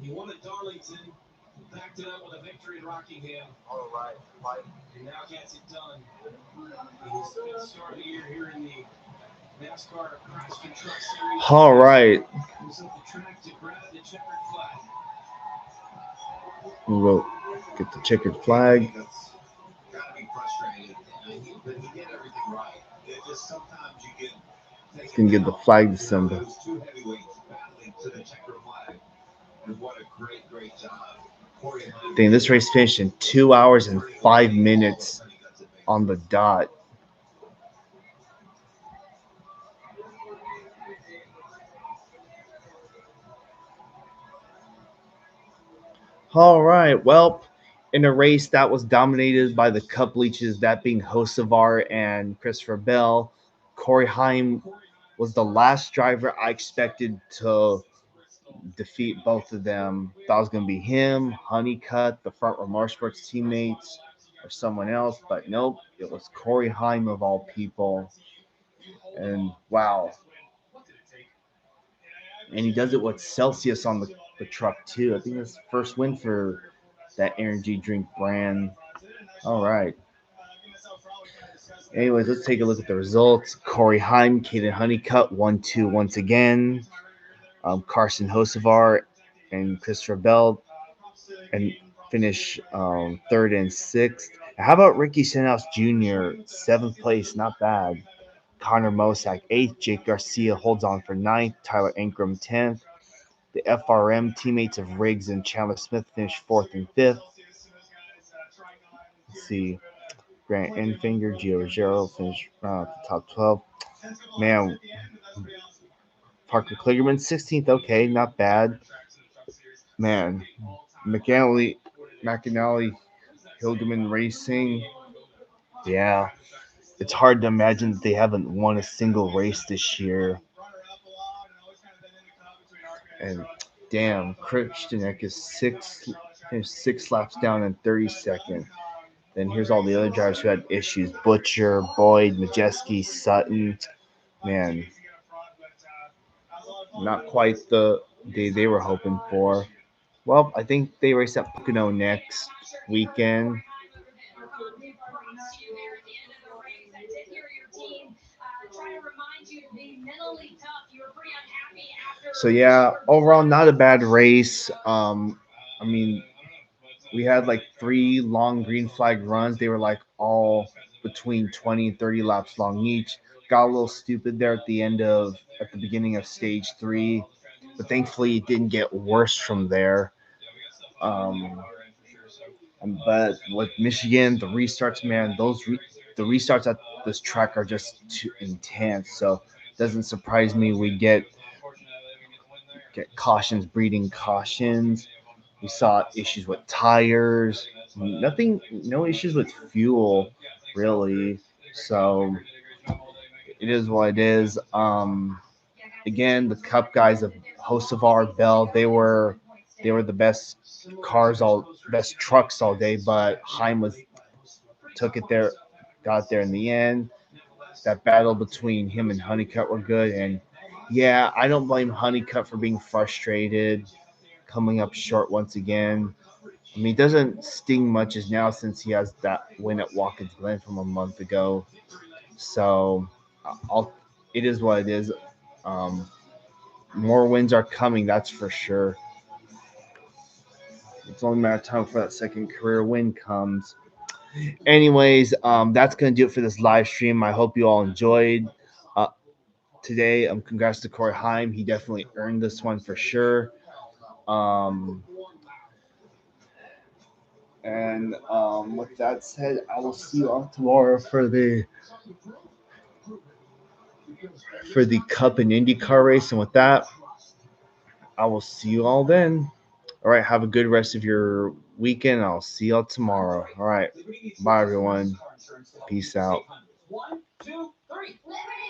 He won at Darlington, backed it up with a victory at Rockingham. All right. And now gets it done. He's the start of the year here in the NASCAR Craftsman Truck Series. All right. Comes up the track to grab the checkered flag. We'll go get the checkered flag. Gotta be frustrated. But he did everything right. It just sometimes you get. Can get the flag to symbol. Those two heavyweights battling to the checkered flag. And what a great job. Dang, this race finished in 2 hours and 5 minutes on the dot. All right. Well, in a race that was dominated by the Cup leeches, that being Hocevar and Christopher Bell, Corey Heim was the last driver I expected to defeat both of them. Thought it was going to be him, Honeycutt, the Front Row Motorsports teammates, or someone else, but nope, it was Corey Heim of all people. And wow. And he does it with Celsius on the truck too. I think that's the first win for that energy drink brand. All right. Anyways, let's take a look at the results. Corey Heim, Caden Honeycutt, 1-2 once again. Carson Hocevar and Christopher Bell and finish third and sixth. How about Ricky Stenhouse Jr., 7th place? Not bad. Connor Mosack, 8th. Jake Garcia holds on for 9th. Tyler Ankrum, 10th. The FRM teammates of Riggs and Chandler Smith finished 4th and 5th. Let's see. Grant Enfinger, Gio Ruggiero finished the top 12. Man, Parker Kligerman, 16th. Okay, not bad. Man, McAnally, Hilgeman Racing. Yeah, it's hard to imagine that they haven't won a single race this year. And damn, Kripstenek is finished 6 laps down in 32nd. Then here's all the other drivers who had issues: Butcher, Boyd, Majeski, Sutton. Man, not quite the day they were hoping for. Well, I think they race at Pocono next weekend. So yeah, overall not a bad race. I mean, we had like 3 long green flag runs. They were like all between 20 and 30 laps long each. Got a little stupid there at the beginning of stage 3, but thankfully it didn't get worse from there. But with Michigan, the restarts, man, the restarts at this track are just too intense. So it doesn't surprise me we get cautions breeding cautions. We saw issues with tires. No issues with fuel, really. So it is what it is. Again, the Cup guys of Hocevar, Bell, they were the best best trucks all day, but Heim took it got there in the end. That battle between him and Honeycutt were good, and yeah, I don't blame Honeycutt for being frustrated, coming up short once again. I mean, it doesn't sting much as now since he has that win at Watkins Glen from a month ago. So, it is what it is. Um, More wins are coming, that's for sure. It's only a matter of time before that second career win comes. Anyways, that's gonna do it for this live stream. I hope you all enjoyed today. Congrats to Corey Heim. He definitely earned this one for sure. With that said, I will see you all tomorrow for the Cup and IndyCar race. And with that, I will see you all then. All right, have a good rest of your weekend. I'll see y'all tomorrow. All right, bye everyone. Peace out. 1, 2.